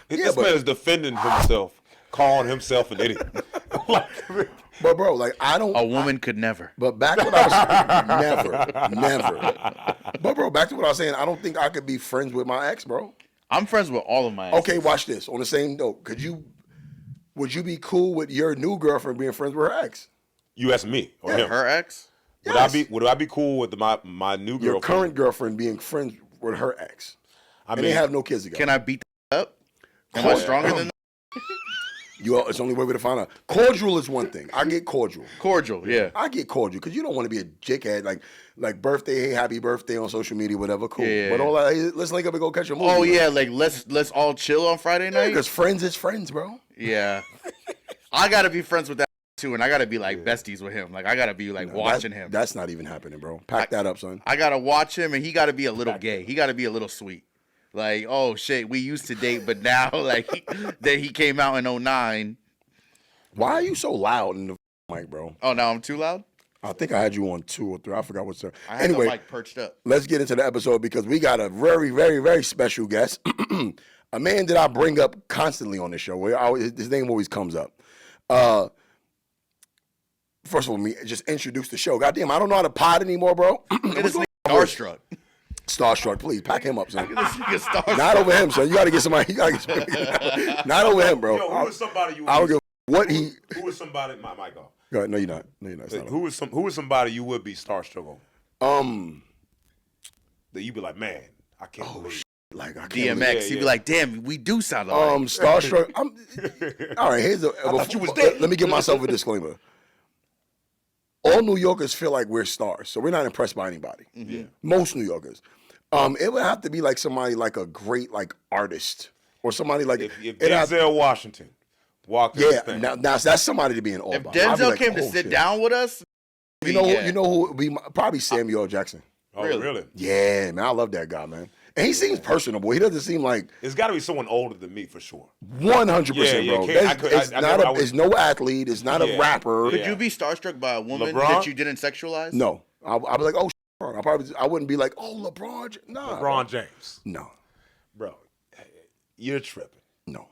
This man is defending himself, calling himself an idiot. But bro, like I don't. A woman could never. But back to what I was never. But bro, back to what I was saying. I don't think I could be friends with my ex, bro. I'm friends with all of my exes. Okay, watch this. On the same note, would you be cool with your new girlfriend being friends with her ex? You ask me or him? Her ex? Yes. Would I be cool with my new girlfriend? Your current girlfriend being friends with her ex. I mean, they have no kids together. Can I beat that up? Am I stronger than that? It's the only way to find out. Cordial is one thing. I get cordial. Cordial, yeah. I get cordial because you don't want to be a dickhead like birthday, hey, happy birthday on social media, whatever. Cool. Yeah. But all that, hey, let's link up and go catch a movie. Oh yeah, like let's all chill on Friday night. Because friends is friends, bro. Yeah. I gotta be friends with that too, and I gotta be like besties with him. Like I gotta be like watching him. That's not even happening, bro. Pack that up, son. I gotta watch him, and he gotta be a little gay. He gotta be a little sweet. Like, oh shit, we used to date, but now like that he came out in 2009. Why are you so loud in the mic, bro? Oh, now I'm too loud? I think I had you on 2 or 3. I forgot what's there. I had the mic perched up. Let's get into the episode because we got a very, very, very special guest. A man that I bring up constantly on this show. His name always comes up. First of all, just introduce the show. Goddamn, I don't know how to pod anymore, bro. It is starstruck. Starstruck, please pack him up, son. Starstruck. Not over him, son. You gotta get somebody. Not over him, bro. Yo, who is somebody you? I don't give what he. Who is somebody? My mic off. Go ahead. No, you're not. No, you're not. Who is somebody you would be starstruck on? That you'd be like, man, I can't believe. Like I can't DMX, he'd be like, damn, we do sound alike. Starstruck. All right, here's I thought you was dead. Let me give myself a disclaimer. All New Yorkers feel like we're stars, so we're not impressed by anybody. Yeah. Most New Yorkers. It would have to be like somebody like a great like artist or somebody like if Denzel Washington walked in this thing. Now that's somebody to be in awe. If by. Denzel like, came to sit down with us, you know who would be probably Samuel L. Jackson. Oh, really? Yeah, man, I love that guy, man. And he seems personable. He doesn't seem like it's got to be someone older than me for sure. 100%, bro. It's no athlete. It's not a rapper. Could you be starstruck by a woman LeBron? that you didn't sexualize? No, I'd be like, oh, I wouldn't be like, oh, LeBron. Nah, LeBron James. No, bro, you're tripping. No,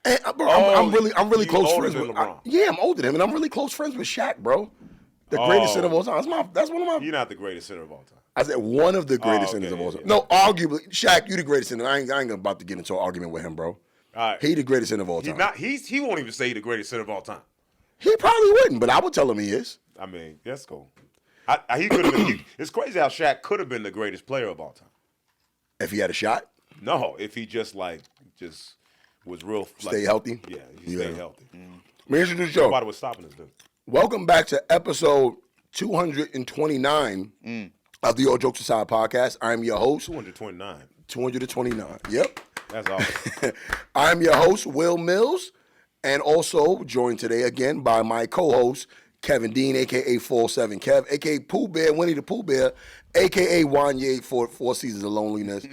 and, bro, I'm really close older friends than with. LeBron. I'm older than him, and I'm really close friends with Shaq, bro. The greatest center of all time. That's one of my. You're not the greatest center of all time. I said one of the greatest centers of all time. No, arguably, Shaq, you the greatest center. I ain't about to get into an argument with him, bro. All right. He the greatest center of all time. He won't even say he the greatest center of all time. He probably wouldn't, but I would tell him he is. I mean, that's cool. He could have been. It's crazy how Shaq could have been the greatest player of all time. If he had a shot? No, if he just was real. Stay healthy? Yeah, he stayed healthy. Here's the show. Nobody was stopping this dude. Welcome back to episode 229 of the All Jokes Aside podcast. I'm your host. 229. 229. Yep. That's awesome. I'm your host, Will Mills, and also joined today again by my co-host, Kevin Dean, a.k.a. 47 Kev, a.k.a. Pooh Bear, Winnie the Pooh Bear, a.k.a. Wanye for 4 Seasons of Loneliness,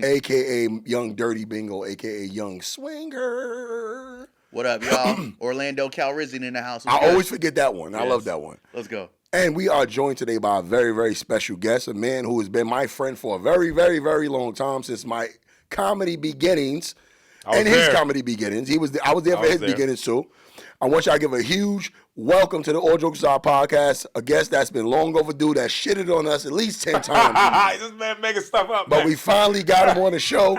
a.k.a. Young Dirty Bingo, a.k.a. Young Swinger. What up, y'all? Orlando Calrissian in the house. I always forget that one. I love that one. Let's go. And we are joined today by a very, very special guest, a man who has been my friend for a very, very, very long time, since my comedy beginnings and his comedy beginnings. I was there for his beginnings too. I want y'all to give a huge welcome to the All Jokes Aside podcast, a guest that's been long overdue, that shitted on us at least 10 times. This man making stuff up, But man. we finally got him on the show.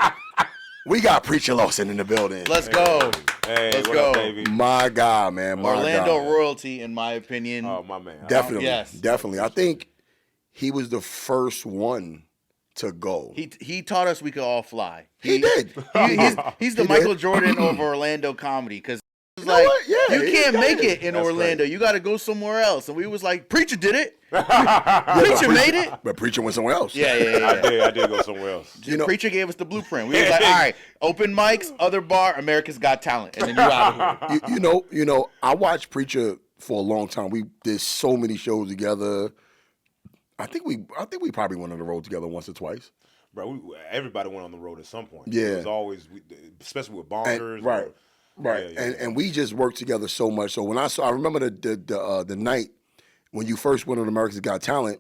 We got Preacher Lawson in the building. Let's go. Hey, Let's what go. up, baby? My God, man. My Orlando God. royalty, in my opinion. Oh, my man. Definitely. Yes. Definitely. I think he was the first one to go. He taught us we could all fly. He did. He's the He Michael did. Jordan of Orlando comedy, because know like what? Yeah, you he can't got make it. it in That's Orlando. right. You got to go somewhere else. And we was like, Preacher did it. Yeah, Preacher made it. But Preacher went somewhere else. Yeah. I did go somewhere else. You know, Preacher gave us the blueprint. We was like, all right, open mics, other bar, America's Got Talent, and then you out of here. you know, I watched Preacher for a long time. We did so many shows together. I think we probably went on the road together once or twice. Bro, everybody went on the road at some point. Yeah. It was always, especially with bonkers. Right. Yeah. And we just worked together so much. So when I remember the night when you first went on America's Got Talent,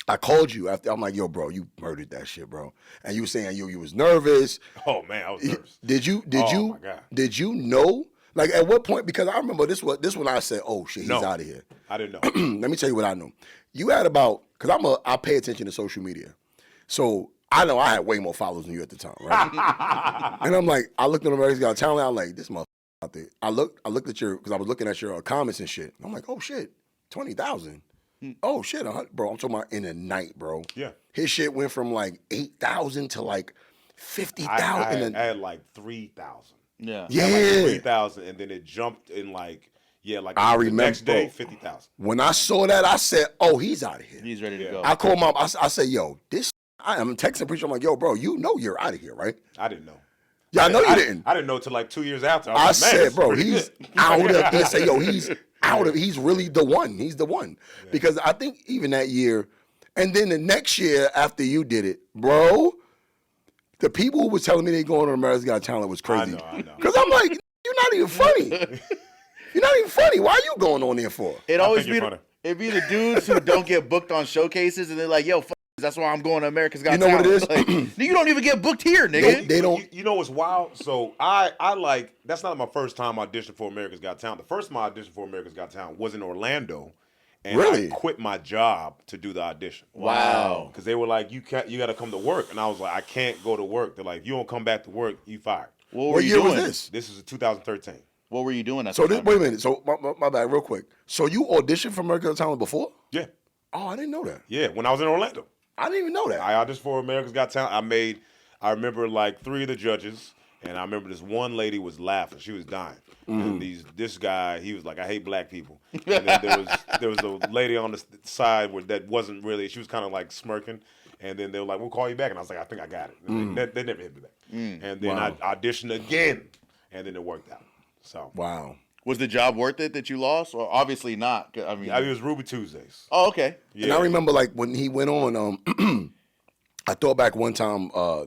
I called you after. I'm like, yo, bro, you murdered that shit, bro. And you were saying you was nervous. Oh man, I was nervous. My God. Did you know? Like at what point? Because I remember this one I said, oh shit, he's out of here. I didn't know. Let me tell you what I knew. You had about, because I pay attention to social media. So I know I had way more followers than you at the time, right? And I'm like, I looked at America's Got Talent, I'm like, this motherfucker out there. I looked at because I was looking at your comments and shit. I'm like, oh shit, 20,000. Oh shit, bro, I'm talking about in a night, bro. Yeah. His shit went from like 8,000 to like 50,000. I had like 3,000. Yeah. Yeah. Like 3,000, and then it jumped in like I remember, the next day, 50,000. When I saw that, I said, oh, he's out of here. He's ready to go. I called Mom. I said, yo, I'm texting Preacher. I'm like, yo, bro, you know you're out of here, right? I didn't know. Yeah, I know you didn't. I didn't know till like 2 years after. I was like, man, said, bro, he's out of here. I said, yo, he's out of. He's really the one. He's the one. Yeah. Because I think even that year, and then the next year after you did it, bro, the people who was telling me they going on America's Got Talent was crazy. I know. Because I'm like, you're not even funny. You're not even funny. Why are you going on there for? It'd be the dudes who don't get booked on showcases, and they're like, yo, that's why I'm going to America's Got Talent. You know what it is? Like, you don't even get booked here, nigga. They don't. You know what's wild? So I like, that's not my first time auditioning for America's Got Talent. The first time I auditioned for America's Got Talent was in Orlando. And really? I quit my job to do the audition. Wow. Because they were like, you got to come to work. And I was like, I can't go to work. They're like, if you don't come back to work, you fired. What year was this? This is 2013. What were you doing at the time? Wait a minute. So, my bad, real quick. So, you auditioned for America's Got Talent before? Yeah. Oh, I didn't know that. Yeah, when I was in Orlando. I didn't even know that. I auditioned for America's Got Talent. I remember like 3 of the judges, and I remember this one lady was laughing. She was dying. And this guy, he was like, I hate black people. And then there was a lady on the side that wasn't really, she was kind of like smirking. And then they were like, we'll call you back. And I was like, I think I got it. And they never hit me back. And then I auditioned again, and then it worked out. So wow. Was the job worth it that you lost? Or obviously not. I mean, it was Ruby Tuesdays. Oh, okay. Yeah. And I remember like when he went on, I thought back one time, I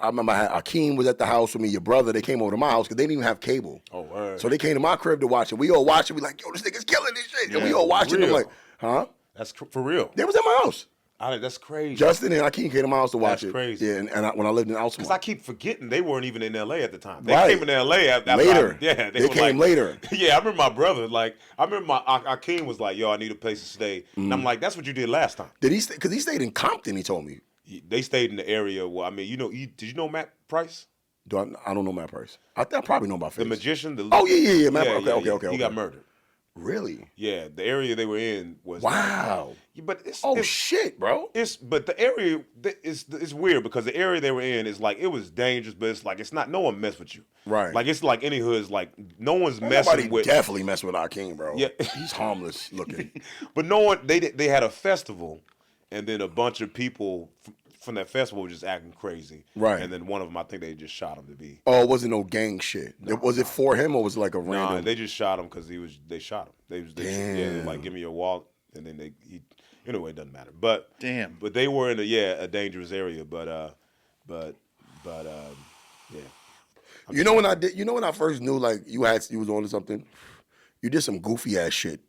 remember Akeem was at the house with me, your brother. They came over to my house because they didn't even have cable. Oh, word. So they came to my crib to watch it. We all watched it. We like, yo, this nigga's killing this shit. And we all watched it. I'm like, huh? That's for real. They was at my house. That's crazy. Justin and Akeem came to my house to watch it. That's crazy. Yeah, and when I lived in Altamont. Because I keep forgetting they weren't even in L.A. at the time. They came in L.A. after later. They came later. Yeah, I remember my brother. Like, I remember Akeem was like, yo, I need a place to stay. And I'm like, that's what you did last time. Did he stay? Because he stayed in Compton, he told me. They stayed in the area where, I mean, did you know Matt Price? I don't know Matt Price. I probably know about face. The magician? Yeah. Matt, okay. He got murdered. Really? Yeah, the area they were in was. Wow. But it's shit, bro. But the area is weird because the area they were in is like, it was dangerous, but it's like, it's not, no one messed with you. Right. Like, it's like any hood's like, no one's messing with. Definitely messing with Akeem, bro. Yeah. He's harmless looking. But no one, they had a festival, and then a bunch of people from that festival were just acting crazy. Right. And then one of them, I think they just shot him to be. Oh, it wasn't no gang shit. Was it for him or was it like a random? Nah, they just shot him because they shot him. They were like, give me your wallet, and then anyway, it doesn't matter. But damn. But they were in a dangerous area. But yeah. You know when I first knew like you was on to something? You did some goofy ass shit.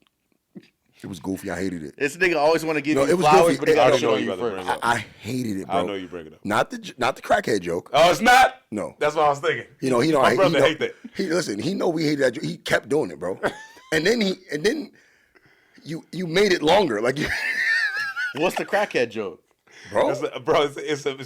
It was goofy. I hated it. This nigga always want to give you was flowers, goofy. but he got to show you you first. up. I hated it, bro. I know you bring it up. Not the crackhead joke. Oh, it's not? No. That's what I was thinking. My brother hate that. He know we hated that joke. He kept doing it, bro. and then you made it longer. Like you. What's the crackhead joke? Bro, it's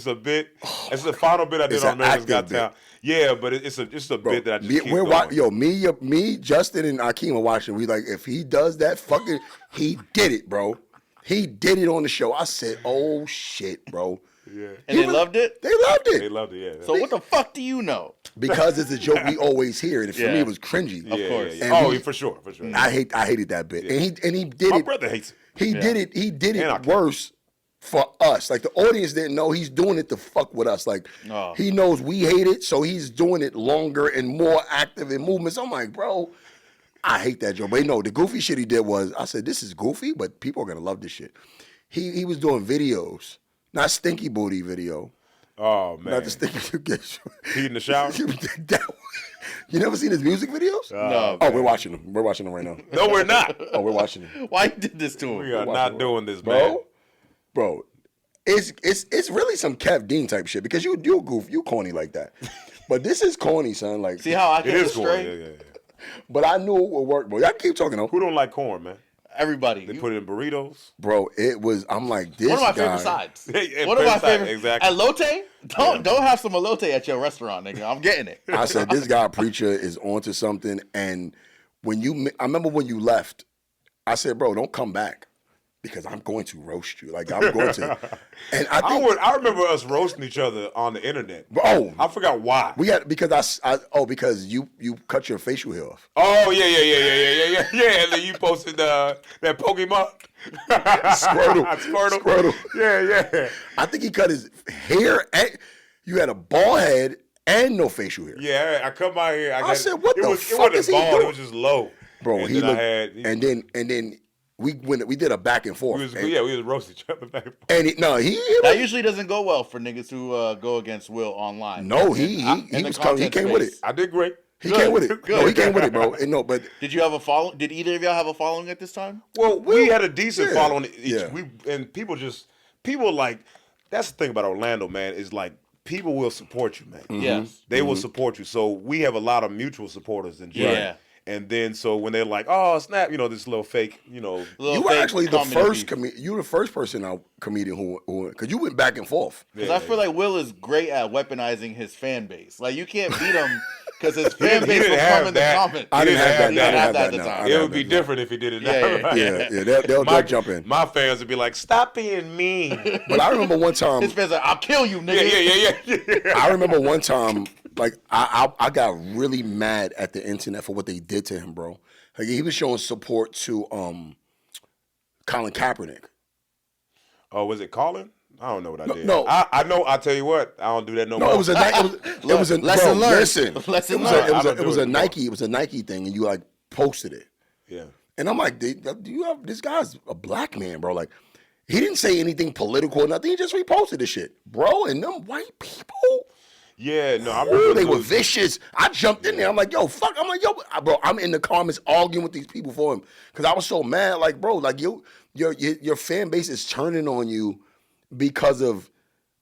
a bit. It's the final bit I did on America's Got Talent. Yeah, but it's a bit that I just keep going. Me, Justin, and Akeem are watching. We like, if he does that, fucking, he did it, bro. He did it on the show. I said, oh shit, bro. Yeah. And they loved it? They loved it. They loved it, yeah. So what the fuck do you know? Because it's a joke we always hear, and for me it was cringy. Of course. Yeah. For sure. I hated that bit. Yeah. And he did it. My brother hates it. He did it worse for us. Like the audience didn't know he's doing it to fuck with us. Like he knows we hate it, so he's doing it longer and more active in movements. I'm like, bro, I hate that joke. But no, the goofy shit he did was, I said, this is goofy, but people are gonna love this shit. He was doing videos, not stinky booty video. Oh man, not the stinky. He in the shower. You never seen his music videos? No. Oh, we're watching them. We're watching them right now. No, we're not. Oh, we're watching them. Why you did this to him? We are not doing this, man. Bro, bro. It's really some Kev Dean type shit because you goof, you corny like that. But this is corny, son. Like, see how I can It is straight? corny. Yeah. but I knew it would work, bro. Y'all keep talking though. Who don't like corn, man? Everybody. They put it in burritos. Bro, it was. I'm like this. One of my guy, favorite sides. Yeah, One of my favorite side, favorite. exactly. Elote? Don't have some elote at your restaurant, nigga. I'm getting it. I said this guy Preacher is onto something. And I remember when you left, I said, bro, don't come back. Because I'm going to roast you. Like, I'm going to. And I remember us roasting each other on the internet. Oh. I forgot why. Because you cut your facial hair off. Oh, yeah. And then you posted that Pokemon. Squirtle. Yeah. I think he cut his hair. And you had a bald head and no facial hair. Yeah, I come out here. I said, what the fuck It wasn't is he bald, doing? it was just low. Bro, and he then looked. And then we did a back and forth. We was roasting each other back and forth. And that usually doesn't go well for niggas who go against Wil online. No, he came with it. I did great. He came with it. Good. No, he came with it, bro. And no, but Did you have a follow? Did either of y'all have a following at this time? Well, we had a decent following. Yeah. And people like, that's the thing about Orlando, man, is like, people will support you, man. Mm-hmm. Yes. They will support you. So we have a lot of mutual supporters in general. Yeah. And then so when they're like, oh snap, this little fake, Little you were fake actually the comedy first beef. you were the first comedian who because you went back and forth. Because I feel like Wil is great at weaponizing his fan base. Like, you can't beat him because his fan base will come in the comments. I didn't have that. He didn't have that at the now. time. It would be different if he did it now. Yeah. They'll jump in. My fans would be like, stop being mean. But I remember one time. His fans are like, I'll kill you, nigga. Yeah. I remember one time, like I got really mad at the internet for what they did to him, bro. Like, he was showing support to Colin Kaepernick. Oh, was it Colin? I don't know what I did. No. I know. I tell you what, I don't do that no more. No, it was a Lesson learned. Listen, Lesson learned. it was a Nike thing, and you like posted it. Yeah. And I'm like, do you have this guy's a black man, bro? Like, he didn't say anything political or nothing. He just reposted the shit, bro. And them white people. Yeah, no, I Ooh, remember they were vicious. I jumped in there. I'm like, yo, fuck. I'm like, yo, bro. I'm in the comments arguing with these people for him because I was so mad. Like, bro, like your fan base is turning on you because of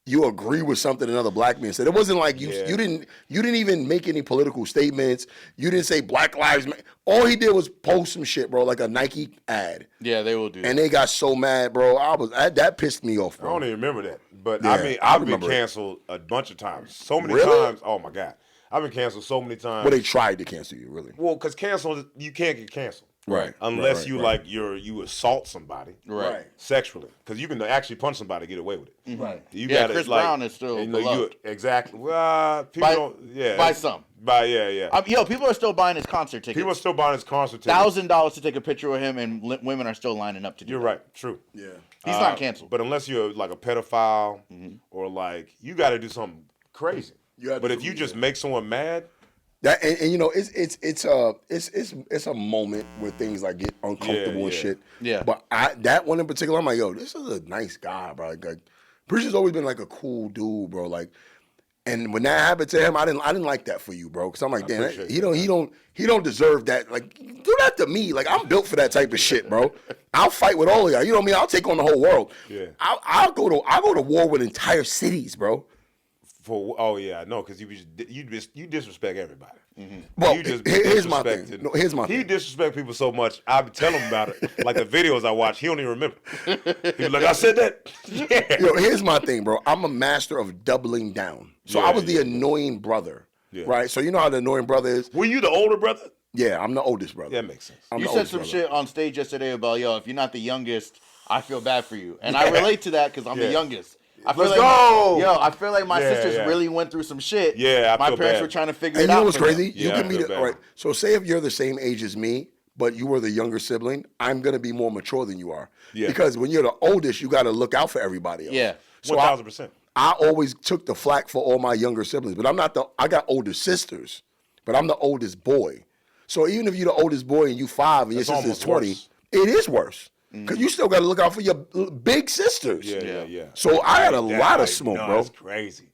you agree with something another black man said. It wasn't like you didn't even make any political statements. You didn't say Black Lives Matter. All he did was post some shit, bro, like a Nike ad. Yeah, they will do. And they got so mad, bro. That pissed me off, I bro. don't even remember that. But Yeah, I mean, I I've been remember it. canceled a bunch of times. So many Really? times. Oh my God. I've been canceled so many times. Well, they tried to cancel you, really. Well, because canceled, you can't get canceled. Right. Unless right. you assault somebody. Right. Sexually. Because you can actually punch somebody to get away with it. Right. You Yeah, gotta, Chris like, Brown is still beloved. exactly. Well, people By- don't. Yeah. by some. Yeah. People are still buying his concert tickets. People are still buying his concert tickets. $1,000 to take a picture of him, and women are still lining up to do You're that. right. True. Yeah. He's not canceled. But unless you're like a pedophile or like, you got to do something crazy. But if you just make someone mad. That and you know it's a moment where things like get uncomfortable and shit. Yeah. But that one in particular, I'm like, yo, this is a nice guy, bro. Like Preacher's always been like a cool dude, bro. Like, and when that happened to him, I didn't like that for you, bro. Because I'm like, damn, he don't deserve that. Like, do that to me. Like, I'm built for that type of shit, bro. I'll fight with all of y'all. You know what I mean? I'll take on the whole world. Yeah. I'll go to war with entire cities, bro. Because you disrespect everybody. Well, You just here's my disrespected. thing. No, here's my He thing. disrespect people so much. I be telling him about it. Like the videos I watch, he don't even remember. He be like, I said that. Yeah. Yo, here's my thing, bro. I'm a master of doubling down. So I was the annoying brother, right? So you know how the annoying brother is? Were you the older brother? Yeah, I'm the oldest brother. Yeah, that makes sense. You said some shit on stage yesterday about, yo, if you're not the youngest, I feel bad for you. And I relate to that because I'm the youngest. I feel Let's go! I feel like my sisters yeah. really went through some shit. Yeah, I my feel parents bad. were trying to figure And it you out. know what's for them. crazy? Yeah, You I give me feel the bad. all right. So say if you're the same age as me, but you were the younger sibling, I'm gonna be more mature than you are. Yeah. Because when you're the oldest, you got to look out for everybody else. Yeah. So 1,000%. I always took the flack for all my younger siblings, but I got older sisters, but I'm the oldest boy. So even if you're the oldest boy and you 5 and your That's sister's almost 20, worse. it is worse. Because you still got to look out for your big sisters. Yeah. So I got a lot of smoke, bro. That's crazy.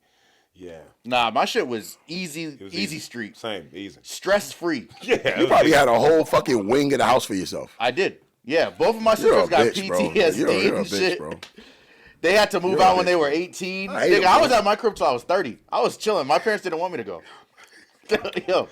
Yeah. Nah, my shit was easy, It was easy street. Same, easy. Stress free. Yeah. You probably had a whole fucking wing of the house for yourself. I did. Yeah, both of my You're a sisters got bitch, bro. PTSD You're a and bitch, shit. bro. They had to move out when they were 18. I was at my crib till I was 30. I was chilling. My parents didn't want me to go. Yo.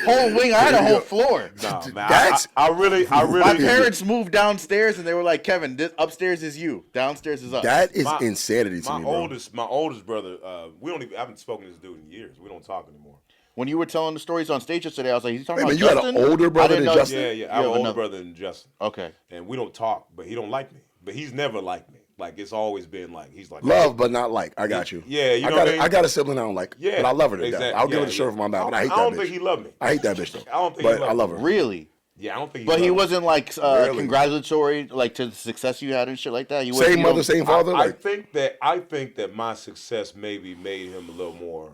Whole wing, I had a whole floor. No, man, I really. My parents moved downstairs and they were like, Kevin, upstairs is you, downstairs is us. That is insanity to me, bro. My oldest brother, I haven't spoken to this dude in years. We don't talk anymore. When you were telling the stories on stage yesterday, I was like, he's talking about you Justin? had an older brother than Justin? Yeah. I have an older brother than Justin. Okay. And we don't talk, but he don't like me. But he's never liked me. Like, it's always been like, he's like... Love, but not like. I got you. Yeah, you know what I mean? I got a sibling I don't like, but I love her to death. I'll give her the shirt for my mouth, but I hate that bitch. I don't think he loved me. I hate that bitch, though. I don't think he loved me. But I love her. Really? Yeah, I don't think But he wasn't like really? congratulatory, like to the success you had and shit like that. Same mother, same father. I think that my success maybe made him a little more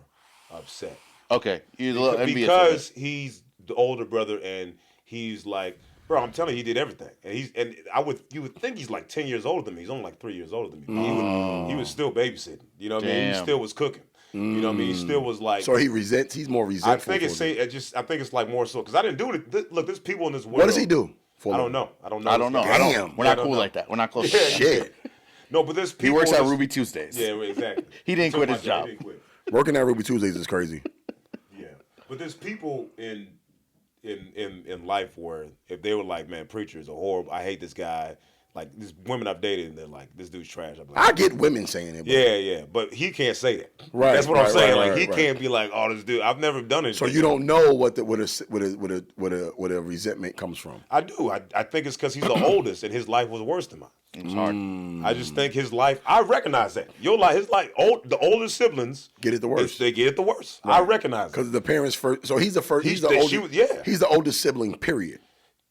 upset. Okay, he's a little envious because he's the older brother and he's like, bro, I'm telling you, he did everything, and you would think he's like 10 years older than me. He's only like 3 years older than me. He was still babysitting. You know what I mean? He still was cooking. You know what I mean? He still was like. So he's more resentful. I think it's like more so because I didn't do it. Look, there's people in this world. What does he do? I don't know. Damn. We're not cool like that. We're not close. Shit. No, but there's people. He works at Ruby Tuesdays. Yeah, exactly. He didn't quit his job. Working at Ruby Tuesdays is crazy. Yeah, but there's people in life where if they were like, man, Preacher is a horrible. I hate this guy. Like these women I've dated, and they're like, this dude's trash. I'm like, I get women saying it. But yeah, but he can't say that. Right. That's what I'm saying. Right, like he can't be like, oh, this dude. I've never done it. So you don't know what a resentment comes from. I do. I think it's because he's the oldest, and his life was worse than mine. It's hard. I just think his life. I recognize that the oldest siblings get it the worst. They get it the worst. Right. I recognize because the parents first. So he's the first. He's the oldest. He's the oldest sibling. Period.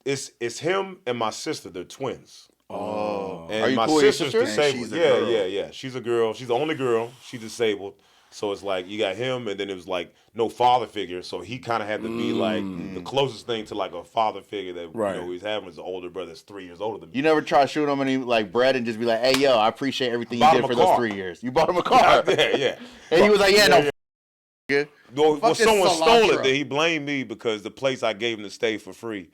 It's him and my sister. They're twins. Oh, and are you my cool with your sister's sister? disabled. Yeah. She's a girl. She's the only girl. She's disabled. So it's like you got him, and then it was like no father figure. So he kind of had to be like the closest thing to like a father figure that he's having was the older brother that's 3 years older than me. You never try to shoot him any like bread and just be like, "Hey, yo, I appreciate everything you did for those 3 years." You bought him a car. Yeah. And he was like, "Yeah, no." Well, someone stole it. Then he blamed me because the place I gave him to stay for free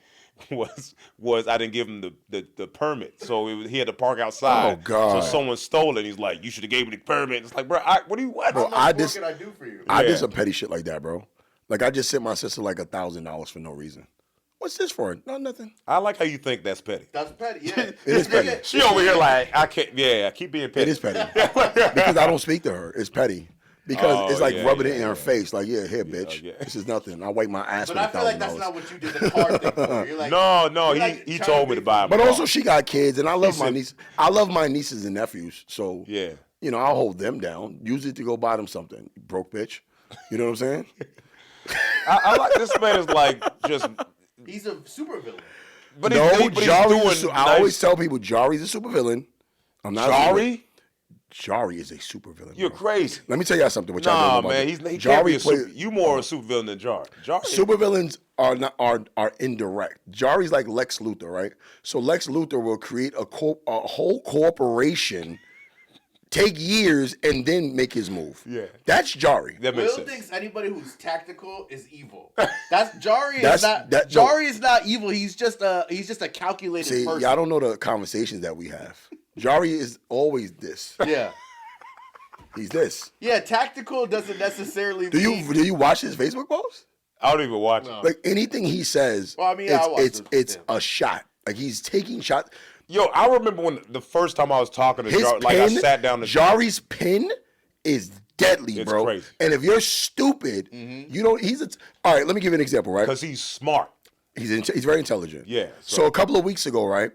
was I didn't give him the permit, so he had to park outside. Oh God! So someone stole it. He's like, "You should have gave me the permit." It's like, bro, what do you want? Bro, what can I do for you? I did some petty shit like that, bro. Like I just sent my sister like $1,000 for no reason. What's this for? No, nothing. I like how you think that's petty. That's petty. Yeah, it is petty. She over here like I can't. Yeah, keep being petty. It is petty because I don't speak to her. It's petty. Because it's like rubbing it in her face, like, here, bitch. This is nothing. I wipe my ass with $1,000. But I feel like that's not what you did the card thing for. You're like, no, he told me to buy him. But also, she got kids, and I love my niece. I love my nieces and nephews, so I'll hold them down. Use it to go buy them something. You broke bitch. You know what I'm saying? I like this man is like just. He's a supervillain. But Jari. I always tell people Jari's a supervillain. I'm not. Jari. Jari is a supervillain. You're crazy. Let me tell y'all something. Which I don't know man, about he can't be you more a supervillain than Jari. Supervillains are indirect. Jari's like Lex Luthor, right? So Lex Luthor will create a whole corporation, take years, and then make his move. Yeah, that's Jari. That makes Will sense. thinks anybody who's tactical is evil. Jari is not evil. He's just a calculated person. Y'all don't know the conversations that we have. Jari is always this. Yeah. He's this. Yeah, tactical doesn't necessarily Do you watch his Facebook posts? I don't even watch it. Like anything he says, it's a shot. Like he's taking shots. Yo, I remember when the first time I was talking to Jari, like I sat down to Jari's pen is deadly, bro. Crazy. And if you're stupid, you don't. All right. Let me give you an example, right? Because he's smart. He's very intelligent. Yeah. So a couple of weeks ago, right?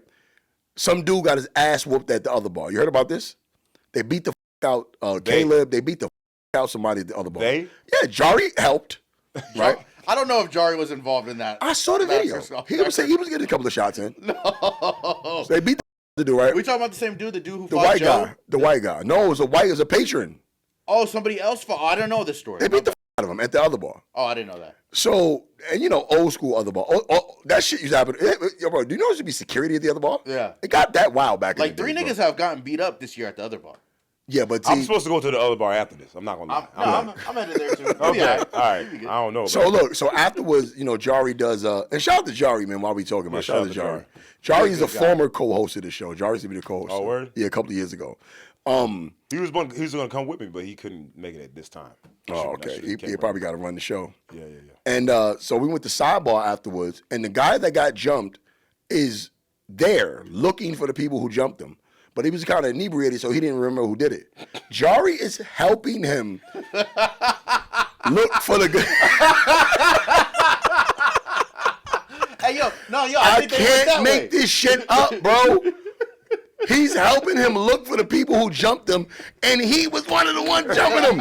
Some dude got his ass whooped at the other bar. You heard about this? They beat the out Caleb. They beat the out somebody at the other bar. Yeah, Jari helped. Right? I don't know if Jari was involved in that. I saw the video. He was getting a couple of shots in. No. So they beat the dude, right? We talking about the same dude, the dude who the fought white Joe? guy. The white guy. No, it was a patron. Oh, somebody else fought. I don't know the story. They beat the out of him at the other bar. Oh, I didn't know that. So, and old school other bar. That shit used to happen. Yo, bro, do you know there should be security at the other bar? Yeah. It got that wild back in the day. Like 3 niggas have gotten beat up this year at the other bar. Yeah, but I'm supposed to go to the other bar after this. I'm not gonna lie. I'm headed there too. Okay, all right. I don't know. So afterwards, Jari does. And shout out to Jari, man. While we talking about, shout out to Jari. Jari's a former co-host of the show. Jari used to be the co-host. Oh, word? Yeah, a couple of years ago. He was going to come with me, but he couldn't make it at this time. Oh, okay. He probably got to run the show. Yeah. And so we went to sidebar afterwards, and the guy that got jumped is there looking for the people who jumped him. But he was kind of inebriated, so he didn't remember who did it. Jari is helping him look for the good. Hey, yo, I can't make this shit up, bro. He's helping him look for the people who jumped him, and he was one of the ones jumping him.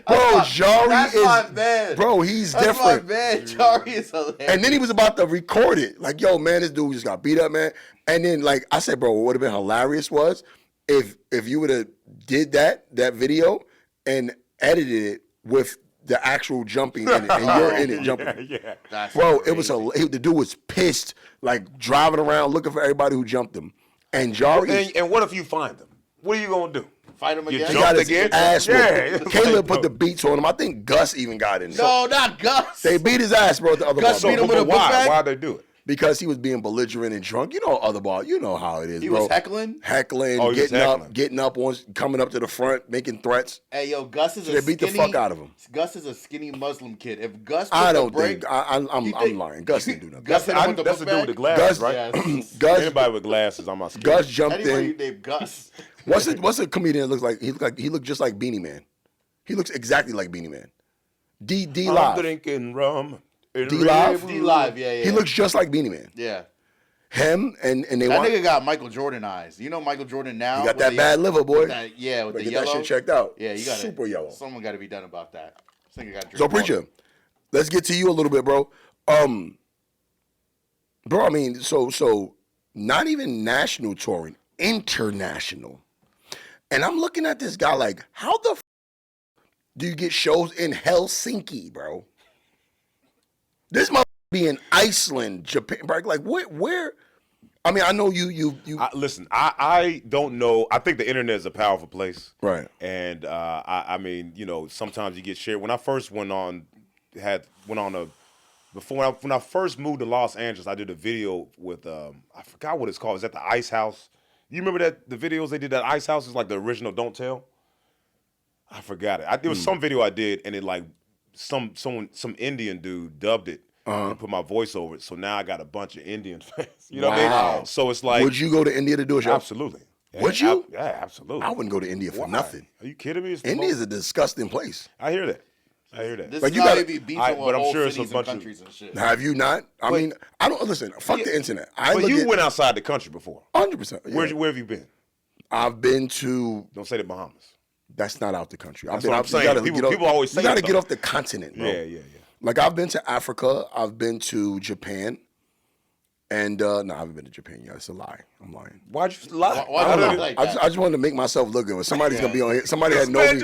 Bro, Jari is my man. Bro, he's That's different. My man, Jari is hilarious. And then he was about to record it. Like, yo, man, this dude just got beat up, man. And then, like, I said, bro, what would have been hilarious was if you would have did that video and edited it with the actual jumping in it, and you're in it jumping. Yeah. That's bro, crazy. It was the dude was pissed, like driving around looking for everybody who jumped him. And Jari. And what if you find them? What are you gonna do? Fight him again? He got his ass whooped. Caleb put the beat. beats on him. I think Gus even got in. No, not Gus. They beat his ass, bro. At the other Gus ball. beat him with a book bag? Why'd they do it? Because he was being belligerent and drunk. You know, other ball. You know how it is, He bro. was heckling, getting up, coming up to the front, making threats. Hey, yo, Gus is so they beat the fuck out of him. Gus is a skinny Muslim kid. If Gus, I don't think. I'm lying. Gus didn't do nothing. Gus hit him with the that's book the dude bag? with the glasses, right? Yes. Gus. Anybody with glasses, I'm not scared. Gus jumped Anybody in. named Gus. What's a comedian that looks like? He looked just like Beanie Man. He looks exactly like Beanie Man. D Live. I'm drinking rum. D Live. D Live. Yeah. He looks just like Beanie Man. Yeah. Him and they that nigga got Michael Jordan eyes. You know Michael Jordan now. He got that bad liver, boy. With the get yellow. That shit checked out. Yeah, you got super yellow. Someone got to be done about that. This nigga got. So Preacher, let's get to you a little bit, bro. Bro, I mean, so not even national touring, international. And I'm looking at this guy like, how the do you get shows in Helsinki, bro? This must be in Iceland, Japan, bro. Like, where? I mean, I know you. Listen, I don't know. I think the internet is a powerful place, right? And I mean, you know, sometimes you get shared. When I first when I first moved to Los Angeles, I did a video with I forgot what it's called. Is that the Ice House? You remember that the videos they did at Ice House is like the original Don't Tell? I forgot it. There was some video I did, and it like some Indian dude dubbed it and put my voice over it. So now I got a bunch of Indian fans. You know what I mean? So it's like, would you go to India to do a show? Absolutely. Would you? Yeah, absolutely. I wouldn't go to India for nothing. Are you kidding me? India is a disgusting place. I hear that. This but is you how gotta be beefing with but I'm whole sure it's cities a bunch and countries and shit. Have you not? I mean, I don't listen. Fuck the internet. But you went outside the country before. 100%. Where have you been? I've been to. Don't say the Bahamas. That's not out the country. That's what I'm saying. People always say you got to get off the continent, bro. Yeah. Like I've been to Africa. I've been to Japan. And no, I haven't been to Japan yet. It's a lie. I'm lying. Why'd you lie? I just wanted to make myself look good. Somebody's gonna be on here. Somebody that know me.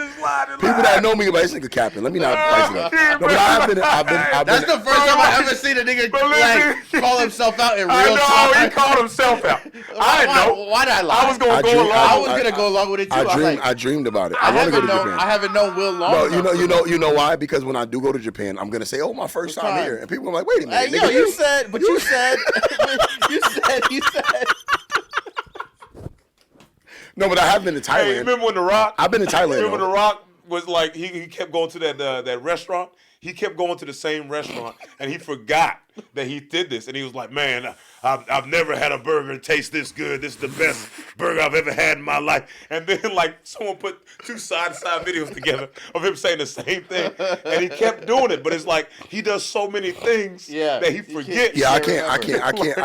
People that know me about this nigga capping. Let me not spice it up. No, but I've been. That's the first time I ever seen a nigga like call himself out in real time. I know he called himself out. I didn't know. Why'd I lie? I was gonna go along. I was gonna go along with it too. I dreamed about it. I want to go to Japan. I haven't known Wil long. No, you know why? Because when I do go to Japan, I'm gonna say, "Oh, my first time here," and people are like, "Wait a minute, hey, yo, you said." You said. No, but I have been to Thailand. Hey, remember when The Rock? I've been to Thailand. Remember The Rock was like, he kept going to that restaurant. He kept going to the same restaurant, and he forgot that he did this. And he was like, man, I've never had a burger taste this good. This is the best burger I've ever had in my life. And then, like, someone put two side-to-side videos together of him saying the same thing. And he kept doing it. But it's like he does so many things that he forgets. Yeah, I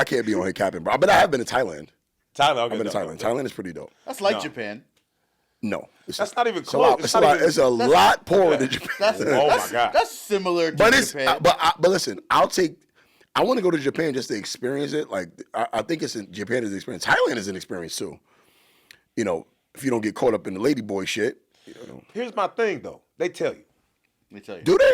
can't be on here capping, bro. But I have been to Thailand. I've been to Thailand. Thailand is pretty dope. That's like Japan. No. That's not even close. It's a lot poorer than Japan. Oh, my God. That's similar to Japan. But listen, I want to go to Japan just to experience it. Like, I think Japan is an experience. Thailand is an experience, too. You know, if you don't get caught up in the ladyboy shit. You know. Here's my thing, though. They tell you. Do they?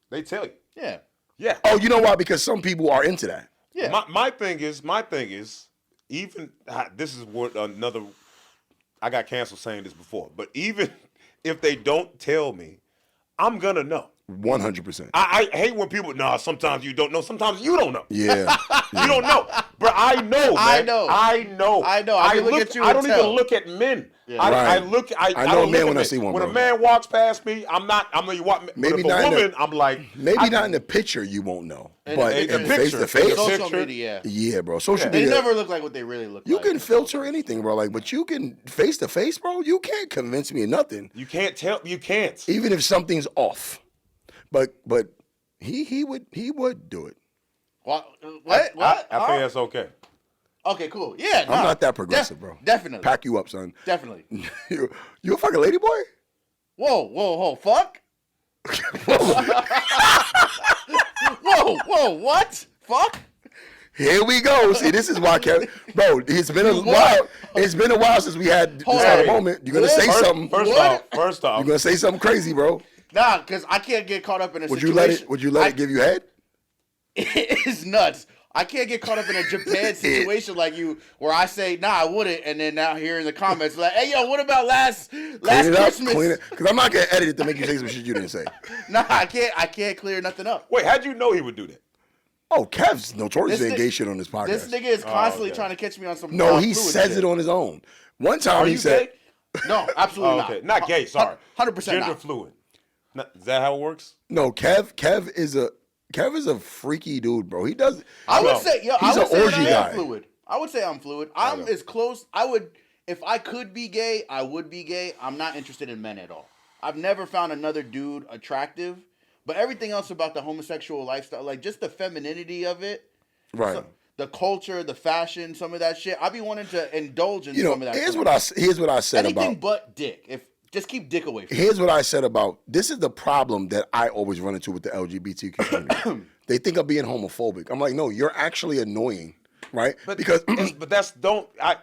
They tell you. Yeah. Yeah. Oh, you know why? Because some people are into that. Yeah. My thing is, even this is what another. I got canceled saying this before, but even if they don't tell me, I'm gonna know. 100%. I hate when people. Nah, sometimes you don't know. Sometimes you don't know. Yeah. You don't know, but I know, man. I know. I can look at you. I don't even look at men. Yeah. I Right. look. I know a man when I see one. When bro. a man walks past me, I'm not. I'm gonna walk. Maybe but if not a woman, I'm like. Maybe not in the picture you won't know, but in face to face. Social media. Yeah, bro. Social They media. never look like what they really look like. You can filter anything, bro. Like, but you can face to face, bro. You can't convince me of nothing. You can't tell. You can't. Even if something's off. But he would do it. What? I think that's okay. Okay, cool. Yeah, I'm not that progressive, bro. Definitely. Pack you up, son. Definitely. You a fucking lady boy? Whoa, fuck? whoa, what? Fuck? Here we go. See, this is why, Kevin. Bro, it's been a while. It's been a while since we had this kind of moment. You're gonna say something. First off, you're gonna say something crazy, bro. Nah, because I can't get caught up in a situation. Would you let it give you head? It's nuts. I can't get caught up in a Japan situation like you, where I say, nah, I wouldn't, and then now here in the comments, like, hey, yo, what about last Christmas? Clean it, because I'm not gonna edit it to make you say some shit you didn't say. Nah, I can't clear nothing up. Wait, how'd you know he would do that? Oh, Kev's notoriously gay shit on this podcast. This nigga is constantly trying to catch me on some. No, he says it on his own. One time he said, gay? No, absolutely okay. Not gay. Sorry, 100% gender fluid. Is that how it works? No, Kev is a freaky dude, bro. He does. I would say, he's an orgy guy. Fluid. I would say I'm fluid. I'm as close. If I could be gay, I would be gay. I'm not interested in men at all. I've never found another dude attractive, but everything else about the homosexual lifestyle, like just the femininity of it, right? The culture, the fashion, some of that shit. I'd be wanting to indulge in some of that. Here's what I said anything about but dick. Just keep dick away from me. Here's what I said about this is the problem that I always run into with the LGBTQ community. They think I'm being homophobic. I'm like, no, you're actually annoying, right? Because I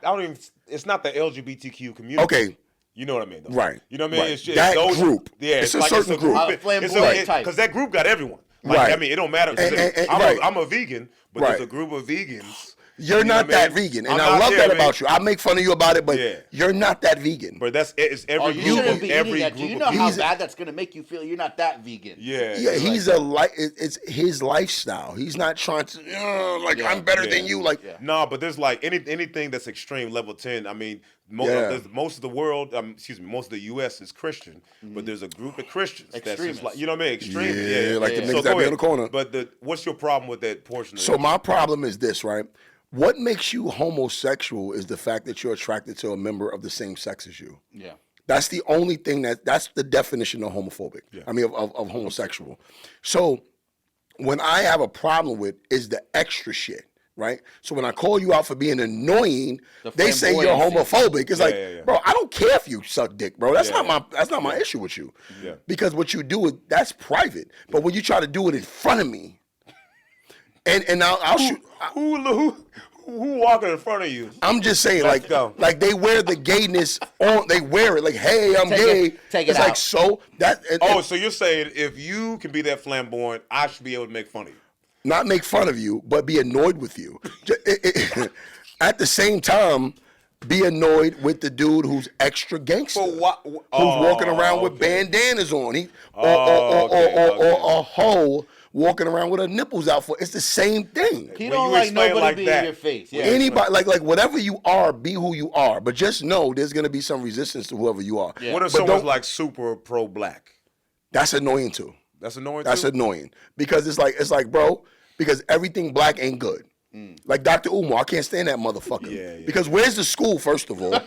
don't even. It's not the LGBTQ community. Okay. You know what I mean, though. Right. You know what I mean? Right. It's just that those group. Yeah, it's a certain group. Because that group got everyone. Like, right. I mean, it don't matter. I'm a vegan, but there's a group of vegans. You're not that vegan, and I love that about you. I make fun of you about it, but you're not that vegan. But it's every group. You shouldn't be every eating that. group. Do you know how bad that's gonna make you feel? You're not that vegan. Yeah. He's it's his lifestyle. He's not trying to I'm better than you. Like no, but there's like anything that's extreme level 10. I mean, most of the world, most of the U.S. is Christian, but there's a group of Christians that's just like, you know what I mean, extreme. Yeah, like the niggas that be on the corner. But what's your problem with that portion? So my problem is this, right? What makes you homosexual is the fact that you're attracted to a member of the same sex as you. Yeah. That's the only thing that's the definition of homophobic. Yeah. I mean, of homosexual. So when I have a problem with is the extra shit, right? So when I call you out for being annoying, they say you're homophobic. It's bro, I don't care if you suck dick, bro. That's not my issue with you. Yeah. Because what you do that's private. But when you try to do it in front of me, and I'll shoot. Who walking in front of you? I'm just saying, like they wear the gayness on. They wear it like, hey, I'm gay. Take it it's out. like so that. So you're saying if you can be that flamboyant, I should be able to make fun of you? Not make fun of you, but be annoyed with you. At the same time, be annoyed with the dude who's extra gangster, who's walking around with bandanas on, or a hoe walking around with her nipples out for. It's the same thing. He don't like nobody being in your face. Yeah, anybody like whatever you are, be who you are. But just know there's gonna be some resistance to whoever you are. Yeah. What if someone's like super pro black? That's annoying too. That's annoying. That's annoying because it's like, bro, because everything black ain't good. Like Dr. Umar, I can't stand that motherfucker. Yeah. Because where's the school, first of all?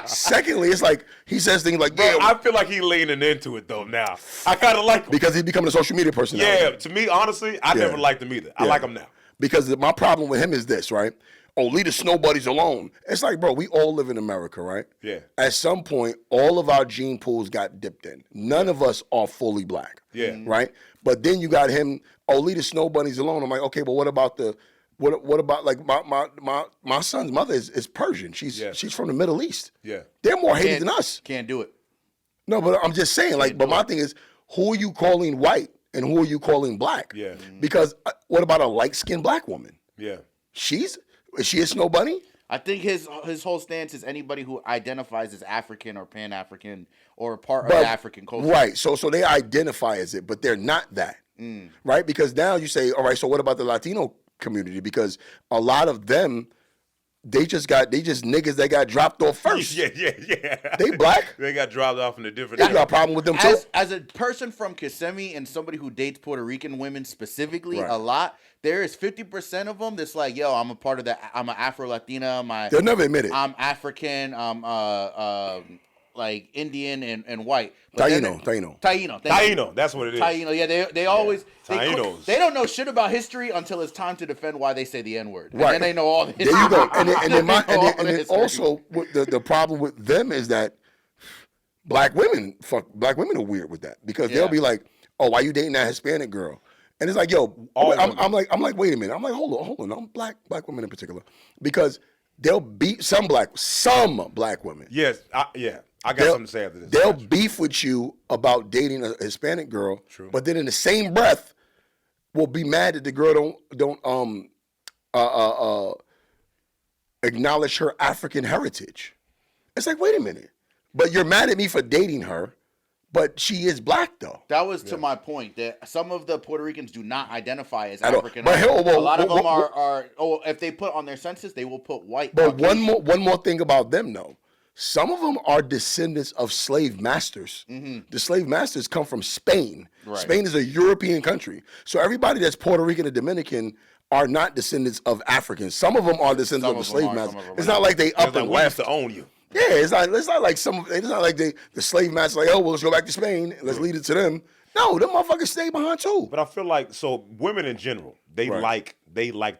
Secondly, it's like he says things like, bro, I feel like he's leaning into it though now. I kind of like him. Because he's becoming a social media person now. Yeah, to me, honestly, I never liked him either. I like him now. Because my problem with him is this, right? Oh, leave the snow buddies alone. It's like, bro, we all live in America, right? Yeah. At some point, all of our gene pools got dipped in. None of us are fully black. Yeah. Right? But then you got him, oh, leave the snow bunnies alone. I'm like, okay, but what about what about like my son's mother is Persian. She's from the Middle East. Yeah. They're more hated than us. Can't do it. No, but I'm just saying, but my thing is, who are you calling white and who are you calling black? Yeah. Because what about a light-skinned black woman? Yeah. Is she a snow bunny? I think his whole stance is anybody who identifies as African or Pan-African or part of the African culture. Right. So they identify as it, but they're not that. Right? Because now you say, all right, so what about the Latino community? Because a lot of them, they just niggas that got dropped off first. Yeah. They black. They got dropped off in a different. They got a problem with them too. As a person from Kissimmee and somebody who dates Puerto Rican women specifically Right. a lot, there is 50% of them that's like, yo, I'm a part of I'm an Afro-Latina. They'll never admit it. I'm African. I'm like Indian and white. But Taíno. That's what it is. Taíno. Yeah, they always Taínos. they don't know shit about history until it's time to defend why they say the N-word. Right. And then they know all the history. There you go. And then also the problem with them is that black women are weird with that because they'll be like, oh, why you dating that Hispanic girl? And it's like, yo, I'm like, wait a minute. I'm like, hold on. I'm black women in particular because they'll beat some black women. Yes, I got something to say after this. They'll beef with you about dating a Hispanic girl, True. But then in the same breath, will be mad that the girl don't acknowledge her African heritage. It's like, wait a minute, but you're mad at me for dating her, but she is black though. That was to my point that some of the Puerto Ricans do not identify as At all. African. But a lot of them are if they put on their census, they will put white. But one more thing about them though. Some of them are descendants of slave masters. Mm-hmm. The slave masters come from Spain. Right. Spain is a European country. So everybody that's Puerto Rican and Dominican are not descendants of Africans. Some of them are descendants of the slave masters. It's not like they up and left to own you. Yeah, it's not like the slave masters like, oh, well, let's go back to Spain. Let's lead it to them. No, them motherfuckers stay behind too. But I feel like women in general, they like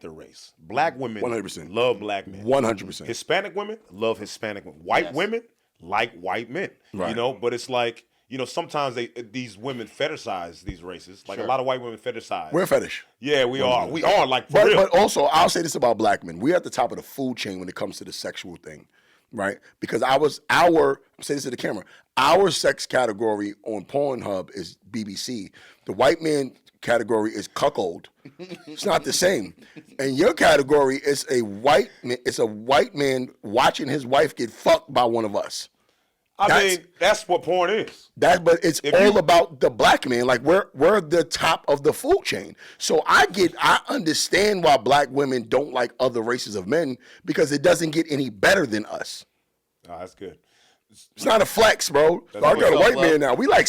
the race. Black women 100% love black men. 100%. Hispanic women love Hispanic women. White women like white men. Right. But it's like, sometimes these women fetishize these races. Like a lot of white women fetishize. We're a fetish. Yeah, we are. We are like for real. But also, I'll say this about black men. We're at the top of the food chain when it comes to the sexual thing. Right? Because I'm saying this to the camera, our sex category on Pornhub is BBC. The white man category is cuckold. It's not the same. And your category is a white man watching his wife get fucked by one of us. That's what porn is. But it's all about the black man. Like we're the top of the food chain. So I understand why black women don't like other races of men because it doesn't get any better than us. Oh, that's good. It's not a flex, bro. I got a white man now. We like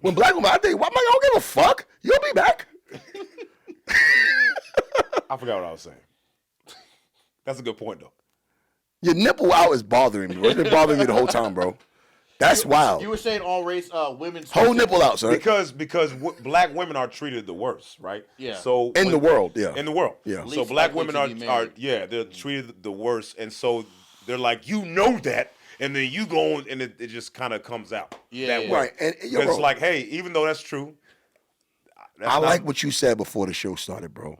when black women, I think, I don't give a fuck. You'll be back. I forgot what I was saying. That's a good point though. Your nipple out is bothering me, bro. It's been bothering me the whole time, bro. That's wild. You were saying all race women's whole nipple out, sir. Because black women are treated the worst, right? Yeah. So in the world, yeah. In the world, yeah. So black women are they're treated the worst, and so they're like, that, and then you go on, and it just kind of comes out. Yeah. That way. Right. And it's like, hey, even though that's true, I like what you said before the show started, bro.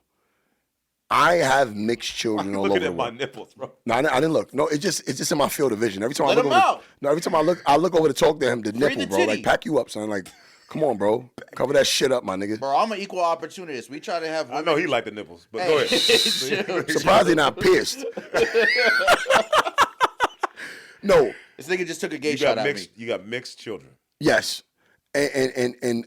I have mixed children all over. Looking at my nipples, bro. No, I didn't look. No, it's just in my field of vision. Every time Let every time I look over to talk to him, the nipple, bro. Like, pack you up, son. Like, come on, bro. Cover that shit up, my nigga. Bro, I'm an equal opportunist. We try to have women. I know he like the nipples, but go ahead. Surprised he not pissed. No. This nigga just took a gay shot at me. You got mixed children. Yes. And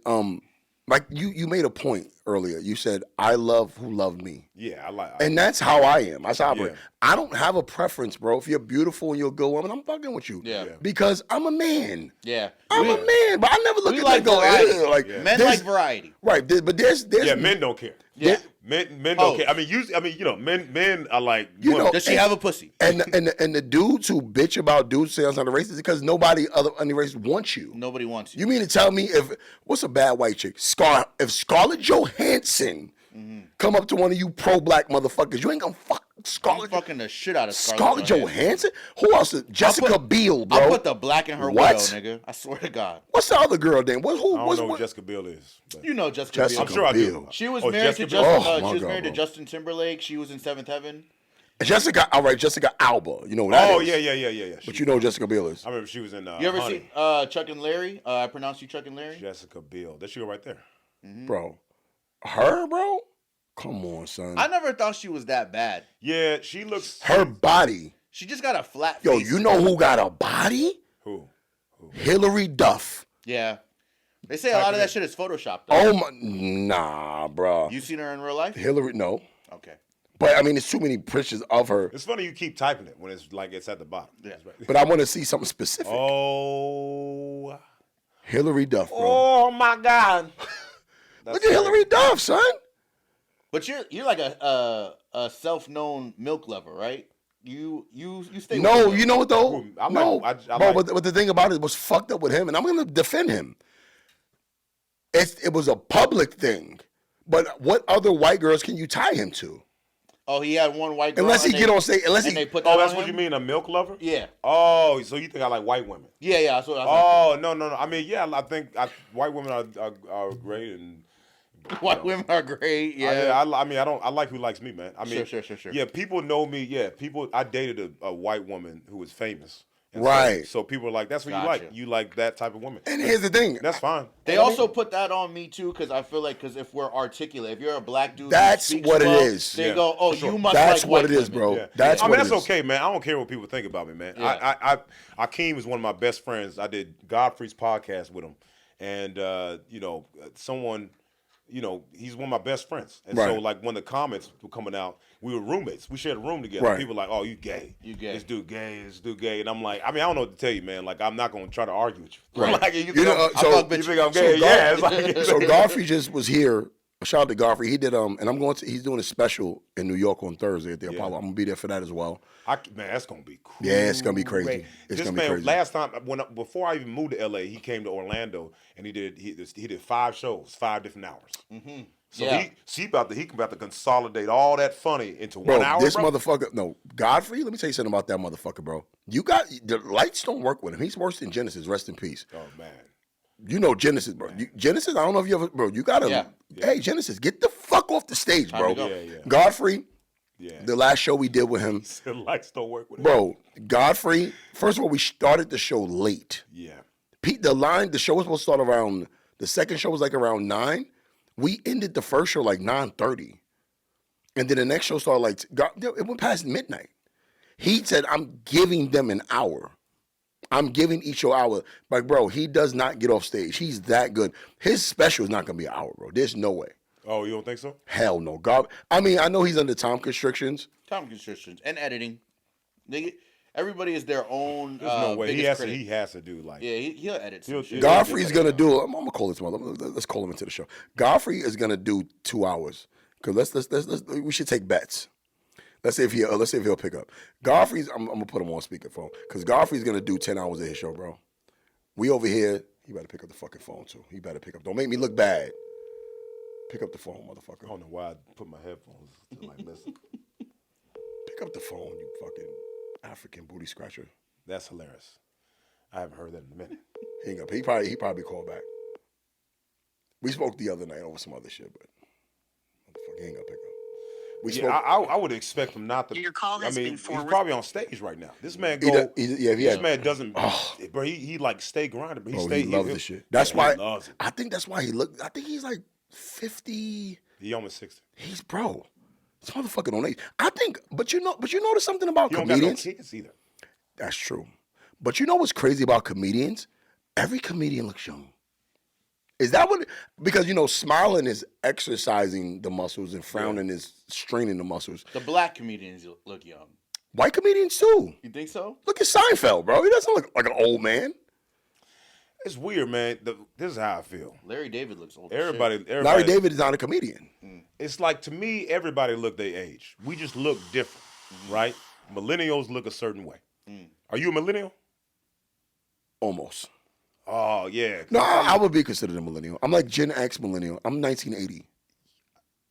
like you made a point earlier. You said, I love who loved me. Yeah, and that's how I am. That's how I operate. Yeah. I don't have a preference, bro. If you're beautiful and you're a good woman, I'm fucking with you. Yeah. Because I'm a man. Yeah. I'm a man, but I never look at like that variety. go, like, men like variety. Right. But there's men don't care. Yeah. Men don't care. I mean, men are like, does she have a pussy? And the dudes who bitch about dudes say on the races because nobody any race wants you. Nobody wants you. You mean to tell me what's a bad white chick? If Scarlett Johansson come up to one of you pro-black motherfuckers, you ain't gonna fuck Scarlett. I'm fucking the shit out of Scarlett Johansson? Who else? Jessica Biel, bro. I'll put the black in her widow, nigga. I swear to God. What's the other girl then? I don't know who Jessica Biel is. You know Jessica Biel. I'm sure I do. She was married to Justin. She was married to Justin Timberlake. She was in Seventh Heaven. Jessica Alba. You know what that is. Yeah. But you know who Jessica Biel is. I remember she was in You ever Honey. see Chuck and Larry? I pronounce you Chuck and Larry? Jessica Biel. There she go right there. Mm-hmm. Bro. Her, bro? Come on, son. I never thought she was that bad. Yeah, she looks... Her body She just got a flat face. Yo, you know who got a body? Who? Hillary Duff. Yeah. They say a lot of that shit is photoshopped. Oh my, nah, bro. You seen her in real life? Hillary, no. Okay. But I mean, there's too many pictures of her. It's funny you keep typing it when it's like it's at the bottom. Yeah. Right. But I want to see something specific. Oh. Hillary Duff, bro. Oh my God. Look at Hillary Duff, son. But you're like a self-known milk lover, right? You stay. No, with you know what though? I But the thing about it was fucked up with him, and I'm gonna defend him. It was a public thing, but what other white girls can you tie him to? Oh, he had one white girl. Unless he get on stage, unless he. They put Oh, that that's on what him? you mean, a milk lover? Yeah. Oh, so you think I like white women? Yeah. That's what I Oh, no. I mean, yeah, I think white women are great and. White women are great. Yeah. I like who likes me, man. I mean, sure. Yeah, people know me. Yeah, I dated a white woman who was famous. And right. So people are like, that's what you like. You like that type of woman. And here's the thing. That's fine. They also put that on me too, because I feel like if we're articulate, if you're a black dude, that's what it is. They go, oh, you must. That's like what white it is, women. bro. Yeah. That's what that's it is. okay, man. I don't care what people think about me, man. Yeah. Akeem is one of my best friends. I did Godfrey's podcast with him, and someone. He's one of my best friends. And so, like, when the comments were coming out, we were roommates. We shared a room together. Right. People were like, oh, you gay. You gay. This dude gay. And I'm like, I don't know what to tell you, man. Like, I'm not going to try to argue with you. Right. Like, you think I'm gay? So It's like, so Godfrey just was here. Shout out to Godfrey. He did and he's doing a special in New York on Thursday at the Apollo. I'm gonna be there for that as well. Man, that's gonna be cool. Yeah, it's gonna be crazy. It's gonna be crazy. Last time before I even moved to LA, he came to Orlando and he did 5 shows, 5 different hours. Mm-hmm. So he about to consolidate all that funny into 1 hour. This motherfucker, no, Godfrey. Let me tell you something about that motherfucker, bro. The lights don't work with him. He's worse than Genesis. Rest in peace. Oh man. You know Genesis, bro. Genesis, I don't know if you ever, bro. You gotta, hey, Genesis, get the fuck off the stage, bro. Godfrey, the last show we did with him, the lights don't work with him. Bro, Godfrey. First of all, we started the show late. Yeah. Pete, the show was supposed to start around. The second show was like around 9. We ended the first show like 9:30, and then the next show started it went past midnight. He said, "I'm giving them an hour." I'm giving each show an hour. Like, bro, he does not get off stage. He's that good. His special is not going to be an hour, bro. There's no way. Oh, you don't think so? Hell no. God, I know he's under time constrictions. Time constrictions and editing. Everybody is their own. There's no way. He has to do Yeah, he'll edit some shit. Godfrey's going to do, I'm going to call this one. Let's call him into the show. Godfrey is going to do 2 hours. Because we should take bets. Let's see if he'll pick up. Godfrey's, I'm gonna put him on speakerphone because Godfrey's gonna do 10 hours of his show, bro. We over here, he better pick up the fucking phone too. He better pick up. Don't make me look bad. Pick up the phone, motherfucker. I don't know why I put my headphones to listen. Pick up the phone, you fucking African booty scratcher. That's hilarious. I haven't heard that in a minute. Hang up. He probably called back. We spoke the other night over some other shit, but motherfucker, he ain't gonna pick up. I would expect him not to. Your call has been he's forwarded. probably on stage right now. This man man doesn't. Bro, he like stay grinding, but he loves the shit. That's why. I think that's why he looked. I think he's like 50. He almost 60. He's bro. This motherfucker don't age. I think, but you notice something about comedians. Don't got no kids either. That's true. But you know what's crazy about comedians? Every comedian looks young. Is that what? Because smiling is exercising the muscles and frowning is straining the muscles. The black comedians look young. White comedians too. You think so? Look at Seinfeld, bro. He doesn't look like an old man. It's weird, man. This is how I feel. Larry David looks old. Everybody. Larry David is not a comedian. It's like, to me, everybody look their age. We just look different, right? Millennials look a certain way. Are you a millennial? Almost. Oh, yeah. No, I would be considered a millennial. I'm like Gen X millennial. I'm 1980.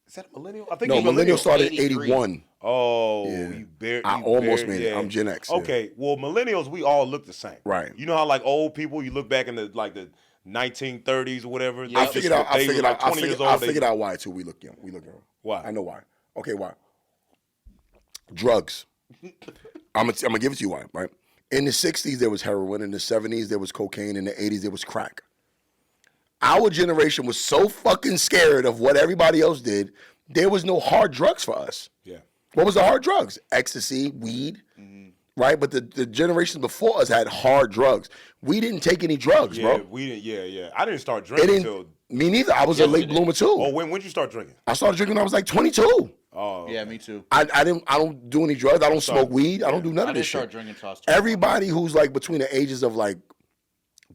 Is that a millennial? I think no, millennial started 83. 81. Oh, yeah. I almost made it. I'm Gen X. Okay, well, millennials, we all look the same. Right. You know how like old people, you look back in the 1930s or whatever. I figured out why too. We look young. Why? I know why. Okay, why? Drugs. I'm gonna give it to you why. Right. In the 60s, there was heroin. In the 70s, there was cocaine. In the 80s, there was crack. Our generation was so fucking scared of what everybody else did, there was no hard drugs for us. Yeah. What was the hard drugs? Ecstasy, weed, right? But the generations before us had hard drugs. We didn't take any drugs, bro. We didn't. Yeah. I didn't start drinking until. Me neither. I was a late bloomer too. Oh, when did you start drinking? I started drinking when I was like 22. Oh, okay. Yeah, me too. I don't do any drugs. I don't smoke weed. I don't do none of this shit. I didn't start drinking until I was 21. Everybody who's like between the ages of like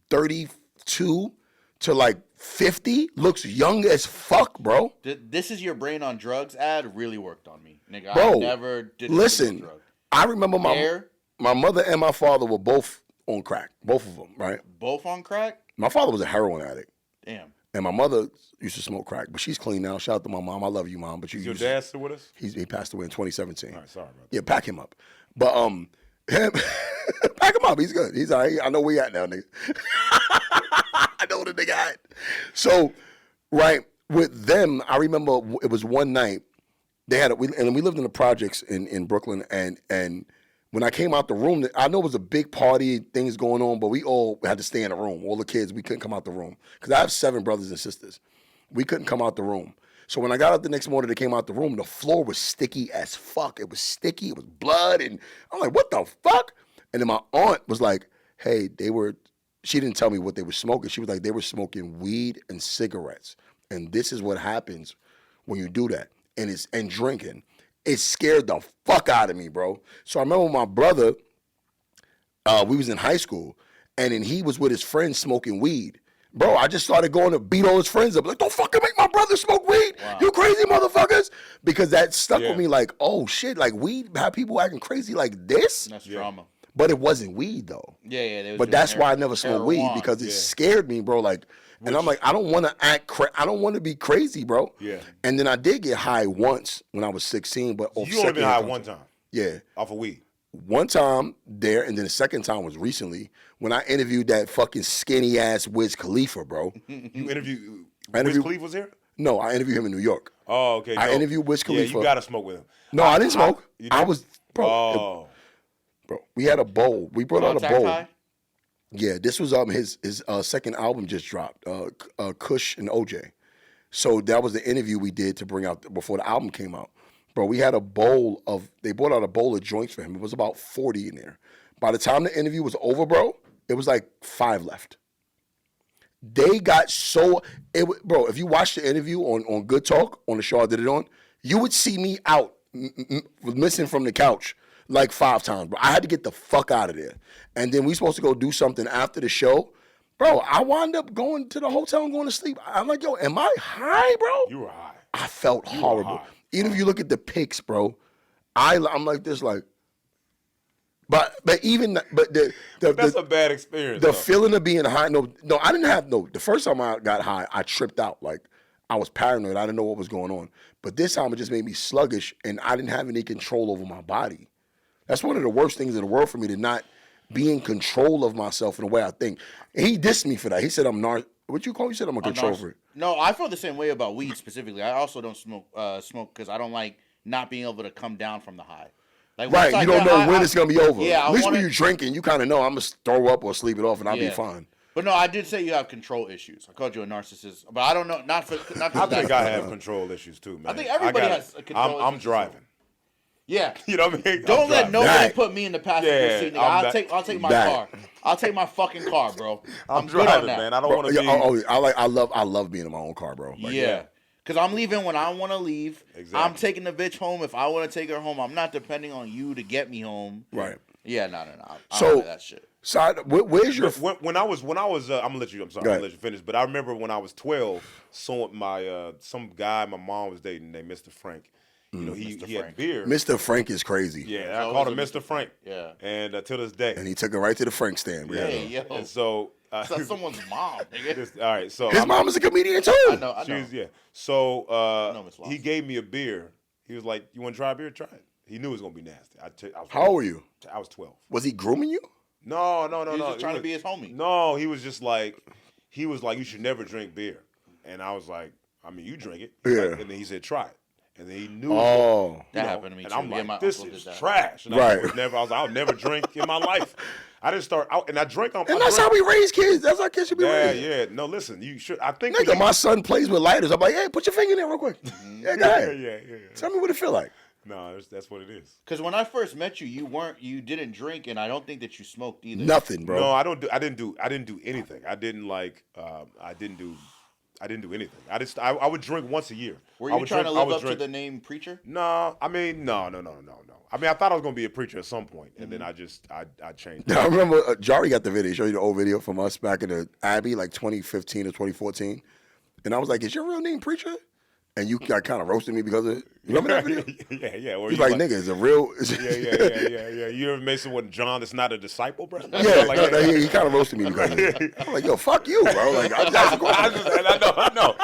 32 to like 50 looks young as fuck, bro. This is your brain on drugs ad really worked on me, nigga. Bro, I never did listen, drug. I remember my mother and my father were both on crack. Both of them, right? Both on crack? My father was a heroin addict. Damn. And my mother used to smoke crack, but she's clean now. Shout out to my mom. I love you, Mom. But Is your dad still with us? He passed away in 2017. All right, sorry about that. Yeah, pack him up. But him, pack him up. He's good. He's all right. I know where he at now, nigga. I know where the nigga at. So, right, with them, I remember it was one night, we lived in the projects in Brooklyn, and when I came out the room, I know it was a big party, things going on, but we all had to stay in the room. All the kids, we couldn't come out the room. Because I have 7 brothers and sisters. We couldn't come out the room. So when I got up the next morning, they came out the room, the floor was sticky as fuck. It was sticky, it was blood, and I'm like, what the fuck? And then my aunt was like, hey, she didn't tell me what they were smoking. She was like, they were smoking weed and cigarettes. And this is what happens when you do that. And drinking. It scared the fuck out of me, bro. So I remember my brother, we was in high school, and then he was with his friends smoking weed. Bro, I just started going to beat all his friends up. Like, don't fucking make my brother smoke weed. Wow. You crazy motherfuckers. Because that stuck with me like, oh shit, like weed have people acting crazy like this? That's drama. But it wasn't weed though. Yeah. But that's why I never smoked weed, because it scared me, bro. Like, and I'm like, I don't want to I don't want to be crazy, bro. Yeah. And then I did get high once when I was 16, but you only been high one time. Yeah. Off of weed. One time there, and then the second time was recently when I interviewed that fucking skinny ass Wiz Khalifa, bro. You interviewed Wiz Khalifa was here? No, I interviewed him in New York. Oh, okay. I interviewed Wiz Khalifa. Yeah, you gotta smoke with him. No, I didn't smoke. I was, bro. Oh. Bro, we had a bowl. We brought out a bowl. High? Yeah, this was his second album just dropped, Kush and OJ. So that was the interview we did to bring out before the album came out. Bro, we had they brought out a bowl of joints for him. It was about 40 in there. By the time the interview was over, bro, it was like 5 left. They got bro, if you watch the interview on Good Talk, on the show I did it on, you would see me out missing from the couch like 5 times, bro. I had to get the fuck out of there. And then we supposed to go do something after the show. Bro, I wound up going to the hotel and going to sleep. I'm like, yo, am I high, bro? You were high. I felt horrible. Even if you look at the pics, bro, I'm like this, like, but that's a bad experience. The feeling of being high, no, I didn't have the first time I got high, I tripped out. Like, I was paranoid. I didn't know what was going on. But this time it just made me sluggish, and I didn't have any control over my body. That's one of the worst things in the world for me, to not be in control of myself in the way I think. And he dissed me for that. He said what you call? You said I'm a control freak. No, I feel the same way about weed specifically. I also don't smoke because I don't like not being able to come down from the high. Like, right, you don't know when it's gonna be over. Yeah, at least when you're drinking, you kind of know I'm gonna throw up or sleep it off, and I'll be fine. But no, I did say you have control issues. I called you a narcissist, but I don't know. Not for I think I have control issues too, man. I think everybody has control issues. I'm driving. Yeah, you know what I mean. Don't let nobody put me in the passenger seat. Nigga. I'll take my car. I'll take my fucking car, bro. I'm driving, man. I don't want to be. I love being in my own car, bro. Like, yeah. Because I'm leaving when I want to leave. Exactly. I'm taking the bitch home if I want to take her home. I'm not depending on you to get me home. Right. Yeah, no. I so that shit. So where's your when I was I'm gonna let you finish. But I remember when I was 12, some guy my mom was dating named Mr. Frank. You know, he had beer. Mr. Frank is crazy. Yeah, I called him Mr. Frank. Yeah. And to this day. And he took it right to the Frank stand. Yeah, yo. And so that's someone's mom, nigga. All right, so his mom is a comedian too. I know. So he gave me a beer. He was like, "You want to try a beer? Try it." He knew it was gonna be nasty. How old were you? I was 12. Was he grooming you? No. He was just trying to be his homie. No, he was like, you should never drink beer. And I was like, I mean, you drink it. Yeah. And then he said, try it. And then he knew. That happened to me and too. I'm like, my this uncle is did that. trash. And I was like, I'll never drink in my life. I didn't start out, and I drank on. And that's how we raise kids. That's how kids should be raised. Yeah. No, listen, you should. I think. Nigga, my son plays with lighters. I'm like, hey, put your finger in there real quick. Yeah, go ahead. Yeah. Tell me what it feel like. No, that's what it is. Because when I first met you, you didn't drink, and I don't think that you smoked either. Nothing, bro. No, I didn't do anything. I didn't do anything. I would drink once a year. Were you trying to live up to the name Preacher? No, I mean, no. I mean, I thought I was gonna be a preacher at some point, and then I changed. I remember Jari got the video. Show you the old video from us back in the Abbey, like 2015 or 2014, and I was like, "Is your real name Preacher?" And you got kind of roasted me because of it. You remember that video? yeah. He's like, nigga, it's a real. yeah. You ever made someone John that's not a disciple, bro? Yeah, he kind of roasted me because of it. I'm like, yo, fuck you, bro. Like, I know.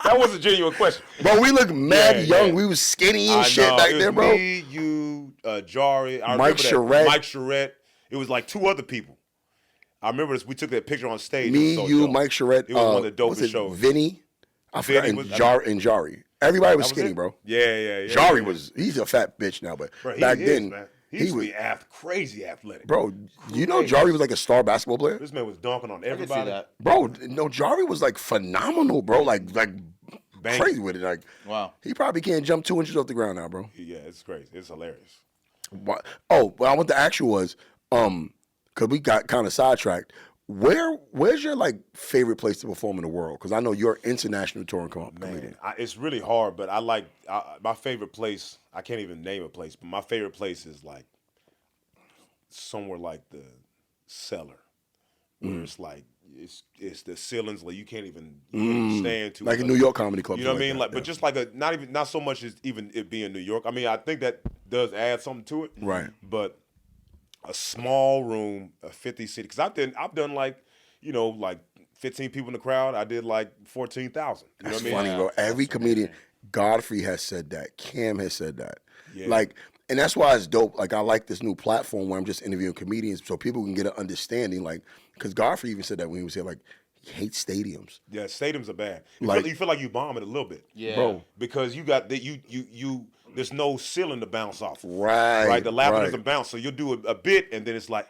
That was a genuine question. Bro, we look mad young. Yeah. We was skinny and shit back there, bro. Me, you, Jari, Mike Charette. It was like 2 other people. I remember this. We took that picture on stage. Me, you, dope. Mike Charette. It was one of the dopest shows. Vinny. I forgot, and Jari. Everybody was skinny, bro. Yeah. Jari he's a fat bitch now, but bro, back then, man. He was crazy athletic. Bro, you know Jari was like a star basketball player? This man was dunking on everybody. I can see that. Bro, no, Jari was like phenomenal, bro. Like crazy with it. Like, wow. He probably can't jump 2 inches off the ground now, bro. Yeah, it's crazy. It's hilarious. Oh, well, what the actual was, because we got kind of sidetracked. Where's your like favorite place to perform in the world? Because I know you're international touring comedian. It's really hard, but I like my favorite place. I can't even name a place, but my favorite place is like somewhere like the Cellar, where it's like it's the ceilings like you can't even stand to. Like a New York comedy club. You know what I mean? But just like not so much as even it being New York. I mean, I think that does add something to it. Right. But a small room, a 50 seat. Because I've done like 15 people in the crowd. I did like 14,000. That's what I mean? Funny, bro. Every comedian, Godfrey has said that. Cam has said that. Yeah. Like, and that's why it's dope. Like, I like this new platform where I'm just interviewing comedians so people can get an understanding. Like, because Godfrey even said that when he was here. Like, he hates stadiums. Yeah, stadiums are bad. You feel like you bomb it a little bit. Yeah, bro. Because you got that you. There's no ceiling to bounce off of. Right. The laughter doesn't bounce. So you'll do a bit and then it's like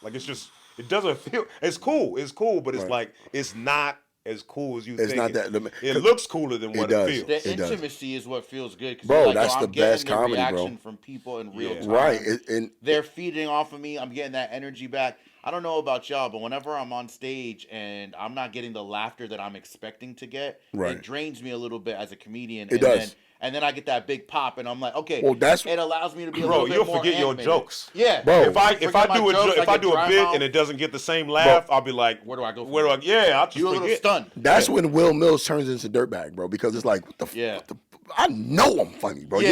it's just, it doesn't feel, it's cool, but it's like, it's not as cool as you think. It's not that. It looks cooler than what it feels. The intimacy is what feels good. Bro, like, that's the best comedy, reaction bro. from people in real time. Right. And they're feeding off of me. I'm getting that energy back. I don't know about y'all, but whenever I'm on stage and I'm not getting the laughter that I'm expecting to get, it drains me a little bit as a comedian. It does. And then I get that big pop, and I'm like, okay, well, it allows me to be a little bit more you'll forget animated. your jokes. Yeah, bro. If I do a bit and it doesn't get the same laugh, I'll be like, where do I go? I'll just you a little stunned. That's when Will Mills turns into dirtbag, bro, because it's like, what the I know I'm funny, bro. Yeah.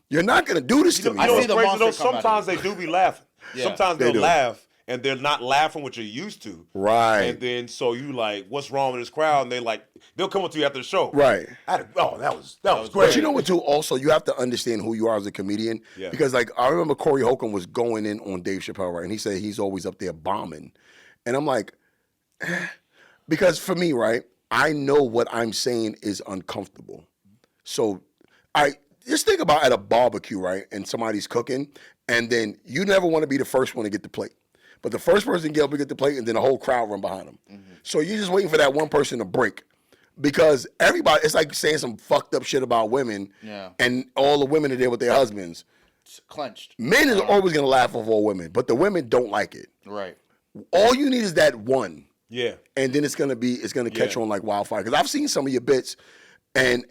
You're not gonna do this to me. I see the monster come sometimes they do be laughing. Yeah. Sometimes they'll laugh. And they're not laughing what you're used to. Right. And then so you like, what's wrong with this crowd? And they'll come up to you after the show. Right. That was great. But you know what, too? Also, you have to understand who you are as a comedian. Yeah. Because, like, I remember Corey Holcomb was going in on Dave Chappelle, right? And he said he's always up there bombing. And I'm like, because for me, right, I know what I'm saying is uncomfortable. So I just think about at a barbecue, right, and somebody's cooking, and then you never want to be the first one to get the plate. But the first person get up and get the plate, and then the whole crowd run behind them. Mm-hmm. So you're just waiting for that one person to break. Because everybody, it's like saying some fucked up shit about women, and all the women are there with their husbands. It's clenched. Men is always going to laugh off all women, but the women don't like it. Right. All you need is that one. Yeah. And then it's going to catch on like wildfire. Because I've seen some of your bits, and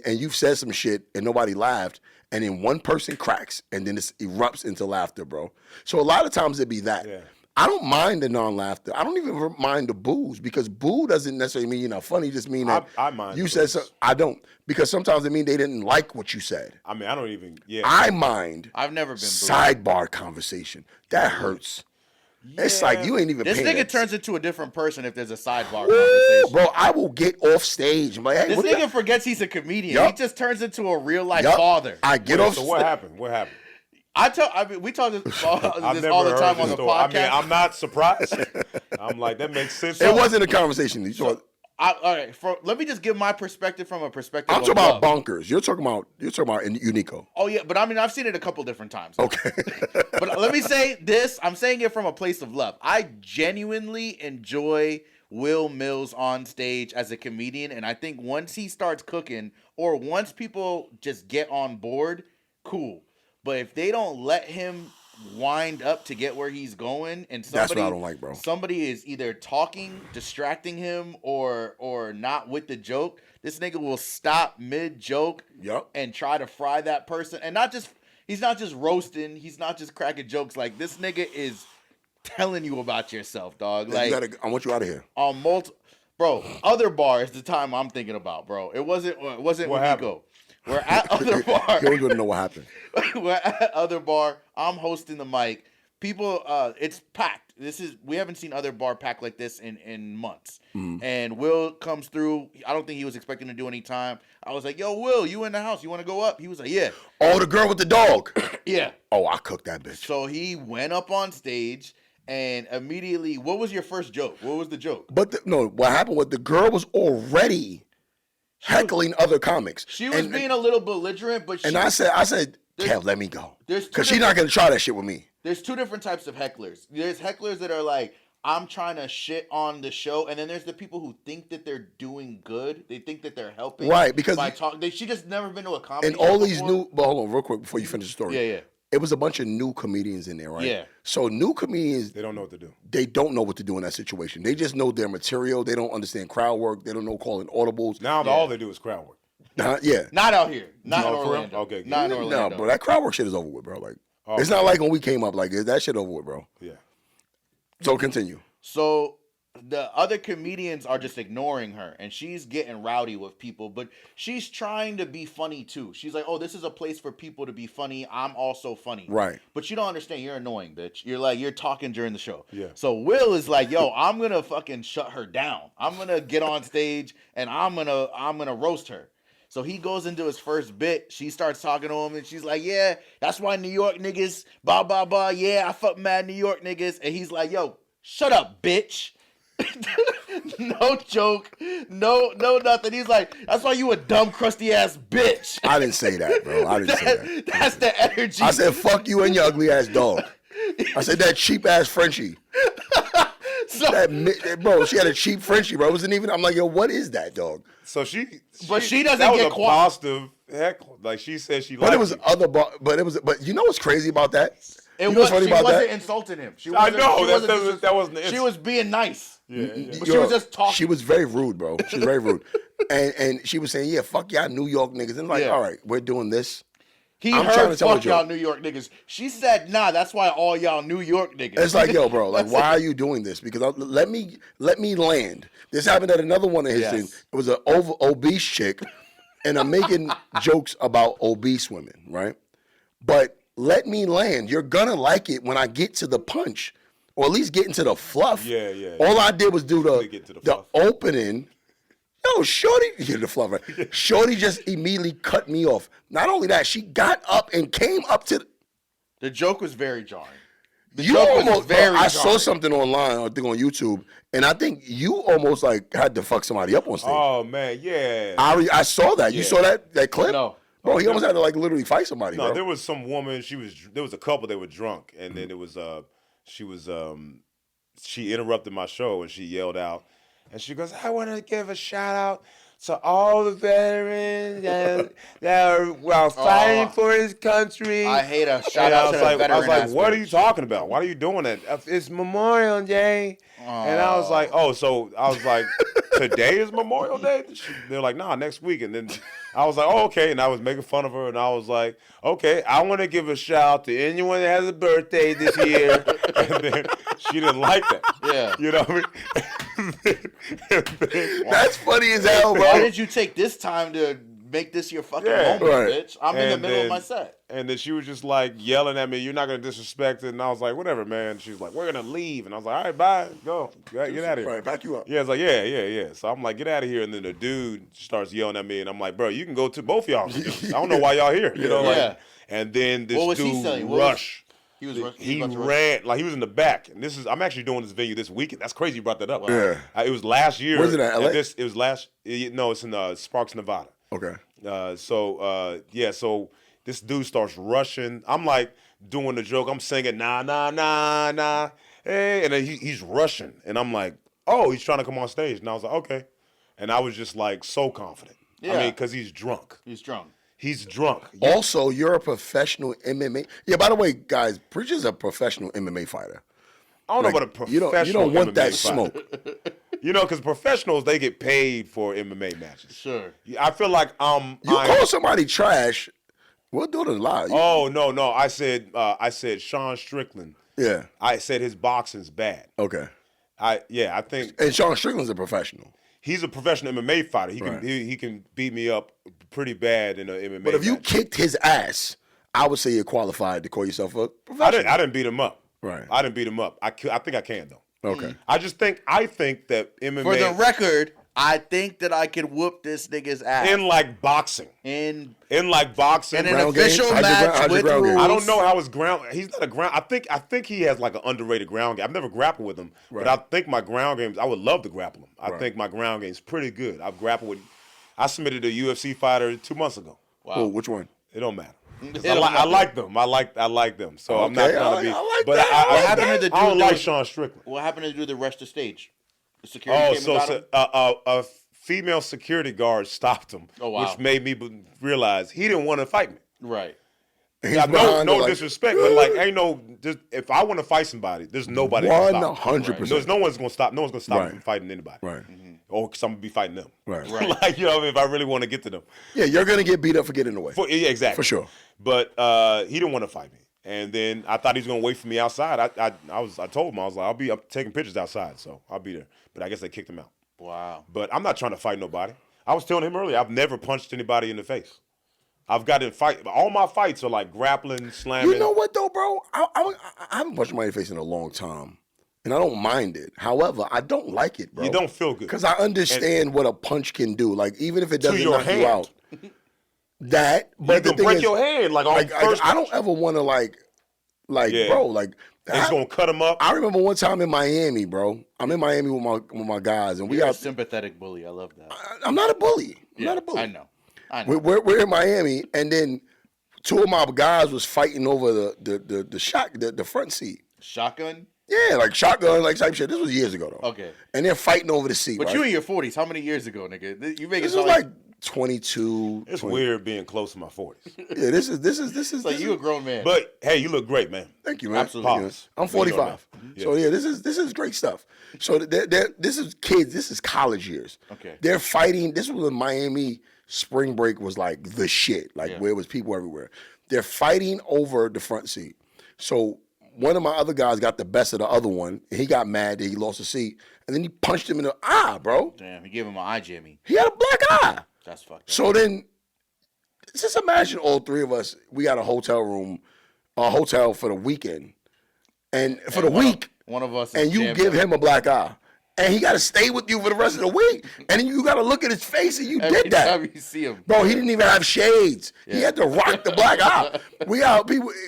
you've said some shit, and nobody laughed. And then one person cracks, and then it erupts into laughter, bro. So a lot of times it be that. Yeah. I don't mind the non-laughter. I don't even mind the boos, because boo doesn't necessarily mean you're not funny. It just mean that I mind you said something. I don't, because sometimes it mean they didn't like what you said. I mean, I don't even. Yeah. I mind. I've never been booed. Sidebar conversation that hurts. Yeah. It's like you ain't even. This paying nigga that. turns into a different person if there's a sidebar conversation. Bro, I will get off stage. I'm like, hey, this nigga forgets he's a comedian. Yep. He just turns into a real life father. I get off. So what happened? What happened? We talk this all the time on the podcast. I mean, I'm not surprised. I'm like, that makes sense. It wasn't a conversation. All right, let me just give my perspective from a perspective. I'm talking about bonkers. You're talking about in Unico. Oh yeah, but I mean, I've seen it a couple different times. Okay. But let me say this: I'm saying it from a place of love. I genuinely enjoy Will Mills on stage as a comedian, and I think once he starts cooking, or once people just get on board, cool. But if they don't let him wind up to get where he's going, and that's what I don't like, bro. Somebody is either talking, distracting him, or not with the joke, this nigga will stop mid joke and try to fry that person. And he's not just roasting, he's not just cracking jokes. Like, this nigga is telling you about yourself, dog. Like, I want you out of here. Bro, Other Bar is the time I'm thinking about, bro. It wasn't what happened? We're at Other Bar. You always want to know what happened. We're at Other Bar. I'm hosting the mic. People, it's packed. We haven't seen Other Bar packed like this in months. Mm-hmm. And Will comes through. I don't think he was expecting to do any time. I was like, yo, Will, you in the house? You want to go up? He was like, yeah. Oh, the girl with the dog. Yeah. Oh, I cooked that bitch. So he went up on stage. And immediately, what was your first joke? What was the joke? What happened was the girl was already heckling other comics. She was being a little belligerent, but I said, Kev, let me go. Because she's not going to try that shit with me. There's two different types of hecklers. There's hecklers that are like, I'm trying to shit on the show. And then there's the people who think that they're doing good. They think that they're helping. Right, because she just never been to a comedy show. And all these new, but hold on real quick before you finish the story. Yeah. It was a bunch of new comedians in there, right? Yeah. So new comedians, they don't know what to do. They don't know what to do in that situation. They just know their material. They don't understand crowd work. They don't know calling audibles. Now all they do is crowd work. Yeah. Not out here. Not in Orlando. Okay. Not in Orlando. No, bro, that crowd work shit is over with, bro. Like, it's not like when we came up. Like, that shit over with, bro. Yeah. So continue. So the other comedians are just ignoring her, and she's getting rowdy with people, but she's trying to be funny too. She's like, oh, this is a place for people to be funny. I'm also funny. Right. But you don't understand. You're annoying, bitch. You're talking during the show. Yeah. So Will is like, yo, I'm going to fucking shut her down. I'm going to get on stage, and I'm going to roast her. So he goes into his first bit. She starts talking to him, and she's like, yeah, that's why New York niggas, blah, blah, blah. Yeah, I fuck mad New York niggas. And he's like, yo, shut up, bitch. No joke, no nothing. He's like, that's why you a dumb, crusty ass bitch. I didn't say that, bro. I didn't say that. That's the energy. I said, fuck you and your ugly ass dog. I said that cheap ass Frenchie. Bro, she had a cheap Frenchie, bro. It wasn't even. I'm like, yo, what is that, dog? So she doesn't that get was a positive heckle. Like she said, she. But it was other. But you know what's crazy about that? She wasn't insulting him. I know that wasn't. She was being nice. Yeah. But she was just talking. She was very rude, bro. She was very rude, and she was saying, yeah, fuck y'all New York niggas. And I'm like, all right, we're doing this. I'm heard fuck y'all New York niggas. She said, nah, that's why all y'all New York niggas. It's like, yo, bro, like, why are you doing this? Because let me land. This happened at another one of his things. It was an obese chick, and I'm making jokes about obese women, right? But let me land. You're gonna like it when I get to the punch, or at least get into the fluff. Yeah. All I did was do the opening. Yo, Shorty, the fluff, right? Shorty just immediately cut me off. Not only that, she got up and came up to the joke was very jarring. I saw something online, I think on YouTube, and I think you almost like had to fuck somebody up on stage. Oh man, yeah. I saw that. You saw that clip? No. Bro, he almost had to like literally fight somebody. No, bro. there was some woman. There was a couple that were drunk, and then it was she interrupted my show and she yelled out, and she goes, "I want to give a shout out to all the veterans that are fighting for his country." I hate a shout out to the veteran. I was like, "What are you talking about? Why are you doing that? It's Memorial Day." And I was like, "Oh, so I was like, today is Memorial Day?" They're like, "Nah, next week." And then I was like, "Oh, okay." And I was making fun of her, and I was like, "Okay, I want to give a shout out to anyone that has a birthday this year." And then she didn't like that. Yeah, you know what I mean? That's funny as hell, bro. Why did you take this time to make this your fucking moment, bitch? I'm in the middle of my set. And then she was just like yelling at me, "You're not gonna disrespect it." And I was like, "Whatever, man." She's like, "We're gonna leave," and I was like, "All right, bye, go, get out of here." Right, back you up. Yeah, it's like, yeah. So I'm like, "Get out of here," and then the dude starts yelling at me, and I'm like, "Bro, you can go to both of y'all. I don't know why y'all here." You know, like. And then this dude Rush. He ran like he was in the back, and I'm actually doing this venue this weekend. That's crazy you brought that up. Wow. Yeah, it was last year. Where's it at? LA? It was last. No, it's in Sparks, Nevada. Okay. So this dude starts rushing. I'm like doing the joke. I'm singing nah nah nah nah hey, and then he's rushing, and I'm like, oh, he's trying to come on stage. And I was like, okay. And I was just like so confident. Yeah. I mean, because he's drunk. He's drunk. He's drunk. Also, you're a professional MMA. Yeah, by the way, guys, Preacher's a professional MMA fighter. I don't know about a professional You don't want MMA that fighter. smoke. You know, because professionals, they get paid for MMA matches. Sure. I feel like You call somebody trash, we'll do it live. Oh, no. I said Sean Strickland. Yeah. I said his boxing's bad. Okay. I think. And Sean Strickland's a professional. He's a professional MMA fighter. He can beat me up pretty bad in an MMA But if you match. kicked his ass, I would say you're qualified to call yourself a professional. I didn't beat him up. Right. I didn't beat him up. I think I can, though. Okay. I think that MMA. For the record, I think that I could whoop this nigga's ass. In like boxing. In like boxing. an official match with rules. I don't know how his ground. He's not a ground. I think he has like an underrated ground game. I've never grappled with him, but I think my ground games. I would love to grapple him. I think my ground game's pretty good. I've grappled with. I submitted a UFC fighter 2 months ago. Wow. Oh, which one? It don't matter. I like them. I like them. So I'm not trying to be. What happened to I don't like Sean Strickland. What happened to do the rest of stage? The security a female security guard stopped him, which made me realize he didn't want to fight me. Right. No disrespect, but like if I want to fight somebody, there's nobody. 100%. There's no one's gonna stop. No one's gonna stop me from fighting anybody. Right. Or because I'm gonna be fighting them. Right. Like, you know, if I really want to get to them. Yeah, you're gonna get beat up for getting away. Yeah, exactly. For sure. But he didn't want to fight me, and then I thought he was gonna wait for me outside. I told him I was like, I'm taking pictures outside, so I'll be there. But I guess they kicked him out. Wow. But I'm not trying to fight nobody. I was telling him earlier, I've never punched anybody in the face. I've got in fight. All my fights are like grappling, slamming. You know what though, bro? I haven't punched somebody in the face in a long time, and I don't mind it. However, I don't like it, bro. You don't feel good because I understand what a punch can do. Like even if it doesn't knock hand. you out, but you can break your hand. I don't ever want to bro, like. It's gonna cut him up. I remember one time in Miami, bro. I'm in Miami with my guys, and we got a sympathetic bully. I love that. I'm not a bully. I'm not a bully. I know. We're in Miami, and then 2 of my guys was fighting over the front seat. Shotgun? Yeah, like shotgun, like type shit. This was years ago though. Okay. And they're fighting over the seat. But you in your 40s? How many years ago, nigga? You make this was like 22. It's weird being close to my 40s. Yeah, this is like you a grown man. But hey, you look great, man. Thank you, man. Absolutely. Yeah. I'm 45. So yeah, this is great stuff. So this is kids. This is college years. Okay. They're fighting. This was when Miami spring break was like the shit. Where it was people everywhere. They're fighting over the front seat. So one of my other guys got the best of the other one, and he got mad that he lost the seat, and then he punched him in the eye, bro. Damn, he gave him an eye jammy. He had a black eye. That's fucked up. So then, just imagine all 3 of us, we got a hotel for the weekend, and for the week, one of us, and you give him a black eye, and he got to stay with you for the rest of the week, and then you got to look at his face, and you did that. Every time you see him, bro, he didn't even have shades. Yeah. He had to rock the black eye.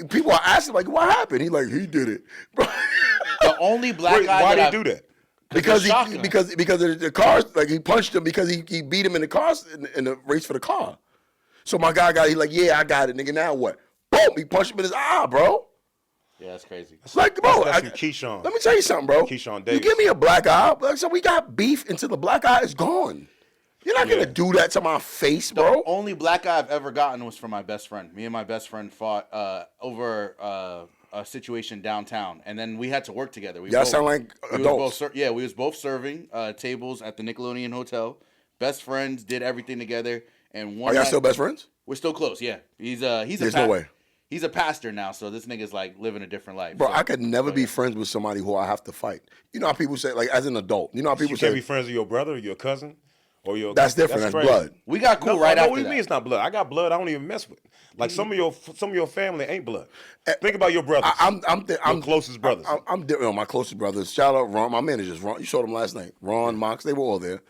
People are asking like, what happened? He like, he did it, bro. The only black eye. Why did he do that? Because of the cars, like he punched him because he beat him in the cars in the race for the car. So my guy he like, yeah, I got it, nigga. Now what? Boom! He punched him in his eye, bro. Yeah, that's crazy. Bro, Keyshawn. Let me tell you something, bro. Keyshawn Davis. You give me a black eye, so we got beef until the black eye is gone. You're not gonna do that to my face, bro. The only black eye I've ever gotten was from my best friend. Me and my best friend fought over a situation downtown, and then we had to work together. Y'all sound like adults. We was both serving tables at the Nickelodeon Hotel. Best friends, did everything together. And are y'all still best friends? We're still close. Yeah, There's no way. He's a pastor now, so this nigga's like living a different life. Bro, I could never be friends with somebody who I have to fight. You know how people say, like, as an adult. You know how people say. You can't be friends with your brother, your cousin, or your. That's different. That's blood. We got cool right after what do you mean it's not blood? I got blood I don't even mess with. Like some of your family ain't blood. Think about your brothers. I'm closest brothers. I'm my closest brothers. Shout out Ron, my managers. Ron, you saw them last night. Ron, Mox, they were all there.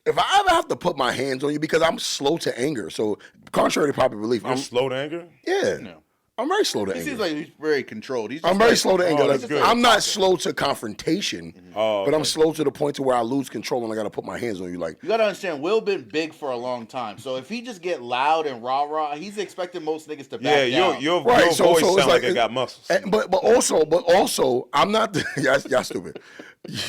If I ever have to put my hands on you, because I'm slow to anger, so contrary to popular belief, I'm slow to anger. Yeah. No. I'm very slow to anger. He seems like he's very controlled. I'm very slow to anger. I'm not talking. slow to confrontation, but I'm slow to the point to where I lose control and I got to put my hands on you. Like, you got to understand, Will been big for a long time. So if he just get loud and rah-rah, he's expecting most niggas to back down. Your voice sounds like it got muscles. But also, I'm not. Y'all stupid.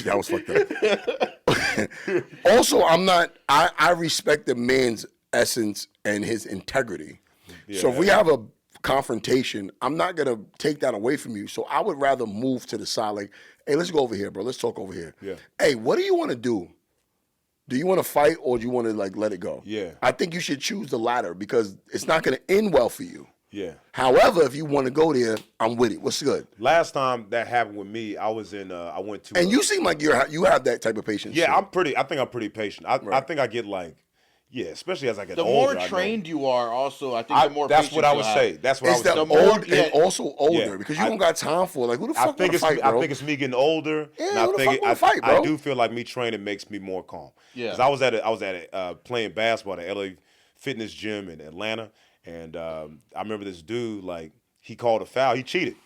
That was fucked up. Also, I'm not. I respect the man's essence and his integrity. Yeah. So if we have a confrontation, I'm not gonna take that away from you. So I would rather move to the side, like, hey, let's go over here, bro. Let's talk over here. Yeah. Hey, what do you want to do? Do you want to fight or do you want to like let it go? Yeah. I think you should choose the latter because it's not gonna end well for you. Yeah. However, if you want to go there, I'm with it. What's good? Last time that happened with me, I was in. I went to. And you seem like you have that type of patience. Yeah, too. I think I'm pretty patient. I think I get like. Yeah, especially as I get older. The more trained you are, also, I think the more that's patience what I would say. That's what I would say. The old and also older because you don't got time for like who the fuck want to fight, bro? I think it's me getting older. Yeah, who the fuck want to fight, bro? I do feel like me training makes me more calm. Yeah, because I was at playing basketball at LA Fitness Gym in Atlanta, and I remember this dude like he called a foul. He cheated,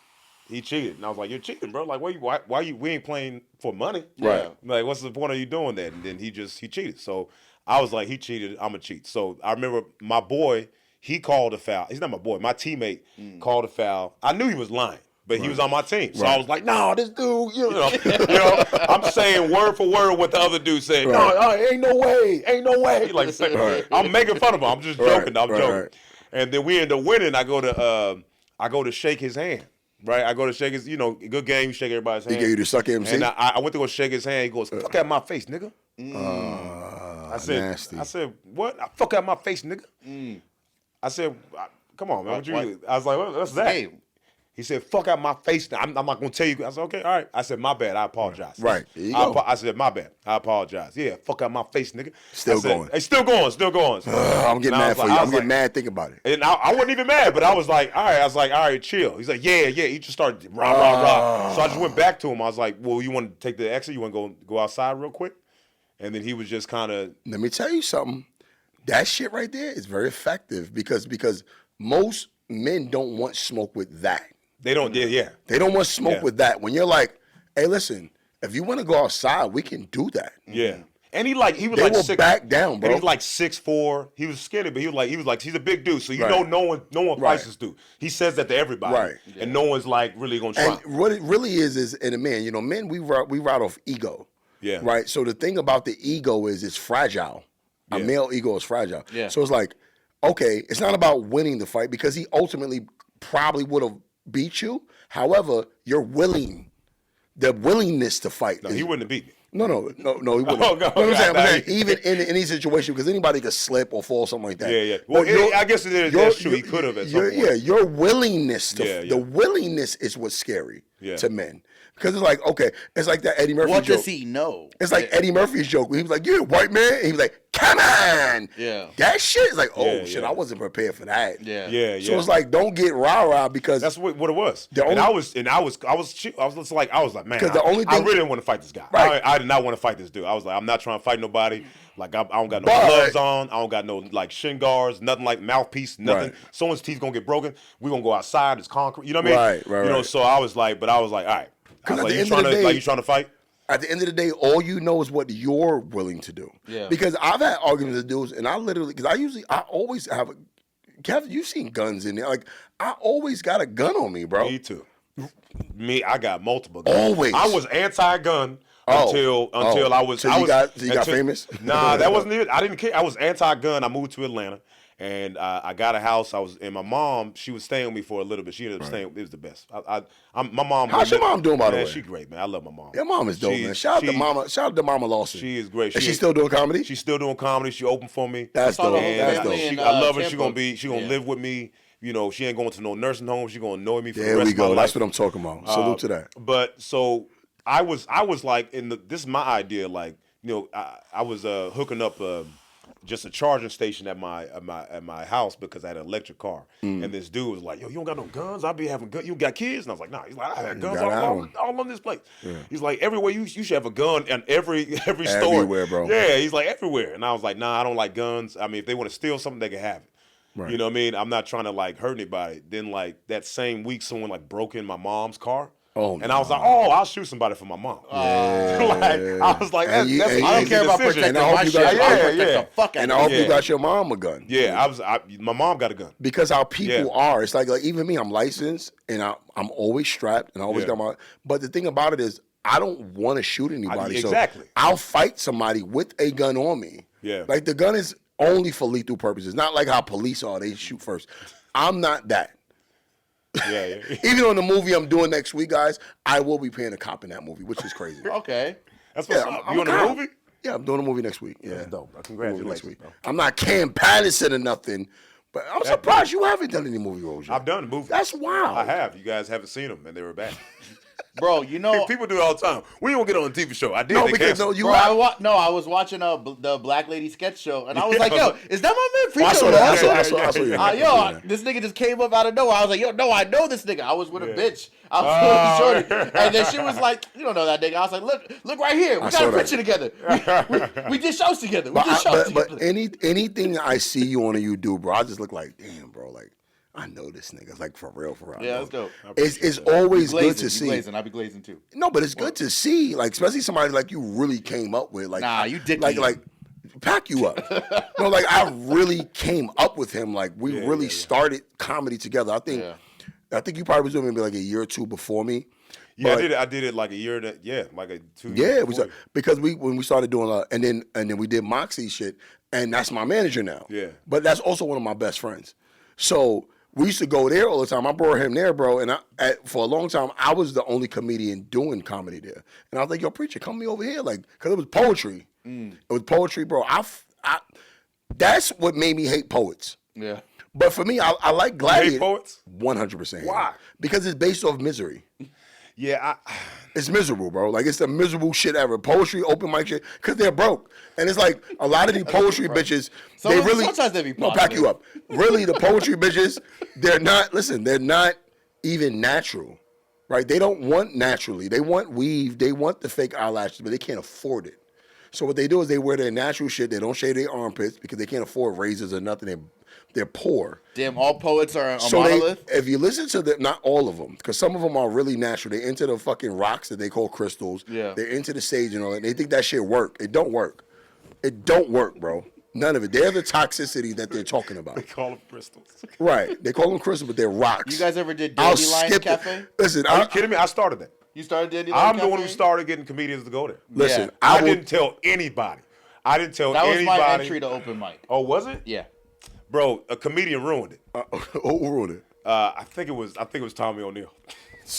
and I was like, "You're cheating, bro! Like, why you? We ain't playing for money, right? Like, what's the point of you doing that?" And then he cheated. So. I was like, he cheated, I'm going to cheat. So I remember my boy, he called a foul. He's not my boy. My teammate called a foul. I knew he was lying, but he was on my team. So I was like, no, this dude, you know, I'm saying word for word what the other dude said. No, ain't no way. Like, I'm making fun of him. I'm just joking. I'm joking. Right. And then we end up winning. I go to shake his hand. Right, I go to shake his, good game, you shake everybody's hand. He gave you the suck MC? And I went to go shake his hand. He goes, fuck out my face, nigga. Nasty. I said, what? Fuck out my face, nigga. I said, come on, man. What you? I was like, what's that? Hey. He said, fuck out my face. I'm not going to tell you. I said, okay, all right. I said, my bad. I apologize. Right. There you go. I said, my bad. I apologize. Yeah, fuck out my face, nigga. Still going. Hey, still going. I'm getting mad for you. I'm getting mad thinking about it. And I wasn't even mad, but I was like, all right. I was like, all right, chill. He's like, yeah. He just started rah. So I just went back to him. I was like, well, you want to take the exit? You want to go outside real quick? And then he was just kind of. Let me tell you something. That shit right there is very effective because most men don't want smoke with that. They don't, yeah. They don't want smoke with that. When you're like, hey, listen, if you want to go outside, we can do that. Yeah. And he was they like will back down, bro. And he's like 6'4". He was skinny, but he was like he's a big dude. So you know no one fights this dude. He says that to everybody. Right. Yeah. And no one's like really gonna try. And what it really is in a man, men we ride off ego. Yeah. Right. So the thing about the ego is it's fragile. A male ego is fragile. Yeah. So it's like, okay, it's not about winning the fight because he ultimately probably would have beat you. However, the willingness to fight. No, he wouldn't have beat me. No, he wouldn't. I'm saying, even in any situation, because anybody could slip or fall, something like that. Yeah. Well, I guess that's true. He could have at some point. Yeah, your willingness the willingness is what's scary to men. Because it's like, okay, it's like that Eddie Murphy joke. What does he know? It's like Eddie Murphy's joke where he was like, you're a white man. And he was like, come on. Yeah. That shit is like, shit, I wasn't prepared for that. Yeah. So it's like, don't get rah-rah because. That's what it was. I was like, man, the only thing, I really didn't want to fight this guy. Right. I did not want to fight this dude. I was like, I'm not trying to fight nobody. Like, I don't got no gloves on. I don't got no, like, shin guards, nothing like mouthpiece, nothing. Someone's teeth going to get broken. We're going to go outside. It's concrete. You know what I mean? Right. So I was like, all right. Like, you trying to fight? At the end of the day, all you know is what you're willing to do. Yeah. Because I've had arguments with dudes, and I always have Kevin, you've seen guns in there. Like, I always got a gun on me, bro. Me too. I got multiple guns. Always. I was anti-gun until I was. So you got famous? Nah, that wasn't it. I didn't care. I was anti-gun. I moved to Atlanta. And I got a house. And my mom, she was staying with me for a little bit. She ended up staying. It was the best. My mom. How's your mom doing, by the way? She's great, man. I love my mom. Your mom is dope, man. Shout out to Mama Lawson. She is great. Is she still doing comedy? She's still doing comedy. She opened for me. That's dope. That's dope. I love her. She gonna live with me. She ain't going to no nursing home. She gonna annoy me for the rest of my life. That's what I'm talking about. Salute to that. But so I was like this is my idea. Like I was hooking up. Just a charging station at my house because I had an electric car. And this dude was like, yo, you don't got no guns? I be having guns. You got kids? And I was like, nah. He's like, I had guns all on this place. Yeah. He's like, everywhere you should have a gun in every store. Everywhere, bro. Yeah, he's like, everywhere. And I was like, nah, I don't like guns. I mean, if they want to steal something, they can have it. Right. You know what I mean? I'm not trying to like hurt anybody. Then like that same week, someone like broke in my mom's car. Oh, and I was like, oh, I'll shoot somebody for my mom. Like, I was like, that's I don't care about protecting my shit. The fuck out and I hope you got your mom a gun. Yeah, my mom got a gun. Because how people are, it's like even me, I'm licensed and I'm always strapped and I always got my. But the thing about it is, I don't want to shoot anybody. Exactly. So I'll fight somebody with a gun on me. Yeah. Like the gun is only for lethal purposes. Not like how police are, they shoot first. I'm not that. Yeah. Even on the movie I'm doing next week, guys, I will be playing a cop in that movie, which is crazy. Okay. That's what's up. You on the movie? Yeah, I'm doing a movie next week. Yeah. That's dope. Congratulations. Next week. I'm not Cam Patterson or nothing, but I'm surprised you haven't done any movie roles yet. I've done a movie. That's wild. I have. You guys haven't seen them, and they were bad. Bro, you know people do it all the time. We don't get on a TV show. I did. No, because I was watching the Black Lady sketch show, and I was like, "Yo, is that my man Preacher Lawson?" I saw you. This nigga just came up out of nowhere. I was like, "Yo, no, I know this nigga. I was with a bitch. I was with a shorty." And then she was like, "You don't know that nigga." I was like, "Look right here. We got a picture together. We did shows together. But anything I see you on or you do, bro, I just look like, damn, bro, like." I know this nigga, like for real. Yeah, that's dope. It's always good to see. I be glazing too. No, but it's good to see, like especially somebody like you really came up with, like you did like pack you up. No, like I really came up with him. Like we really started comedy together. I think you probably was doing maybe like a year or two before me. Yeah, I did it like a year. Like a 2 years. Yeah, it was because when we started doing and then we did Moxie shit, and that's my manager now. Yeah, but that's also one of my best friends. So. We used to go there all the time. I brought him there, bro. And for a long time, I was the only comedian doing comedy there. And I was like, yo, Preacher, come me over here. Like, because it was poetry. It was poetry, bro. That's what made me hate poets. Yeah. But for me, I like Gladiator. You hate poets? 100%. Why? Because it's based off misery. Yeah, it's miserable, bro. Like, it's the miserable shit ever. Poetry, open mic shit, because they're broke. And it's like, a lot of these poetry bitches, sometimes they be no, pack you up. Really, the poetry bitches, they're not even natural, right? They don't want naturally. They want weave. They want the fake eyelashes, but they can't afford it. So what they do is they wear their natural shit. They don't shave their armpits because they can't afford razors or nothing. They're poor. Damn, all poets are a monolith? If you listen to them, not all of them, because some of them are really natural. They're into the fucking rocks that they call crystals. Yeah. They're into the sage and all that. They think that shit work. It don't work. It don't work, bro. None of it. They're the toxicity that they're talking about. They call them crystals. Right. They call them crystals, but they're rocks. You guys ever did Dandelion Cafe? Listen, are you kidding me? I started that. You started Dandelion Cafe? I'm the one who started getting comedians to go there. Listen, I didn't tell anybody. That was my entry to open mic. Oh, was it? Yeah. Bro, a comedian ruined it. Who ruined it? I think it was Tommy O'Neill.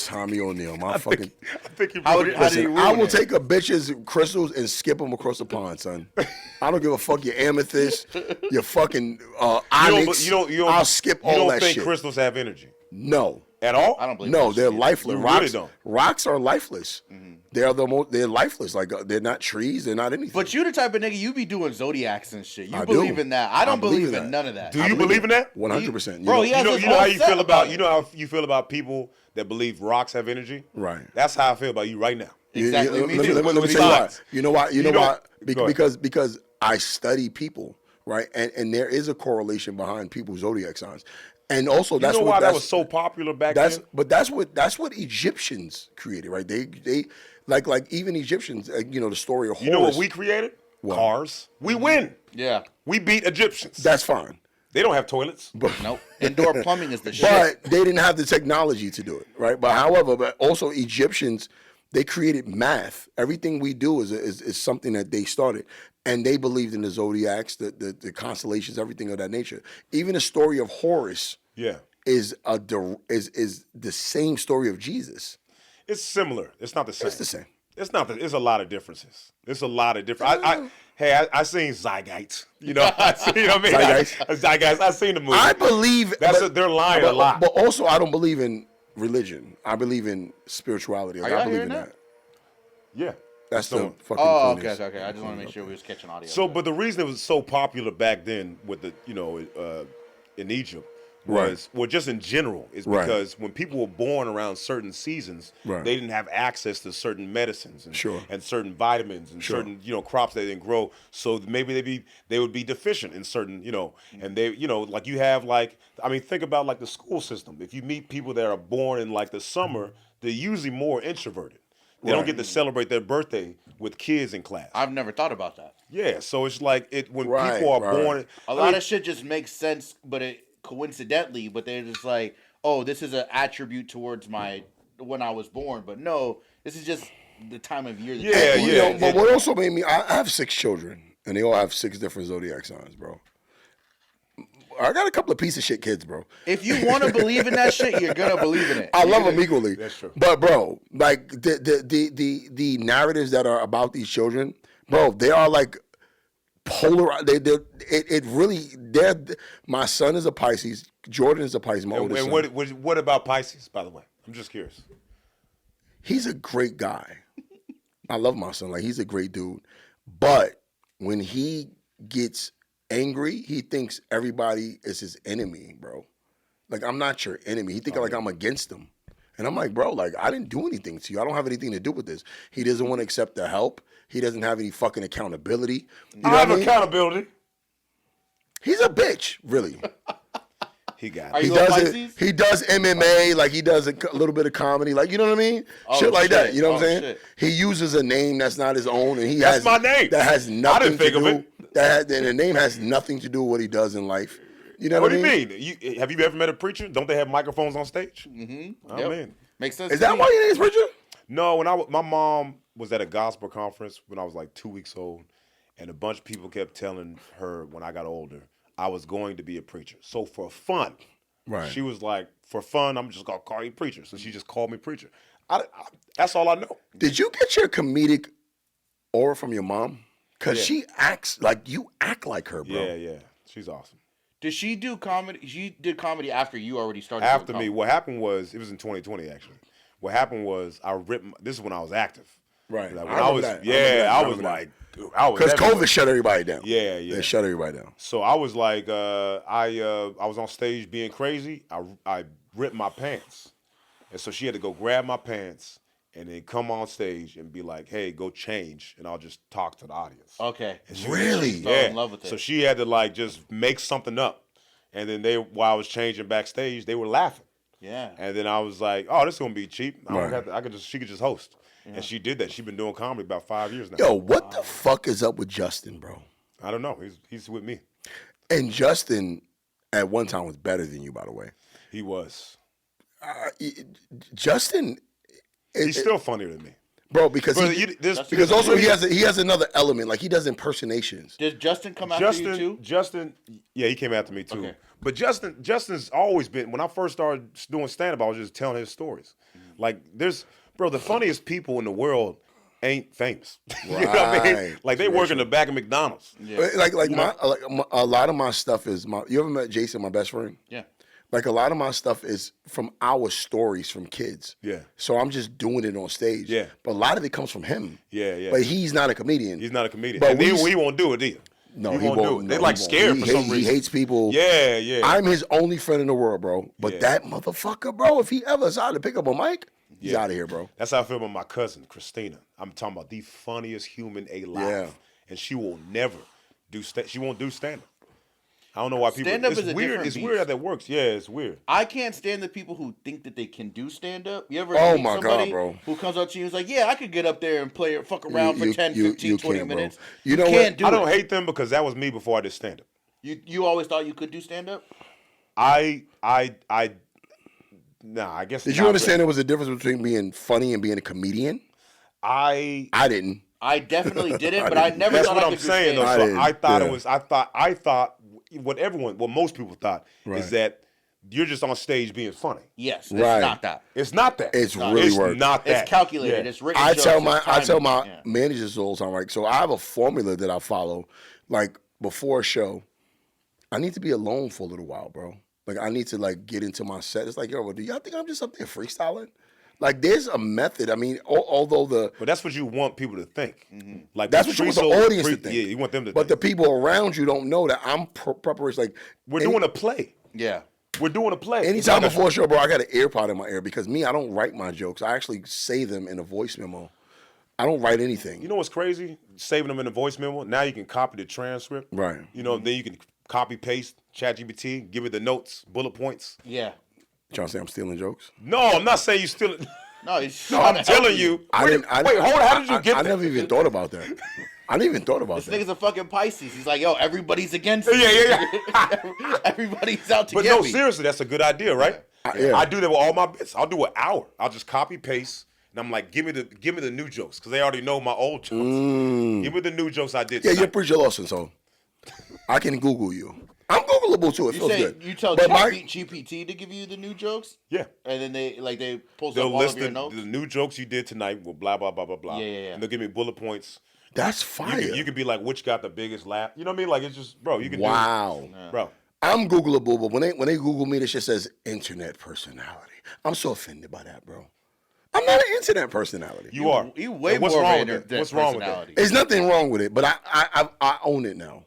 Tommy O'Neill, I think he I will take a bitch's crystals and skip them across the pond, son. I don't give a fuck your amethyst, your fucking onyx. I'll skip all that shit. You don't think crystals have energy? No. At all? I don't believe No, they're lifeless. You Rocks, really don't. Rocks are lifeless. Mm-hmm. They're lifeless. Like they're not trees. They're not anything. But you the type of nigga, you be doing zodiacs and shit. You believe in that. I don't believe in none of that. Do you believe in that? 100%. Bro, you know how you feel about how you feel about people that believe rocks have energy? Right. That's how I feel about you right now. Exactly. Let me tell you why. You know why? Because I study people, right? And there is a correlation behind people's zodiac signs. And also, that's why that was so popular back then. But that's what Egyptians created, right? They like even Egyptians, the story of Horus. You know what we created? What? Cars. We win. Yeah. We beat Egyptians. That's fine. They don't have toilets. Nope. Indoor plumbing is the shit. But they didn't have the technology to do it, right? But also Egyptians, they created math. Everything we do is something that they started. And they believed in the zodiacs, the constellations, everything of that nature. Even the story of Horus is the same story of Jesus. It's similar. It's not the same. It's the same. It's not. It's a lot of differences. It's a lot of different. I seen Zygites. You know what I mean? Zygites. I seen the movie. I believe they're lying a lot. But also, I don't believe in religion. I believe in spirituality. Are you I believe in that. Yeah. That's the fucking. Oh, okay. I just want to make sure we was catching audio. So, but the reason it was so popular back then with the in Egypt was, well, just in general, is because when people were born around certain seasons, they didn't have access to certain medicines and certain vitamins and certain, crops they didn't grow. So maybe they would be deficient in certain, and they, like you have think about like the school system. If you meet people that are born in like the summer, they're usually more introverted. They don't get to celebrate their birthday with kids in class. I've never thought about that. Yeah, so it's like when people are born, a lot of shit just makes sense, but coincidentally, but they're just like, oh, this is an attribute towards when I was born, but no, this is just the time of year. But what also made me, I have 6 children, and they all have 6 different zodiac signs, bro. I got a couple of piece of shit kids, bro. If you want to believe in that shit, you're gonna believe in it. I love them equally. That's true. But bro, like the narratives that are about these children, bro, they are like polar. My son is a Pisces. Jordan is a Pisces. My oldest son. And what about Pisces, by the way? I'm just curious. He's a great guy. I love my son. Like, he's a great dude. But when he gets angry, he thinks everybody is his enemy, bro. Like, I'm not your enemy. He thinks like I'm against him. And I'm like, bro, like, I didn't do anything to you. I don't have anything to do with this. He doesn't want to accept the help. He doesn't have any fucking accountability. I have accountability. He's a bitch, really. He got it. He does MMA, like he does a little bit of comedy, like, you know what I mean? Shit like that, you know what I'm saying? Shit. He uses a name that's not his own, and that's my name. That has nothing I didn't think to of do. It. And the name has nothing to do with what he does in life. You know what I mean? do you mean? Have you ever met a preacher? Don't they have microphones on stage? Mm-hmm. Oh, man. Makes sense. Is that why your name's Preacher? No, my mom was at a gospel conference when I was like 2 weeks old, and a bunch of people kept telling her when I got older I was going to be a preacher. So for fun, she was like, for fun, I'm just going to call you Preacher. So she just called me Preacher. That's all I know. Did you get your comedic aura from your mom? Because she acts like you act like her, bro. Yeah. She's awesome. Did she do comedy? She did comedy after you already started. After me. What happened was, it was in 2020 actually. What happened was this is when I was active. Right. Like I was like, because COVID shut everybody down. Yeah. They shut everybody down. So I was like, I was on stage being crazy. I ripped my pants, and so she had to go grab my pants and then come on stage and be like, "Hey, go change," and I'll just talk to the audience. Okay. Really? Yeah. In love with it. So she had to like just make something up, and then while I was changing backstage, they were laughing. Yeah. And then I was like, "Oh, this is gonna be cheap. She could just host." Yeah. And she did that. She's been doing comedy about 5 years now. Yo, what the fuck is up with Justin, bro? I don't know. He's with me. And Justin, at one time, was better than you, by the way. He was. Justin, he's still funnier than me, bro. Because also he has another element. Like, he does impersonations. Did Justin come after you too? Justin, yeah, he came after me too. Okay. But Justin's always been. When I first started doing stand-up, I was just telling his stories. Like, bro, the funniest people in the world ain't famous. Right. You know what I mean? Like, they work in the back of McDonald's. Yeah. A lot of my stuff is you ever met Jason, my best friend? Yeah. Like, a lot of my stuff is from our stories from kids. Yeah. So I'm just doing it on stage. Yeah. But a lot of it comes from him. Yeah. But he's not a comedian. He's not a comedian. But he won't do it either. No, he won't do it. They're like scared for some reason. He hates people. Yeah. I'm his only friend in the world, bro. But that motherfucker, bro, if he ever decided to pick up a mic, he's out of here, bro. That's how I feel about my cousin, Christina. I'm talking about the funniest human alive. Yeah. And she will never she won't do stand-up. I don't know why people. Stand-up is weird. It's weird how that works. Yeah, it's weird. I can't stand the people who think that they can do stand-up. You ever meet somebody God, bro. who comes up to you and is like, yeah, I could get up there and play it, fuck around for 10, 15, 20 minutes. Bro. You know what? I don't hate them because that was me before I did stand-up. You always thought you could do stand-up? I guess. Did you understand there was a difference between being funny and being a comedian? I didn't. I definitely didn't, but I never thought I could do stand-up. That's what I'm saying, though. So I thought what most people thought is that you're just on stage being funny. Yes, it's not that. It's not that. It's really work. It's not that. It's calculated. Yeah. It's written. I tell my managers all the time, right? So I have a formula that I follow. Like, before a show, I need to be alone for a little while, bro. Like, I need to like get into my set. It's like, yo, do y'all think I'm just up there freestyling? Like, there's a method. I mean, although but that's what you want people to think. Mm-hmm. Like, that's what you want the audience to think. Yeah, you want them to. But think. The people around you don't know that I'm preparation. Like, we're doing a play. Yeah. We're doing a play. Anytime before a show, bro, I got an AirPod in my ear because I don't write my jokes. I actually say them in a voice memo. I don't write anything. You know what's crazy? Saving them in a voice memo. Now you can copy the transcript. Right. You know, then you can copy paste ChatGPT, give it the notes, bullet points. Yeah. You trying to say I'm stealing jokes? No, I'm not saying you stealing. No, I'm telling you. Wait, hold on. How did you get that? I never even thought about that. I didn't even thought about this that. This nigga's a fucking Pisces. He's like, yo, everybody's against me. Yeah. Everybody's out to but get me. But no, seriously, that's a good idea, right? Yeah. I do that with all my bits. I'll do an hour. I'll just copy paste. And I'm like, give me the new jokes because they already know my old jokes. Give me the new jokes I did. Yeah, you're Preacher Lawson, so I can Google you. I'm Googleable too. It feels good. You tell GPT to give you the new jokes? Yeah. And then they post up all of your notes? The new jokes you did tonight with blah, blah, blah, blah, blah. Yeah. And they'll give me bullet points. That's fire. You can be like, which got the biggest laugh? You know what I mean? Like, it's just, bro, you can Wow. Bro. I'm Googleable, but when they Google me, this shit says internet personality. I'm so offended by that, bro. I'm not an internet personality. You are. You way what's more wrong of an with that? What's wrong with that? There's nothing wrong with it, but I own it now.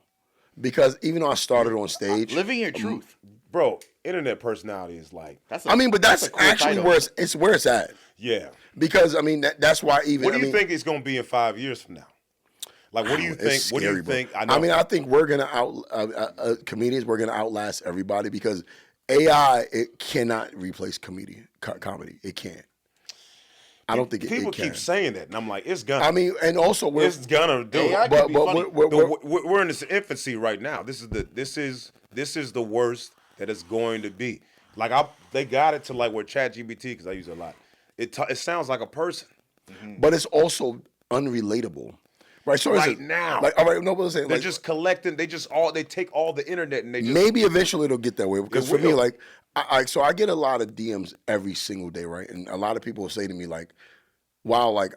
Because even though I started on stage, living your truth, bro. Internet personality is like. But that's cool actually title. where it's at. Yeah. Because that's why even. What do you think it's going to be in 5 years from now? Like, what do you think? Scary, what do you think? I know. I think we're gonna comedians. We're gonna outlast everybody because AI it cannot replace comedy. It can't. I don't think people it can. keep saying that, and I'm like, it's gonna. And also it's gonna do AI it. But we're in this infancy right now. This is the worst that it's going to be. Like they got it to like where ChatGPT, because I use it a lot. It sounds like a person, but it's also unrelatable. Right, so now, like all right, no, but saying they're like, just collecting. They take all the internet and they just maybe eventually it'll get that way. Because for me, like, I get a lot of DMs every single day, right? And a lot of people say to me like, "Wow, like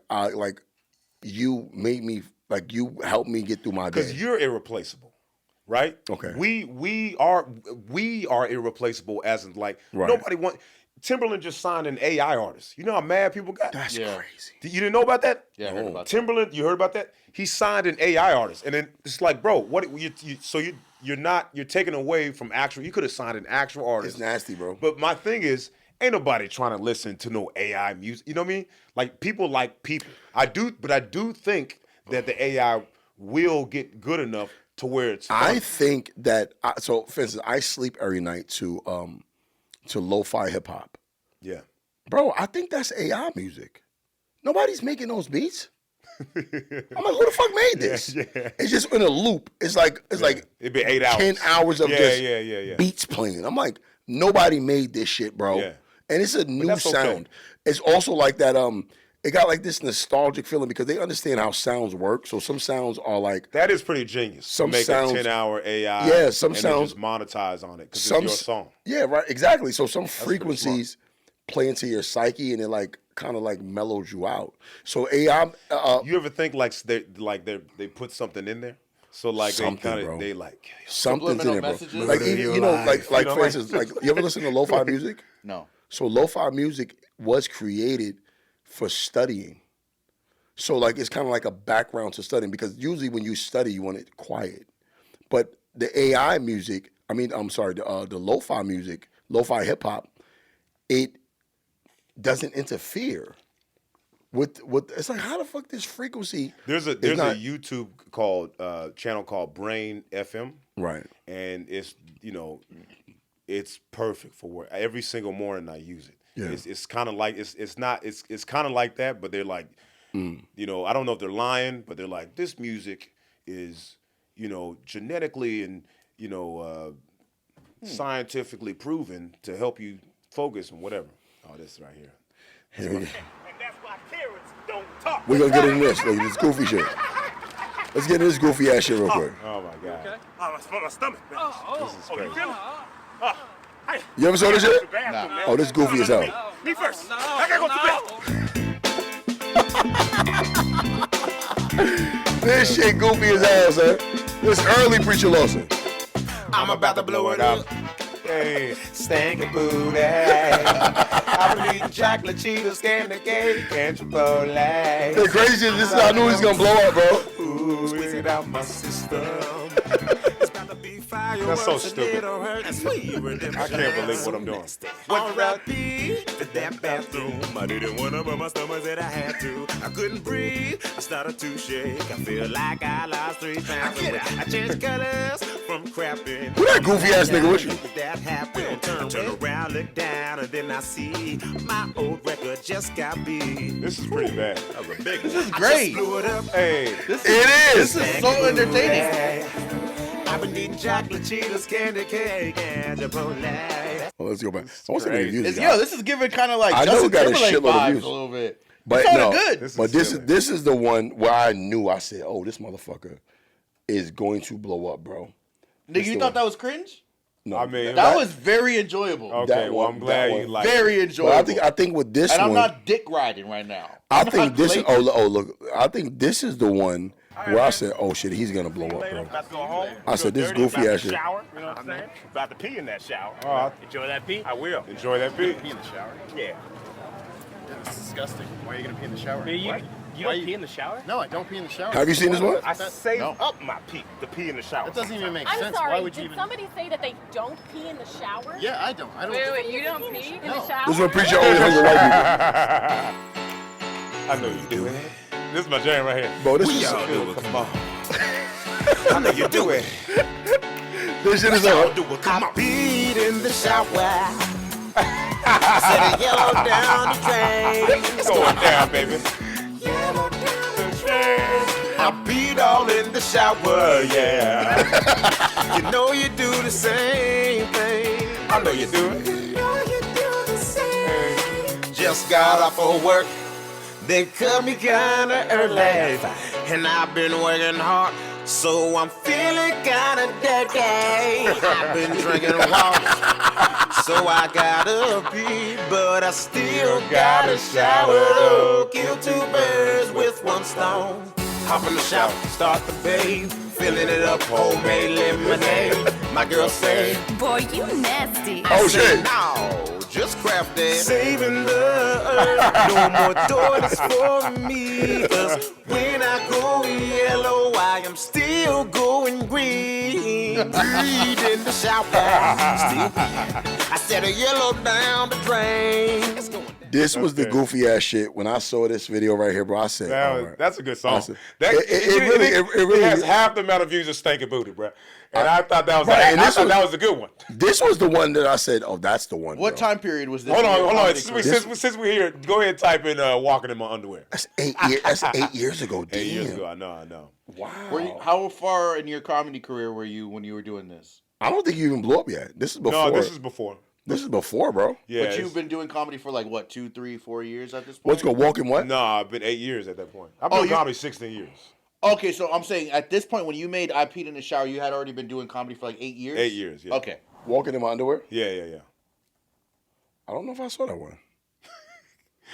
you made me like you helped me get through my day." Because you're irreplaceable, right? Okay, we are irreplaceable as in like nobody want. Timberland just signed an AI artist. You know how mad people got? That's crazy. You didn't know about that? Yeah, I heard about Timberland, that. You heard about that? He signed an AI artist, and then it's like, bro, what? You're taking away from actual. You could have signed an actual artist. It's nasty, bro. But my thing is, ain't nobody trying to listen to no AI music. You know what I mean? Like people like people. I do think that the AI will get good enough to where it's fun. I think that so. For instance, I sleep every night to lo-fi hip hop. Yeah. Bro, I think that's AI music. Nobody's making those beats. I'm like, who the fuck made this? Yeah. It's just in a loop. It's like it'd be 8 hours. 10 hours of beats playing. I'm like, nobody made this shit, bro. Yeah. And it's a new sound. Okay. It's also like that it got like this nostalgic feeling because they understand how sounds work. So some sounds are like that is pretty genius. Some make sounds, a 10-hour AI. Yeah, some and sounds just monetize on it because it's your song. Yeah, right. Exactly. So some frequencies play into your psyche and it like kind of like mellows you out. So AI. You ever think like they put something in there? So like they like something's in there, bro. Messages? Like even, like for instance, like you ever listen to lo-fi music? No. So lo-fi music was created for studying. So like it's kind of like a background to studying because usually when you study you want it quiet. But the AI music, the lo-fi music, lo-fi hip hop, it doesn't interfere with it's like how the fuck this frequency. There's a YouTube channel called Brain FM. Right. And it's it's perfect for work. Every single morning I use it. Yeah. It's kind of like it's kind of like that, but they're like, I don't know if they're lying, but they're like this music is genetically and scientifically proven to help you focus and whatever. Oh, this right here. And that's why carrots don't talk. We're gonna get into this goofy shit. Let's get into this goofy ass shit real quick. Oh my god. Okay. Oh, my stomach. This is crazy. You feel it? You ever saw this shit? Nah. Oh, this goofy as hell. Me first. I gotta go to bed. This shit goofy as hell, sir. This early Preacher Lawson. I'm about to blow it up. Hey, Stanky booty. I've been eating chocolate Cheetos, candy cake, and Chipotle. The crazy is this is how I knew he was gonna blow up, bro. Ooh, squeeze it out my system. It's about to be 5 That's so stupid. I can't believe what I'm doing. R.I.P. to that bathroom. I didn't want to, but my stomach said I had to. I couldn't breathe. I started to shake. I feel like I lost 3 pounds. I changed colors from crapping. Who that goofy ass nigga with you? That happened. I turn around, look down, and then I see my old record just got beat. This is pretty bad. This is great. Hey, This is. is so entertaining. I've been eating chocolate, Cheetos, candy cake, and Chipotle. Well, let's go back. I want to see the reviews. Yo, this is giving kind of like I know Justin it got a Timberlake shitload of vibes views. a little bit. But It's no, good. this is the one where I knew. I said, "Oh, this motherfucker is going to blow up, bro." Nigga, you thought that was cringe? No, I mean, That was very enjoyable. okay. Well, I'm glad you like. Very But enjoyable. I think with this and one, I'm not dick riding right now. I think this is. Oh, look. I think this is the one where I said, "Oh shit, he's gonna blow up, bro." About to go home. I said, this Dirty, goofy about ass to shit. shower. You know what I'm saying? About to pee in that shower. Enjoy that pee? I will. Enjoy that beat. Pee in the shower? Yeah. That's disgusting. Why are you gonna pee in the shower? Man, you Why don't pee in the shower? No, I don't pee in the shower. Have you seen this one? I save No. up my pee to pee in the shower. That doesn't even make I'm sense. sorry, Why would you did even? somebody say that they don't pee in the shower? Yeah, I don't. I don't. Wait, you don't pee in the No. shower? This one preacher only hangs with white I know you do it. This is my jam right here. people. Bro, this is Come on. I know you do it. this shit is on. I peed in the shower. I said a yellow down the drain. It's going down, baby. Yellow down the drain. I peed all in the shower, yeah. You know you do the same thing. I know you do it. You know you do the same. Just got off of work. They cut me kinda early. And I've been working hard. So I'm feeling kinda dirty. I've been drinking water, so I gotta pee, but I still gotta shower. Kill 2 birds with 1 stone. Hop in the shower, start to bathe, filling it up, homemade lemonade. My girl say, Boy, you nasty. Oh shit. no, just craft it. Saving the earth, no more toilets for me. 'Cause when I go yellow, I am still going green. Breathe in the shower, still breathe. I said a yellow down the drain. This was the goofy ass shit. When I saw this video right here, bro, I said, all right. That's a good song. Listen, That, it really has is. half the amount of views of Stinking Booty, bro. And I thought that was Right, and I this thought was- that was a good one. This was the one that I said, oh, that's the one. What bro. time period was this? Hold in on, your hold on. comedy career? Since we're here, go ahead and type in walking in my underwear. That's 8 years. That's 8 years ago. Damn. 8 years ago, I know. Wow. How far in your comedy career were you when you were doing this? I don't think you even blew up yet. This is before. No, this is before. This is before, bro. Yeah. But it's- you've been doing comedy for like what, 2, 3, 4 years at this point? What's going walking what? No, I've been 8 years at that point. I've been doing comedy 16 years. Okay, so I'm saying at this point when you made I Peed in the Shower, you had already been doing comedy for like 8 years? 8 years, yeah. Okay. Walking in my underwear? Yeah. I don't know if I saw that one.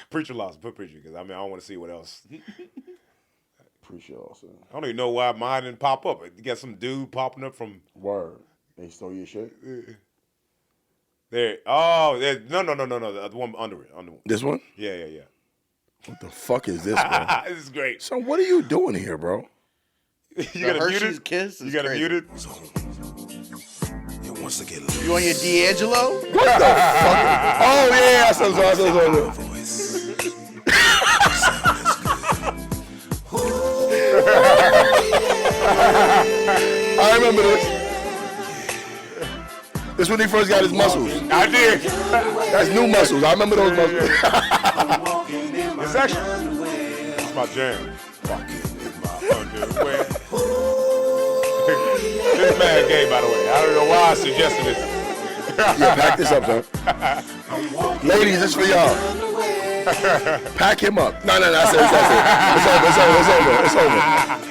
Preacher Lawson, put Preacher, because I don't want to see what else. Preacher Lawson. I don't even know why mine didn't pop up. You got some dude popping up from Word. They stole your shit? there. Oh, no. The one underwear. This one? Yeah. What the fuck is this, bro? This is great. So what are you doing here, bro? You The got it Hershey's muted? Kiss is You got it crazy. muted? You on your D'Angelo? What the fuck? Oh, yeah. I saw I remember this. This when he first got his muscles. I did. That's new muscles. I remember those muscles. It's actually it's my jam. Underwear. This man gay, by the way. I don't know why I suggested this. Yeah, pack this up, son. Ladies, this for y'all. Pack him up. No, that's it.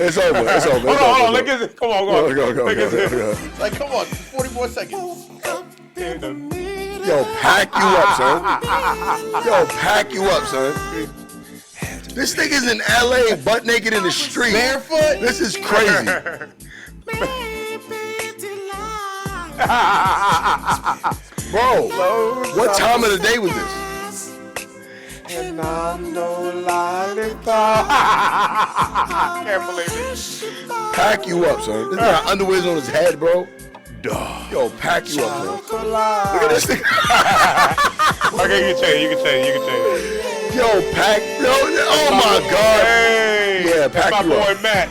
It's over. Hold on. Look at this. Come on, go. Go. Like, come on, 44 seconds. Yo, pack you up, son. This nigga's in LA, butt naked in the street. Barefoot? This is crazy. Bro, what time of the day was this? And I'm no lollipop. I can't believe it. Pack you up, son. This guy got underwears on his head, bro. Yo, pack you up, bro. Look at this thing. Okay, you can change. Yo, pack. Yo, oh my God. Hey, Yeah, that's pack my you boy up. Matt.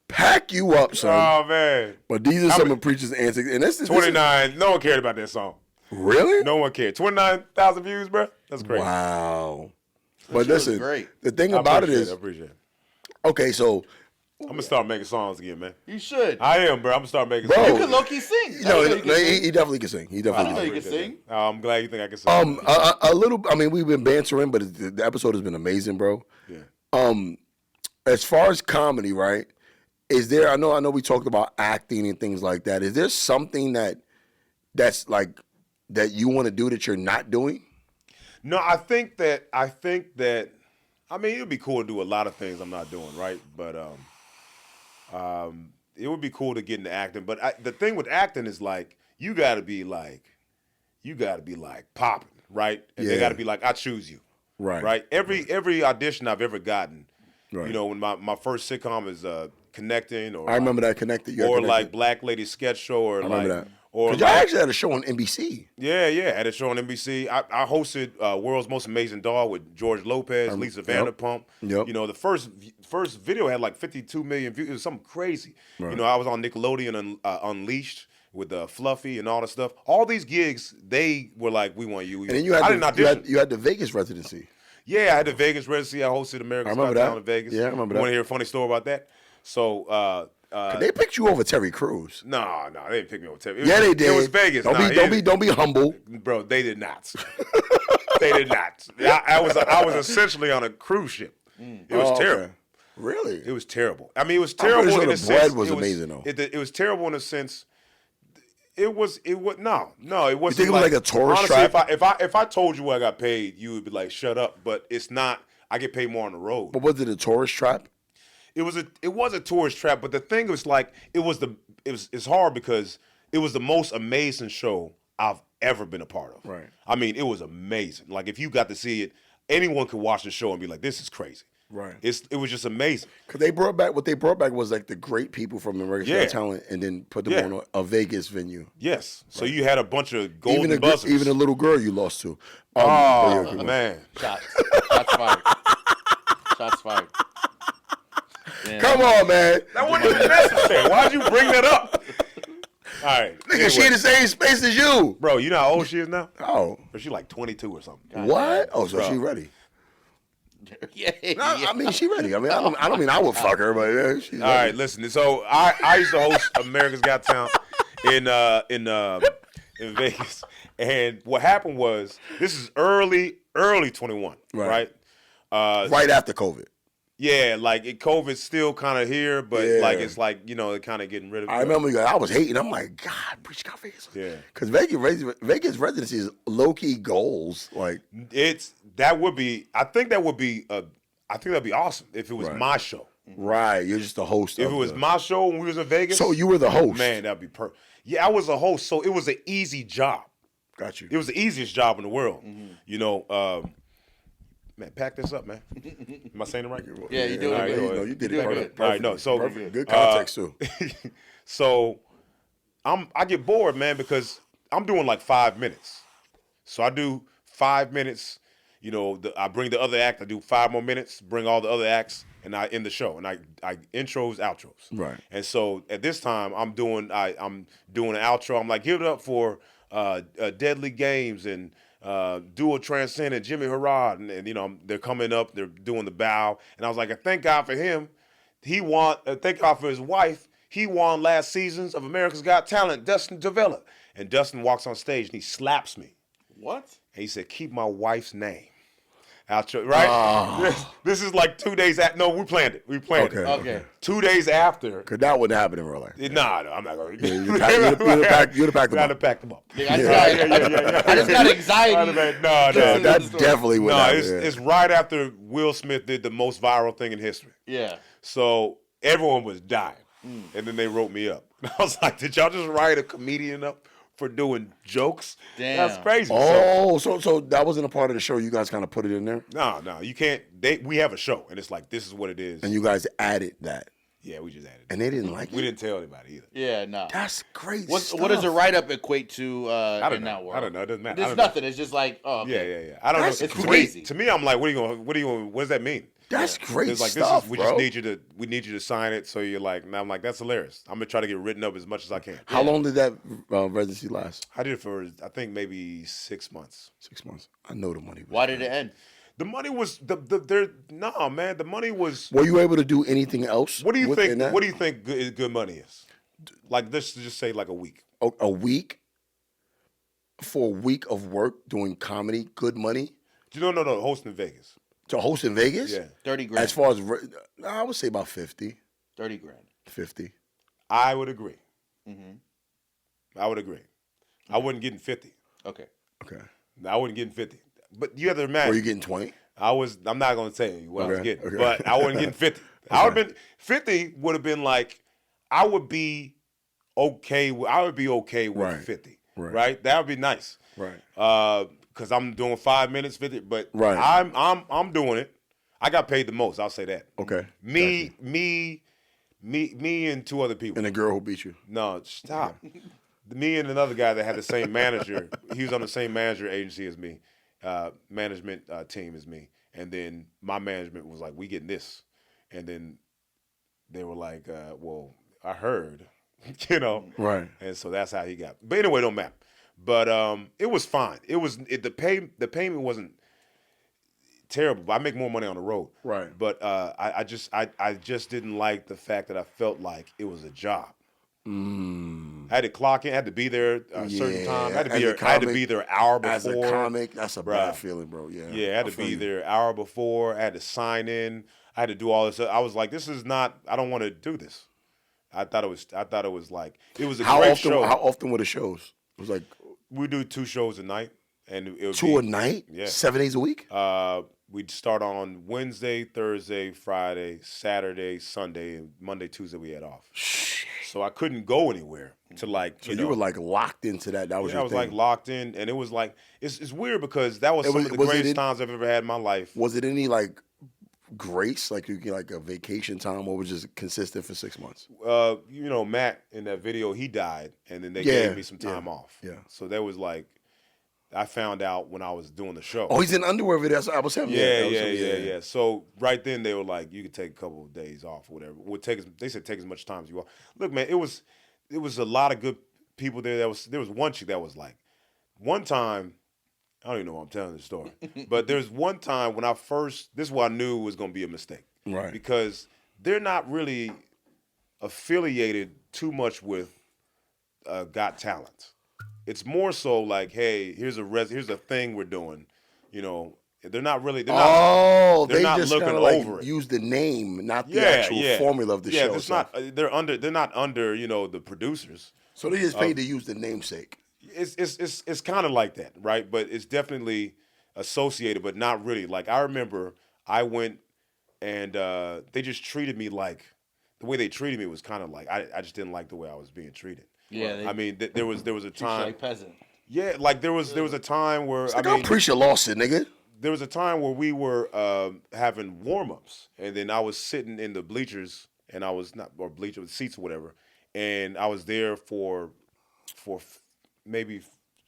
Pack you up, son. Oh man. But these are some of Preacher's antics, and this is 29. No one cared about that song. Really? No one cared. 29,000 views, bro. That's crazy. Wow. That But shit was listen, great. the thing about it is, I appreciate it. okay, so I'm gonna start making songs again, man. You should. I am, bro. I'm gonna start making Bro. songs. You can low-key sing. you know, I know you can sing. he definitely can sing. He I definitely know can you sing. can sing. I'm glad you think I can sing. A little. I mean, we've been bantering, but the episode has been amazing, bro. Yeah. As far as comedy, right? Is there? I know we talked about acting and things like that. Is there something that's like that you want to do that you're not doing? No, I think that. I mean, it would be cool to do a lot of things I'm not doing, right? But it would be cool to get into acting. But the thing with acting is like you got to be like popping, right? And they got to be like, I choose you, right? Every audition I've ever gotten, you know, when my first sitcom is Connecting, or I remember that Connected, or like Black Lady Sketch Show, or I remember that. Or y'all actually had a show on NBC. Yeah, had a show on NBC. I hosted World's Most Amazing Dog with George Lopez, Lisa Vanderpump. Yep. You know, the first video had like 52 million views. It was something crazy. You know, I was on Nickelodeon Unleashed with Fluffy and all that stuff. All these gigs, they were like, we want you. And then you had the Vegas residency. Yeah, I had the Vegas residency. I hosted America's Got Talent in Vegas. Yeah, I remember that. Want to hear a funny story about that? So, they picked you over Terry Crews. No, they didn't pick me over Terry. They did. It was Vegas. Don't be humble, bro. They did not. They did not. I was essentially on a cruise ship. It was terrible. Okay. Really? It was terrible. I mean, it was terrible. I'm pretty in a sure the bread sense. was amazing though. It was terrible in a sense. It was no. It wasn't. You think it was like a tourist honestly, trap? if I told you what I got paid, you would be like, shut up. But it's not. I get paid more on the road. But was it a tourist trap? It was a tourist trap, but the thing was like it's hard because it was the most amazing show I've ever been a part of. Right. I mean, it was amazing. Like if you got to see it, anyone could watch the show and be like, "This is crazy." Right. It was just amazing. Because what they brought back was like the great people from America's Got Talent, and then put them on a Vegas venue. Yes. So you had a bunch of golden buzzers. Even a little girl you lost to. Man. Shots fired. Shots fired. Yeah. Come on, man. That wasn't even necessary. Why'd you bring that up? All right. Nigga, she in the same space as you. Bro, you know how old she is now? Oh. Or she like 22 or something. What? Oh, so she ready. I mean, she ready. I mean, I don't mean I would fuck her, but she's ready. All right, listen. So I used to host America's Got Talent in Vegas, and what happened was this is early 21, right? Right after COVID. Yeah, like COVID's still kind of here, but like it's like they're kind of getting rid of it. I remember I was hating. I'm like, God, Preacher got Vegas. Yeah, because Vegas residency is low key goals. Like that'd be awesome if it was my show. Right, you're just the host. If it was my show when we was in Vegas, so you were the host. Man, that'd be perfect. Yeah, I was a host, so it was an easy job. Got you. It was the easiest job in the world. Man, pack this up, man. Am I saying it right? Yeah, you do it. No, you did it perfect. All right, no, so perfect. Good context too. So I get bored, man, because I'm doing like 5 minutes. So I do 5 minutes. I bring the other act. I do 5 more minutes. Bring all the other acts, and I end the show. And I intros, outros. Right. And so at this time, I'm doing an outro. I'm like, give it up for Deadly Games and Duo Transcendent, Jimmy Harrod, and they're coming up, they're doing the bow, and I was like, thank God for him. Thank God for his wife. He won last seasons of America's Got Talent, Dustin Davella. And Dustin walks on stage and he slaps me. What? And he said, keep my wife's name. Outro, right? This is like 2 days after. No, we planned it. Okay. 2 days after. Because that wouldn't happen in real life. Nah, I'm not going to. You'd have packed them up. Pack them up. I just got anxiety. No. That definitely would happen. It's right after Will Smith did the most viral thing in history. Yeah. So everyone was dying. And then they wrote me up. And I was like, did y'all just write a comedian up for doing jokes? Damn. That's crazy. So that wasn't a part of the show. You guys kind of put it in there? No, you can't. We have a show, and it's like, this is what it is. And you guys added that. Yeah, we just added. And they didn't like it? We didn't tell anybody either. Yeah, no. That's great What stuff. does a write-up equate to I don't in know. that world? I don't know. It doesn't matter. There's nothing. It's just like, oh, okay. Yeah. I don't That's know. It's To me- crazy. To me, I'm like, what does that mean? That's great It's like stuff, we bro. just need you to sign it. So you're like, now I'm like, that's hilarious. I'm gonna try to get written up as much as I can. How long did that residency last? I did it for I think maybe 6 months. 6 months. I know the money was Why did it end? The money was man. The money was. Were you able to do anything else? What do you within think? that? What do you think good money is? Like let's just say like a week. A week? For a week of work doing comedy, good money? No, hosting in Vegas. To host in Vegas? Yeah. 30 grand. As far as, I would say about 50. 30 grand. 50. I would agree. Mm-hmm. I would agree. I wasn't getting 50. Okay. Okay. I wasn't getting 50. But you have to imagine. Were you getting 20? I'm not going to tell you what I was Okay, getting, okay. but I wasn't getting 50. I would have been 50 would have been like I would be okay. I would be okay with Right, 50. right. Right? That would be nice. Right. Because I'm doing 5 minutes 50, but Right. I'm doing it. I got paid the most. I'll say that. Okay. Me and two other people. And the girl who beat you. No, stop. Me and another guy that had the same manager. He was on the same manager agency as me, management team as me. And then my management was like, we getting this. And then they were like, well, I heard, Right. And so that's how he got. But anyway, don't matter. But it was fine. The payment wasn't terrible. But I make more money on the road. Right. But I just didn't like the fact that I felt like it was a job. I had to clock in. I had to be there a certain time. I had to be there an hour before. As a comic, that's a Bruh. bad feeling, bro. Yeah. Yeah, I had to be there an hour before. I had to sign in. I had to do all this. I was like, this is not. I don't want to do this. I thought it was like it was a great show. How often were the shows? It was like We do 2 shows a night, and it would 2 a night. Yeah. 7 days a week. We'd start on Wednesday, Thursday, Friday, Saturday, Sunday, and Monday, Tuesday we had off. So I couldn't go anywhere to like. So you were like locked into that. That was your I was thing. like locked in, and it was like it's weird because that was some of the greatest times I've ever had in my life. Was it any like grace, like you get like a vacation time, or was it just consistent for 6 months? Matt in that video, he died, and then they gave me some time off. Yeah. So that was like, I found out when I was doing the show. Oh, he's in underwear video. I was him. Yeah. So right then they were like, you could take a couple of days off or whatever. They said take as much time as you want. Look, man, it was a lot of good people there. There was one chick that was like, one time, I don't even know why I'm telling this story, but there's one time when this is what I knew was going to be a mistake. Right. Because they're not really affiliated too much with Got Talent. It's more so like, hey, here's a thing we're doing. They're not really. They're not, they not just looking kinda like over it. use the name, not the actual formula of the show. Yeah, it's not. They're not under the producers. So they just paid to use the namesake. It's kind of like that, right? But it's definitely associated, but not really. Like I remember, I went and they just treated me like the way they treated me was kind of like I just didn't like the way I was being treated. Yeah, I mean, there was a time like peasant. Yeah, like there was a time where I'm Preacher Lawson, nigga. There was a time where we were having warm-ups, and then I was sitting in the bleachers, and I was not or bleachers seats or whatever, and I was there for maybe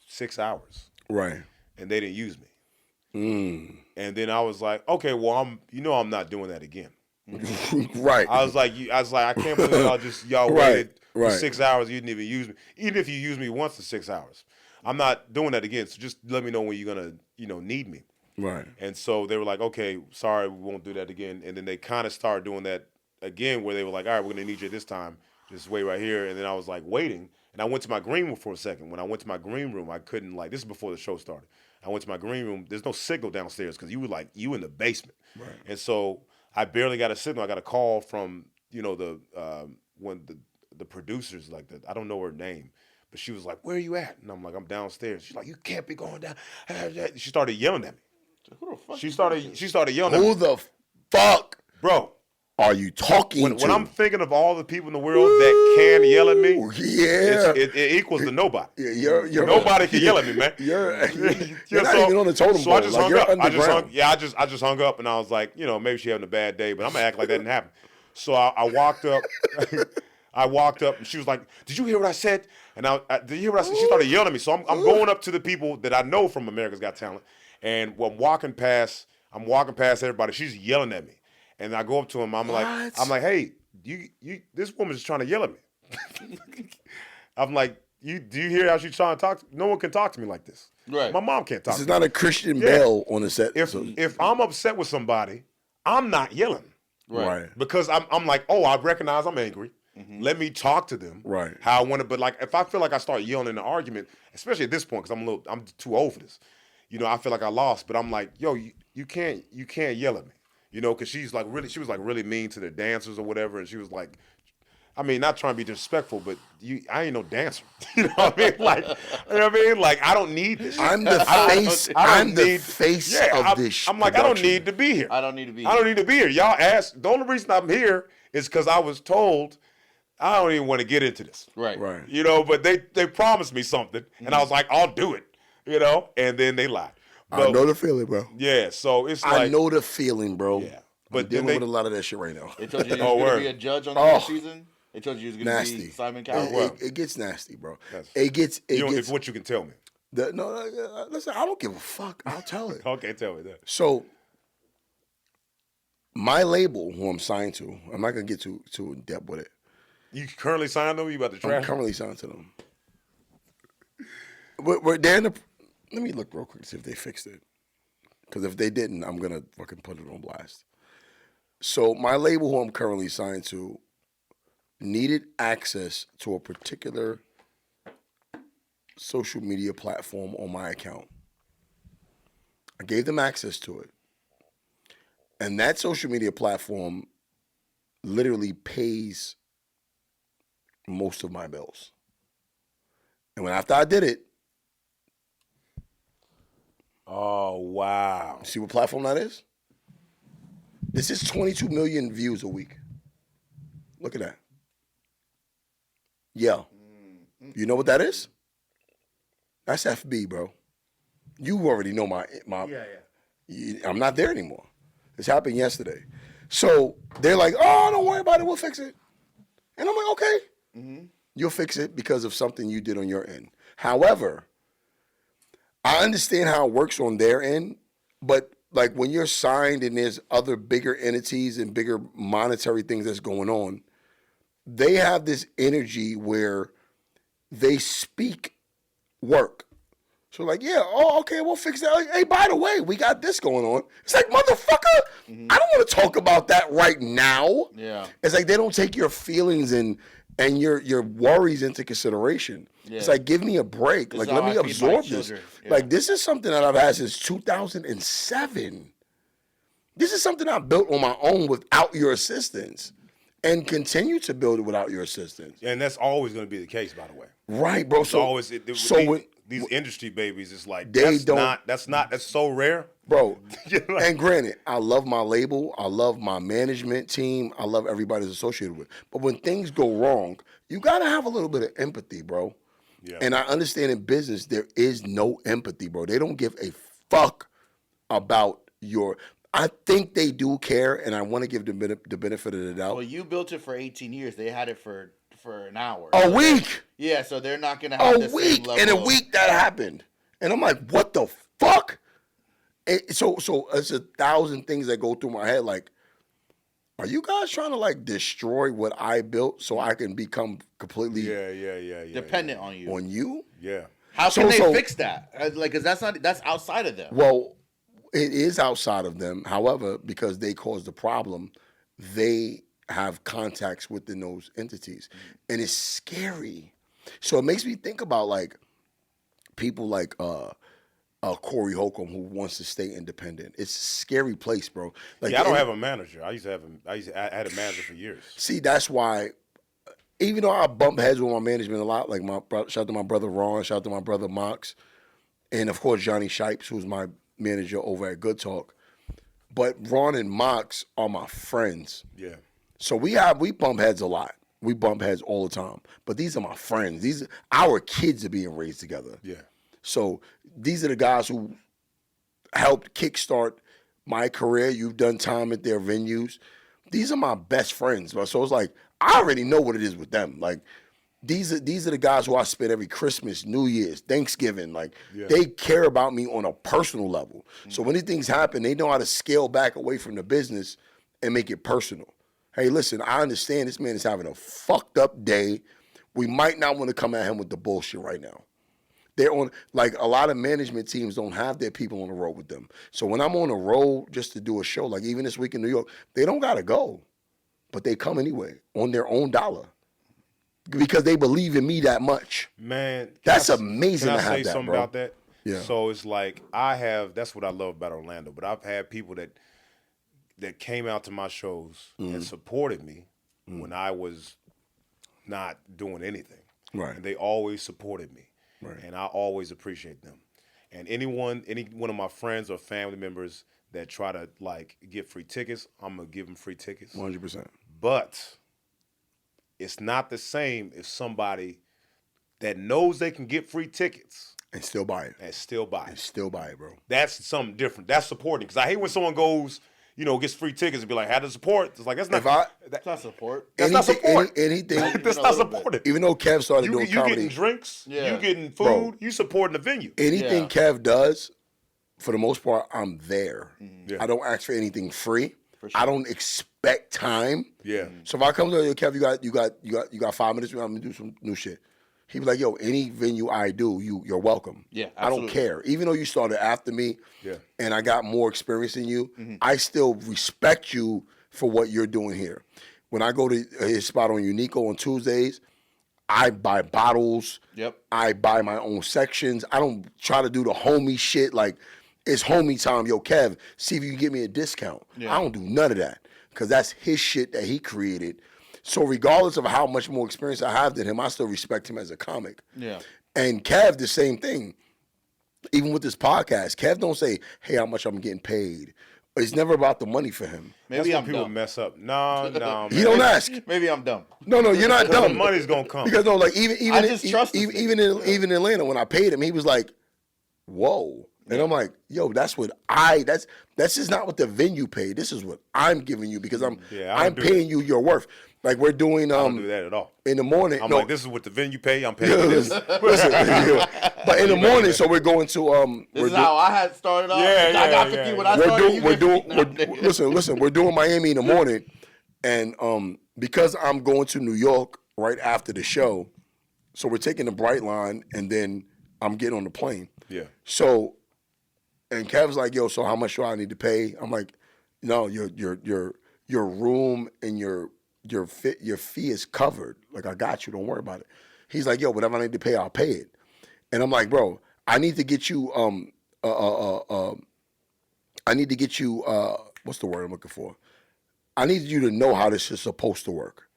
6 hours, right? And they didn't use me. And then I was like, okay, well I'm not doing that again. Right. I was like, I can't believe y'all waited for right. 6 hours. You didn't even use me. Even if you use me once for 6 hours, I'm not doing that again. So just let me know when you're gonna, need me. Right. And so they were like, okay, sorry, we won't do that again. And then they kind of started doing that again, where they were like, all right, we're gonna need you this time. Just wait right here. And then I was like waiting, and I went to my green room for a second. When I went to my green room, I couldn't this is before the show started. I went to my green room. There's no signal downstairs because you in the basement. Right. And so I barely got a signal. I got a call from when the producers I don't know her name, but she was like, "Where are you at?" And I'm like, "I'm downstairs." She's like, "You can't be going down." She started yelling at me. Who the fuck? She started yelling at me. Who the fuck, bro? Are you talking to? When I'm thinking of all the people in the world that can yell at me, yeah, it equals to nobody. Yeah, you're nobody can yell at me, man. You're not even on the totem pole. So I just hung up. I just hung up, and I was like, maybe she having a bad day, but I'm gonna act like that didn't happen. So I walked up. I walked up and she was like, "Did you hear what I said?" And did you hear what I said? She started yelling at me. So I'm going up to the people that I know from America's Got Talent, and I'm walking past everybody. She's yelling at me, and I go up to him. I'm like, "Hey, you, this woman's trying to yell at me." I'm like, do you hear how she's trying to talk? No one can talk to me like this. Right. My mom can't talk. This is to me. not a Christian Bale on the set. If I'm upset with somebody, I'm not yelling. Right. Because I'm like, oh, I recognize I'm angry. Mm-hmm. Let me talk to them. Right. How I want to. But like, if I feel like I start yelling in an argument, especially at this point, because I'm too old for this. You know, I feel like I lost. But I'm like, yo, you can't yell at me. You know, because she was like really mean to the dancers or whatever, and she was like. I mean, not trying to be disrespectful, but I ain't no dancer. You know what I mean? Like, you know what I mean? Like, I don't need this. I'm the face. I'm the face of this. I'm like, I don't need to be here. I don't need to be here. Y'all asked. The only reason I'm here is because I was told I don't even want to get into this. Right. You know, but they promised me something, and I was like, I'll do it. You know, and then they lied. But, I know the feeling, bro. Yeah, so it's like I know the feeling, bro. Yeah, but I'm dealing with a lot of that shit right now. They told you you was going to be a judge on the next season. They told you you was going to be Simon Cowell. It gets nasty, bro. It gets. What you can tell me. Listen, I don't give a fuck. I'll tell it. Okay, tell me that. So, my label, who I'm signed to, I'm not gonna get too in depth with it. You currently signed them? You about to trash? I'm currently signed to them. We're there. Let me look real quick to see if they fixed it. Because if they didn't, I'm gonna fucking put it on blast. So my label, who I'm currently signed to, needed access to a particular social media platform on my account. I gave them access to it. And that social media platform literally pays most of my bills. And after I did it. Oh, wow. See what platform that is? This is 22 million views a week. Look at that. Yeah. You know what that is? That's FB, bro. You already know my I'm not there anymore. This happened yesterday. So they're like, oh, don't worry about it. We'll fix it. And I'm like, okay. Mm-hmm. You'll fix it because of something you did on your end. However, I understand how it works on their end, but like when you're signed and there's other bigger entities and bigger monetary things that's going on, they have this energy where they speak work. So like, yeah, okay, we'll fix that. Hey, by the way, we got this going on. It's like, motherfucker, I don't want to talk about that right now. Yeah. It's like they don't take your feelings and your worries into consideration. Yeah. It's like, give me a break. Like, let me absorb this. Yeah. Like, this is something that I've had since 2007. This is something I built on my own without your assistance and continue to build it without your assistance. And that's always going to be the case, by the way. Right, bro. These industry babies, it's like, that's so rare. Bro, and granted, I love my label. I love my management team. I love everybody that's associated with it. But when things go wrong, you got to have a little bit of empathy, bro. Yeah. And I understand in business, there is no empathy, bro. They don't give a fuck about I think they do care, and I want to give them the benefit of the doubt. Well, you built it for 18 years. They had it for an hour. A week. Yeah, so they're not going to have the same level. In a week that happened. And I'm like, what the fuck? So it's 1,000 things that go through my head. Like, are you guys trying to like destroy what I built so I can become completely dependent on you? On you? Yeah. How can they fix that? Like, because that's outside of them. Well, it is outside of them. However, because they caused the problem, they have contacts within those entities. And it's scary. So it makes me think about like people like Corey Holcomb who wants to stay independent. It's a scary place, bro. Like, I don't have a manager. I had a manager for years. See, that's why even though I bump heads with my management a lot, like shout out to my brother Ron, shout out to my brother Mox, and of course Johnny Shipes, who's my manager over at Good Talk. But Ron and Mox are my friends. Yeah. So we bump heads a lot. We bump heads all the time. But these are my friends. Our kids are being raised together. Yeah. So these are the guys who helped kickstart my career. You've done time at their venues. these are my best friends, bro. So it's like I already know what it is with them. Like these are the guys who I spend every Christmas, New Year's, Thanksgiving. Like they care about me on a personal level. So when these things happen, they know how to scale back away from the business and make it personal. Hey, listen, I understand this man is having a fucked up day. We might not want to come at him with the bullshit right now. They're on, like, a lot of management teams don't have their people on the road with them. So when I'm on the road just to do a show, like even this week in New York, they don't got to go, but they come anyway on their own dollar because they believe in me that much. Man, that's amazing to have that, bro. Can I say something about that? Yeah. So it's like that's what I love about Orlando, but I've had people that came out to my shows and supported me when I was not doing anything. Right. And they always supported me. Right. And I always appreciate them. And any one of my friends or family members that try to like get free tickets, I'm gonna give them free tickets. 100%. But it's not the same if somebody that knows they can get free tickets and still buy it. Bro. That's something different. That's supporting. Because I hate when someone goes, gets free tickets and be like, "How to support?" It's like that's not support. That's not support. Anything. That's not supporting. Even though Kev started doing comedy, you getting drinks, you getting food, bro, you supporting the venue. Anything Kev does, for the most part, I'm there. Yeah. I don't ask for anything free. For sure. I don't expect time. Yeah. So if I come to you, Kev, you got 5 minutes. I'm gonna do some new shit. He be like, yo, any venue I do, you're welcome. Yeah, absolutely. I don't care. Even though you started after me and I got more experience than you, I still respect you for what you're doing here. When I go to his spot on Unico on Tuesdays, I buy bottles. Yep. I buy my own sections. I don't try to do the homie shit like it's homie time. Yo, Kev, see if you can get me a discount. Yeah. I don't do none of that because that's his shit that he created. So regardless of how much more experience I have than him, I still respect him as a comic. Yeah. And Kev, the same thing. Even with this podcast, Kev don't say, hey, how much I'm getting paid. It's never about the money for him. Maybe That's I'm when people dumb. mess up. No, man. He don't ask. Maybe I'm dumb. No, you're not Because dumb. the money's gonna come. Because no, like even I just trust this even in Atlanta, when I paid him, he was like, whoa. And I'm like, yo, that's just not what the venue paid. This is what I'm giving you because I'm paying you your worth. Like we're doing I don't do that at all. in the morning. I'm like, this is what the venue pay. I'm paying this. But in the morning, so we're going to This is how I had started off. I got 50 when I started. Listen, we're doing Miami in the morning, and because I'm going to New York right after the show, so we're taking the Bright Line, and then I'm getting on the plane. Yeah. So, and Kev's like, yo, so how much do I need to pay? I'm like, no, your room and your fee is covered. Like, I got you. Don't worry about it. He's like, yo, whatever I need to pay, I'll pay it. And I'm like, bro, I need to get you what's the word I'm looking for? I need you to know how this is supposed to work.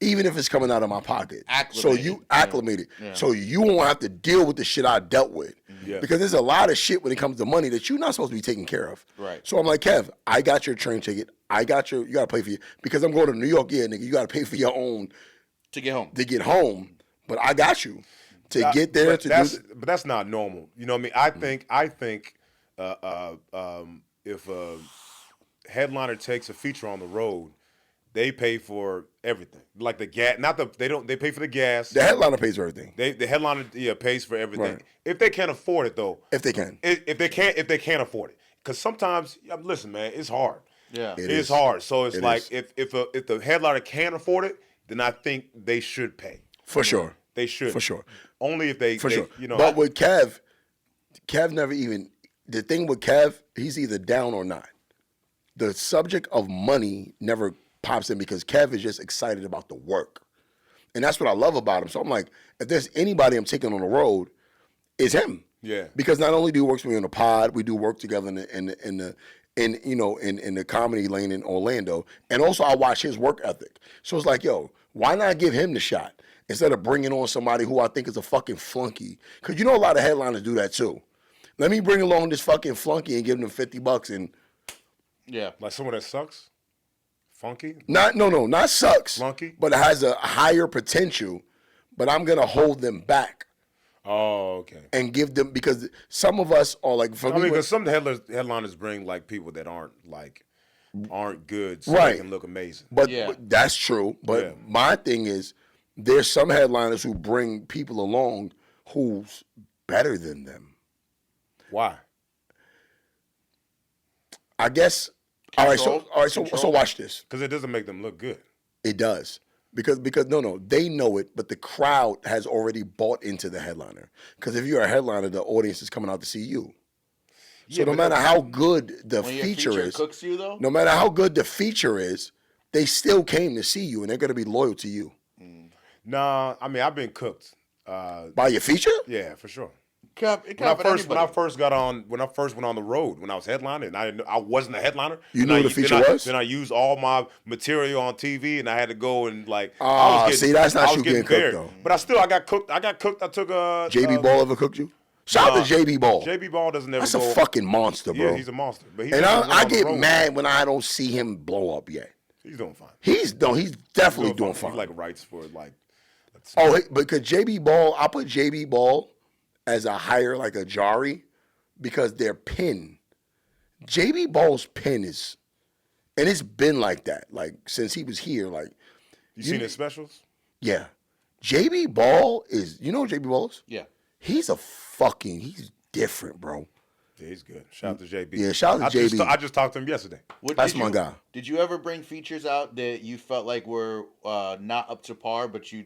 Even if it's coming out of my pocket. So you acclimated. Yeah. So you won't have to deal with the shit I dealt with. Yeah. Because there's a lot of shit when it comes to money that you're not supposed to be taking care of. Right. So I'm like, Kev, I got your train ticket. You got to pay for your, because I'm going to New York, yeah, nigga, you got to pay for your own. To get home. To get home. But I got you. To get there, but that's not normal. You know what I mean? I think if a headliner takes a feature on the road, they pay for everything, like the gas. They pay for the gas. The headliner pays for everything. The headliner pays for everything. Right. If they can't afford it, though. If they can. If they can't afford it, because sometimes, listen, man, it's hard. Yeah, it's hard. So it's like if the headliner can't afford it, then I think they should pay. For sure. They should. For sure. Only if they. For sure. You know. But with Kev never even. The thing with Kev, he's either down or not. The subject of money never pops in because Kev is just excited about the work. And that's what I love about him. So I'm like, if there's anybody I'm taking on the road, it's him. Yeah. Because not only do he work with me on the pod, we do work together in the comedy lane in Orlando, and also I watch his work ethic. So it's like, yo, why not give him the shot instead of bringing on somebody who I think is a fucking flunky? Because you know a lot of headliners do that too. Let me bring along this fucking flunky and give them $50 and. Yeah. Like someone that sucks? Funky? Not sucks. Flunky? But it has a higher potential, but I'm going to hold them back. Oh, okay. And give them, because some of us are like, because some headliners bring like people that aren't like, aren't good, so Right. they can look amazing. But, Yeah. but that's true. But Yeah. my thing is, there's some headliners who bring people along who's better than them. Why? I guess. All right. So Control. watch this. Because it doesn't make them look good. It does. Because no, they know it, but the crowd has already bought into the headliner. Because if you're a headliner, the audience is coming out to see you. So Yeah, no but matter how good the When your feature is, cooks you though. no matter how good the feature is, they still came to see you, and they're going to be loyal to you. Nah, I mean I've been cooked. By your feature? Yeah, for sure. It When I first went on the road, when I was headlining, and I wasn't a headliner. You knew what the feature was? Then I used all my material on TV, and I had to go and like. See, that's not you getting cooked, buried. though. But I got cooked. I took a JB Ball ever cooked you? Shout out to JB Ball. JB Ball doesn't ever. That's go, a fucking monster, bro. Yeah, he's a monster. But he and never went I on the get road. mad when I don't see him blow up yet. He's doing fine. He's definitely doing fine. He like writes for like. Because JB Ball, I put JB Ball as a higher, like a Jari, because their pen, JB Ball's pen is, and it's been like that, like since he was here. Like, You seen his specials? yeah, JB Ball is, you know what JB Ball is? Yeah. He's different, bro. Yeah, he's good. Shout out to JB. Yeah, shout out to JB. I just talked to him yesterday. That's my guy. Did you ever bring features out that you felt like were not up to par, but you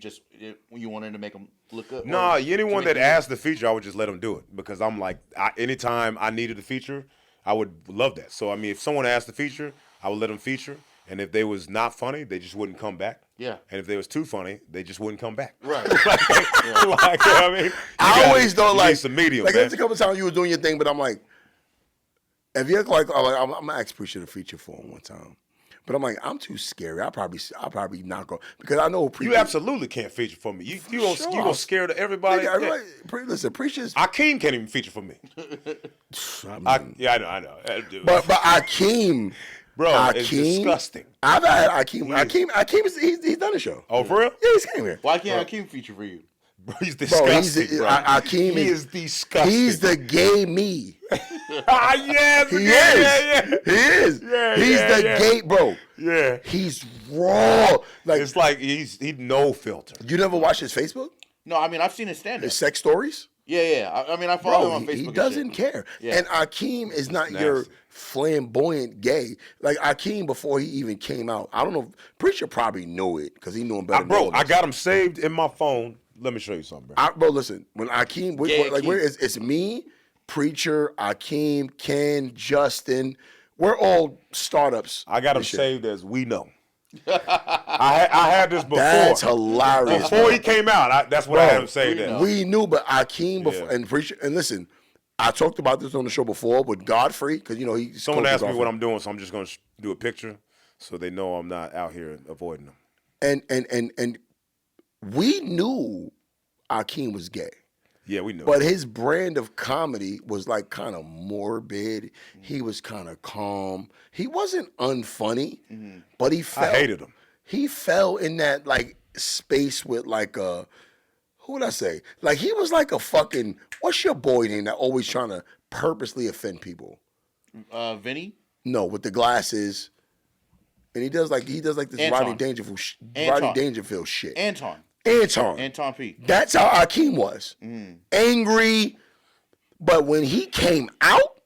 wanted to make them look good? No, anyone that asked the feature, I would just let them do it because I'm like, anytime I needed a feature, I would love that. So I mean, if someone asked the feature, I would let them feature, and if they was not funny, they just wouldn't come back. Yeah. And if they was too funny, they just wouldn't come back. Right. like, you know what I mean, I always don't you like need some medium, like man. there's a couple times you were doing your thing, but I'm like, if you're like, I'm gonna ask Preacher to feature for him one time, but I'm like, I'm too scary. I'll probably not go because I know Preacher. You absolutely can't feature for me. You gonna scare to everybody. Listen, Preacher's. Akeem can't even feature for me. I mean, I know. but Akeem, Bro, it's disgusting. I've had Akeem is he's done a show. Oh, for real? Yeah, he's came here. Why can't Akeem feature for you? Bro, he's disgusting, bro. Akeem is disgusting. He's the gay me. Yes, He yeah, is. yeah. He is. Yeah, he's yeah, the yeah. gay bro. Yeah. He's raw. Like, It's like he no filter. you never watch his Facebook? No, I mean I've seen his stand-up. His sex stories? Yeah. I mean I follow him on Facebook. He and doesn't shit. care. Yeah. And Akeem is not nasty. your flamboyant gay. Like Akeem before he even came out. I don't know. Preacher probably knew it because he knew him better. Bro, than I got him saved in my phone. Let me show you something, bro. bro, listen. When Akeem, Gay like Akeem. where is it's me, Preacher, Akeem, Ken, Justin. We're all startups. I got him and shit. saved as We Know. I had this before. That's hilarious. Before he came out, that's what I had him saved as. We knew, but Akeem before Yeah. and Preacher. And listen, I talked about this on the show before with Godfrey because you know he. Someone asked me what I'm doing, so I'm just going to do a picture so they know I'm not out here avoiding them. And we knew Akeem was gay. Yeah, we know. But his brand of comedy was like kind of morbid. He was kind of calm. He wasn't unfunny, but he fell. I hated him. He fell in that like space with like a, who would I say? Like he was like a fucking, what's your boy name that always trying to purposely offend people? Vinny? No, with the glasses. And he does like this Anton. Rodney Dangerfield shit. Anton P. That's how Akeem was. Angry. But when he came out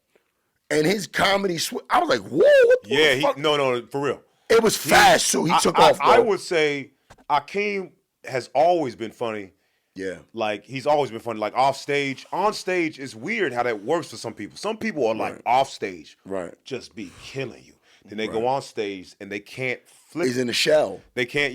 and his comedy, I was like, whoa, what the fuck? No, for real. It was fast, so he took off, bro. I would say Akeem has always been funny. Yeah. Like, he's always been funny. Like, off stage. On stage, it's weird how that works for some people. Some people are like, off stage, just be killing you. Then they go on stage and they can't flip. He's in the shell. They can't,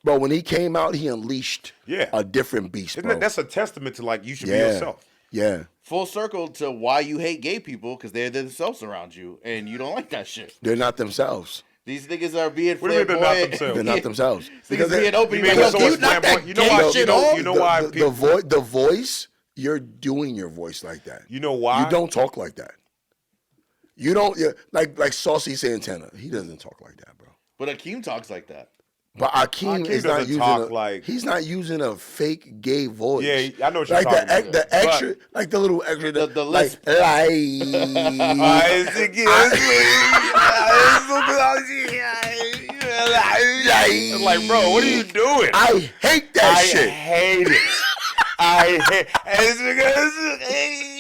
Bro, when he came out, he unleashed a different beast, bro. That's a testament to, like, you should be yourself. Yeah. Full circle to why you hate gay people, because they're themselves around you, and you don't like that shit. They're not themselves. These niggas are being What do you mean flamboyant. they're not themselves? They're not themselves. Niggas being open. You Like, mean yo, when someone's dude, not that flamboyant, gay you know why people... The voice, you're doing your voice like that. You know why? You don't talk like that. You don't, like Saucy Santana. He doesn't talk like that, bro. But Akeem talks like that. But Akeem is not using he's not using a fake gay voice. Yeah, I know what you're talking about. The extra, like the little extra, the like, like, bro, what are you doing? I hate that shit. I hate it. I hate it.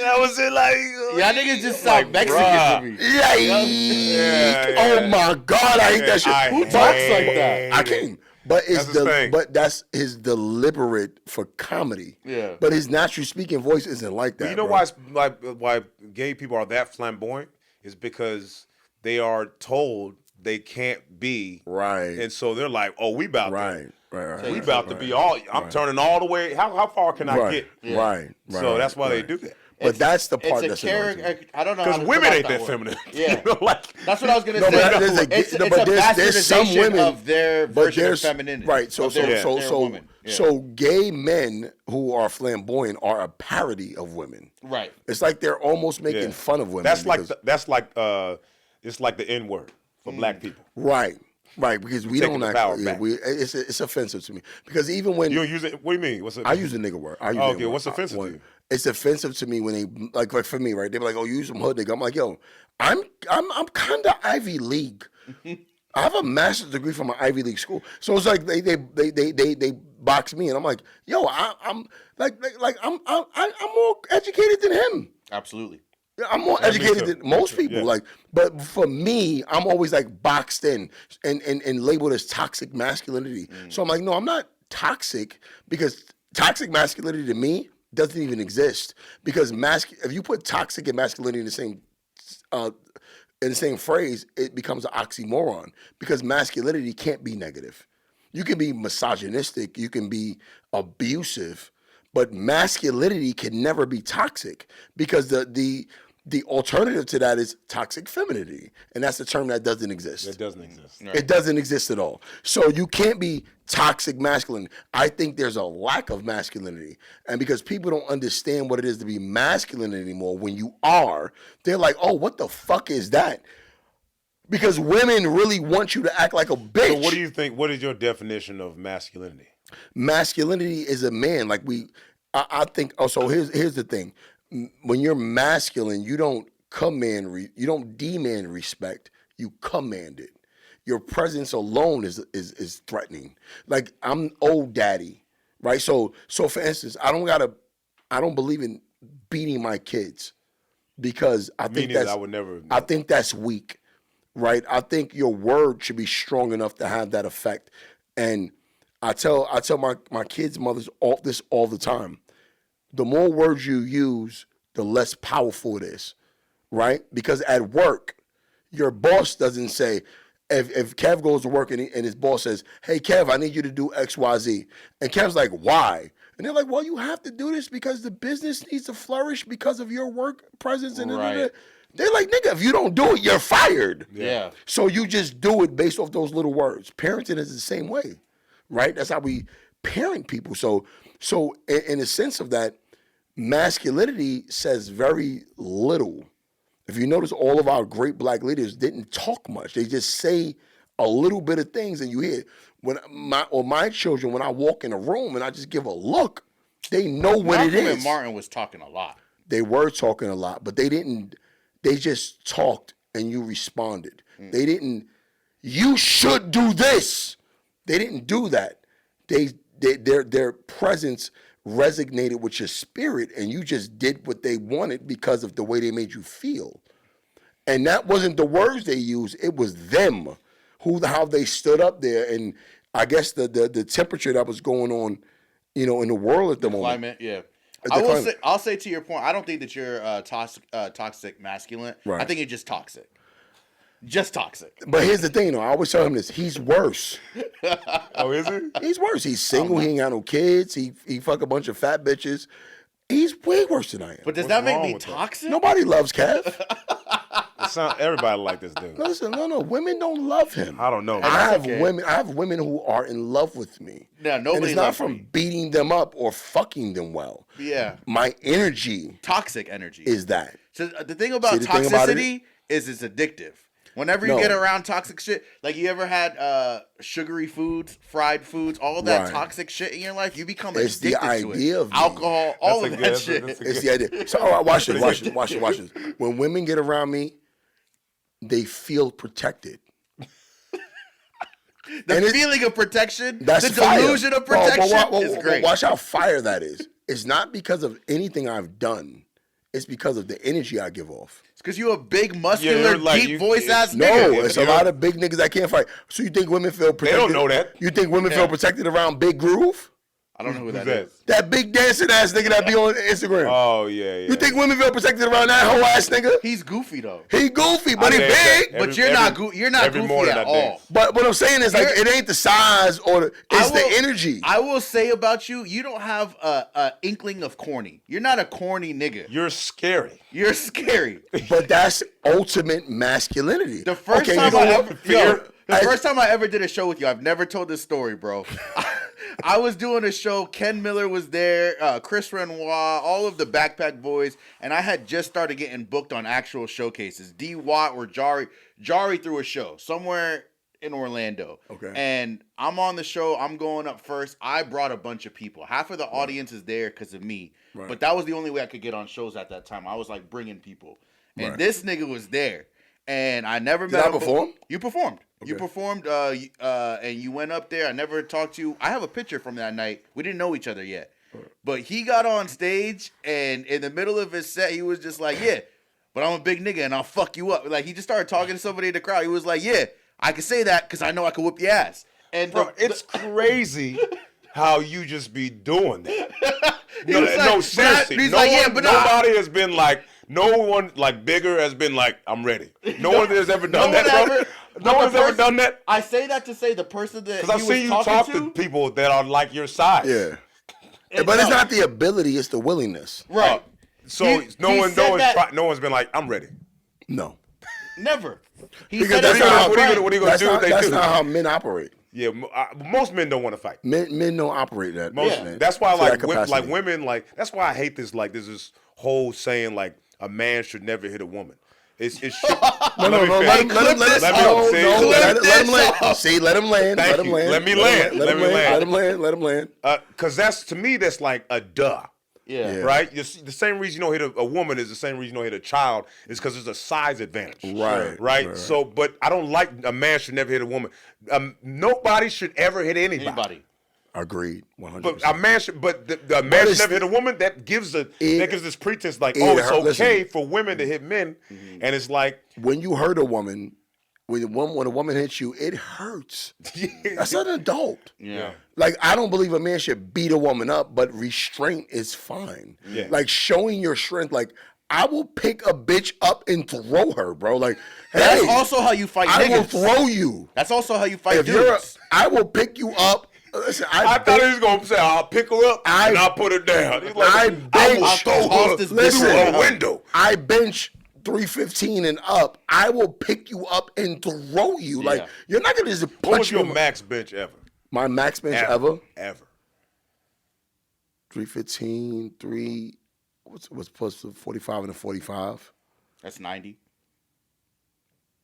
That was it, like... Y'all niggas just sound Mexican to me. Yeah. Oh, my God, I hate that shit. Who talks like that? I can't. But that's his deliberate for comedy. Yeah. But his naturally speaking voice isn't like that. But you know why gay people are that flamboyant? Is because they are told they can't be right, and so they're like, "Oh, we about right. We about to be all. I'm turning all the way. How far can I get? Yeah. Right. So that's why they do that. But that's the part that's character. I don't know because women ain't that feminine. Yeah, you know, like that's what I was gonna say. It's a bastardization of their version of femininity. Right. So gay men who are flamboyant are a parody of women. Right. It's like they're almost making fun of women. That's it's like the N-word for black people. Right. Right, because we don't actually. It's offensive to me because even when you don't use it, what do you mean? I use the nigga word. What's offensive to you? It's offensive to me when they like for me, right? They be like, "Oh, you use some hood nigga." I'm like, "Yo, I'm kind of Ivy League. I have a master's degree from an Ivy League school, so it's like they box me, and I'm like, "Yo, I'm more educated than him." Absolutely. I'm more educated than most people. Like, but for me, I'm always like boxed in and labeled as toxic masculinity. So I'm like, no, I'm not toxic because toxic masculinity to me doesn't even exist. Because if you put toxic and masculinity in the same phrase, it becomes an oxymoron. Because masculinity can't be negative. You can be misogynistic, you can be abusive, but masculinity can never be toxic because the alternative to that is toxic femininity. And that's a term that doesn't exist. It doesn't exist. Right. It doesn't exist at all. So you can't be toxic masculine. I think there's a lack of masculinity. And because people don't understand what it is to be masculine anymore, when you are, they're like, oh, what the fuck is that? Because women really want you to act like a bitch. So what do you think? What is your definition of masculinity? Masculinity is a man. I think, so here's the thing. When you're masculine, you don't you don't demand respect, you command it. Your presence alone is threatening. Like, I'm old daddy, right? So for instance, I don't believe in beating my kids because I think that's weak, right? I think your word should be strong enough to have that effect. And I tell my kids' mothers all the time. The more words you use, the less powerful it is, right? Because at work, your boss doesn't say, if Kev goes to work and his boss says, hey, Kev, I need you to do X, Y, Z. And Kev's like, why? And they're like, well, you have to do this because the business needs to flourish because of your work presence. And right. They're like, nigga, if you don't do it, you're fired. Yeah. So you just do it based off those little words. Parenting is the same way, right? That's how we parent people. So in the sense of that, masculinity says very little. If you notice, all of our great black leaders didn't talk much. They just say a little bit of things and you hear. When my children, when I walk in a room and I just give a look, they know what it is. Malcolm and Martin was talking a lot. They were talking a lot, but they didn't. They just talked and you responded. They didn't, you should do this. They didn't do that. Their presence resonated with your spirit and you just did what they wanted because of the way they made you feel. And that wasn't the words they used, it was them, how they stood up there. And I guess the temperature that was going on, in the world at the moment. Climate, yeah. I'll say to your point, I don't think that you're toxic masculine. Right. I think you're just toxic. Just toxic. But here's the thing, though. I always tell him this. He's worse. Oh, is he? He's worse. He's single. He ain't got no kids. He fuck a bunch of fat bitches. He's way worse than I am. But does that make me toxic? Nobody loves Kev. Everybody like this dude. Listen, no. Women don't love him. I don't know. I have women who are in love with me. Yeah, nobody. And it's not from beating them up or fucking them well. Yeah. My energy. Toxic energy. Is that. So the thing about toxicity is it's addictive. Whenever you get around toxic shit, like you ever had sugary foods, fried foods, all that toxic shit in your life, you become addicted to it. Of alcohol, all of that shit. It's the idea. So watch this. When women get around me, they feel protected. The feeling of protection, the fire. delusion of protection is great. Watch how fire that is. It's not because of anything I've done. It's because of the energy I give off. It's because you're a big, muscular, deep voice ass nigga. No, it's a lot of big niggas that can't fight. So you think women feel protected? They don't know that. You think women feel protected around Big Groove? I don't know who that is. That big dancing ass nigga that be on Instagram. Oh, yeah. You think women feel protected around that whole ass nigga? He's goofy, though. He goofy, but he big. But you're not goofy at all. But what I'm saying is, like, it ain't the size or it's the energy. I will say about you, you don't have a inkling of corny. You're not a corny nigga. You're scary. You're scary. But that's ultimate masculinity. The first time I ever did a show with you, I've never told this story, bro. I was doing a show. Ken Miller was there, Chris Renoir, all of the Backpack Boys, and I had just started getting booked on actual showcases. D. Watt or Jari threw a show somewhere in Orlando. Okay. And I'm on the show. I'm going up first. I brought a bunch of people. Half of the audience is there because of me. Right. But that was the only way I could get on shows at that time. I was like bringing people. And this nigga was there. And I never met him. Did I perform? You performed. Okay. You performed, and you went up there. I never talked to you. I have a picture from that night. We didn't know each other yet. But he got on stage, and in the middle of his set, he was just like, yeah, but I'm a big nigga, and I'll fuck you up. Like, he just started talking to somebody in the crowd. He was like, yeah, I can say that because I know I can whoop your ass. And bro, it's crazy how you just be doing that. Seriously. Nobody has been like, no one like bigger has been like, I'm ready. No one has ever done that, bro. No one's ever done that. I say that to say the person that because I've seen you talk to people that are like your size. Yeah, but it's not the ability; it's the willingness. Right. So no one's been like, I'm ready. No, never. What are you gonna do? That's not how men operate. Yeah, most men don't want to fight. Men don't operate that. Men. That's why women that's why I hate this. Like there's this whole saying like a man should never hit a woman. It's shit. No. Let him land. See, let him land. Let him land. Because to me, that's like a duh. Yeah. Right? The same reason you don't hit a woman is the same reason you don't hit a child is because there's a size advantage. Right? So, but I don't like a man should never hit a woman. Nobody should ever hit anybody. Agreed, 100%. But a man should, the man should never hit a woman. That gives this pretense like, it's okay for women to hit men, and it's like when you hurt a woman, when a woman hits you, it hurts. That's an adult. Yeah. Like I don't believe a man should beat a woman up, but restraint is fine. Yeah. Like showing your strength, like. I will pick a bitch up and throw her, bro. Like, that's also how you fight niggas. I will throw you. That's also how you fight dudes. I will pick you up. Listen, I thought he was going to say, I'll pick her up and I'll put her down. He's like, I will throw her through a window. I bench 315 and up. I will pick you up and throw you. Yeah. Like, you're not going to just punch What was your max bench ever? My max bench ever? Ever. 315, 3... What's plus the 45 and a 45? That's 90.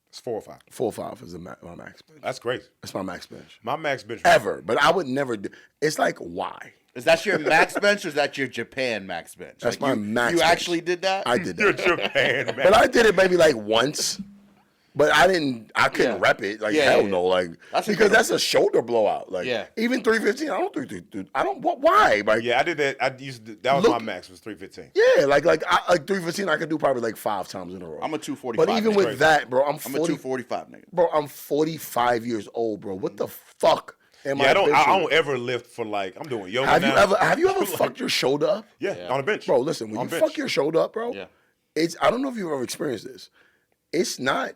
It's 4 or 5. 4 or 5 is my max bench. That's great. That's my max bench. My max bench ever, but I would never do. It's like why? Is that your max bench or is that your Japan max bench? That's like my max. You bench. Actually did that? I did that. Your Japan max. But I did it maybe like once. But I couldn't rep it. Like hell no. Like because that's a shoulder blowout. Like even 315, I don't why? Like I did that. That was my max was 315. Yeah, like 315 I could do probably like 5 times in a row. I'm a 245. But even with that, bro, I'm a 245 nigga. Bro, I'm 45 years old, bro. What the fuck am I? I don't ever lift for like I'm doing yoga now. Have you ever fucked your shoulder up? Yeah, on a bench. Bro, listen, when you fuck your shoulder up, bro, I don't know if you've ever experienced this. It's not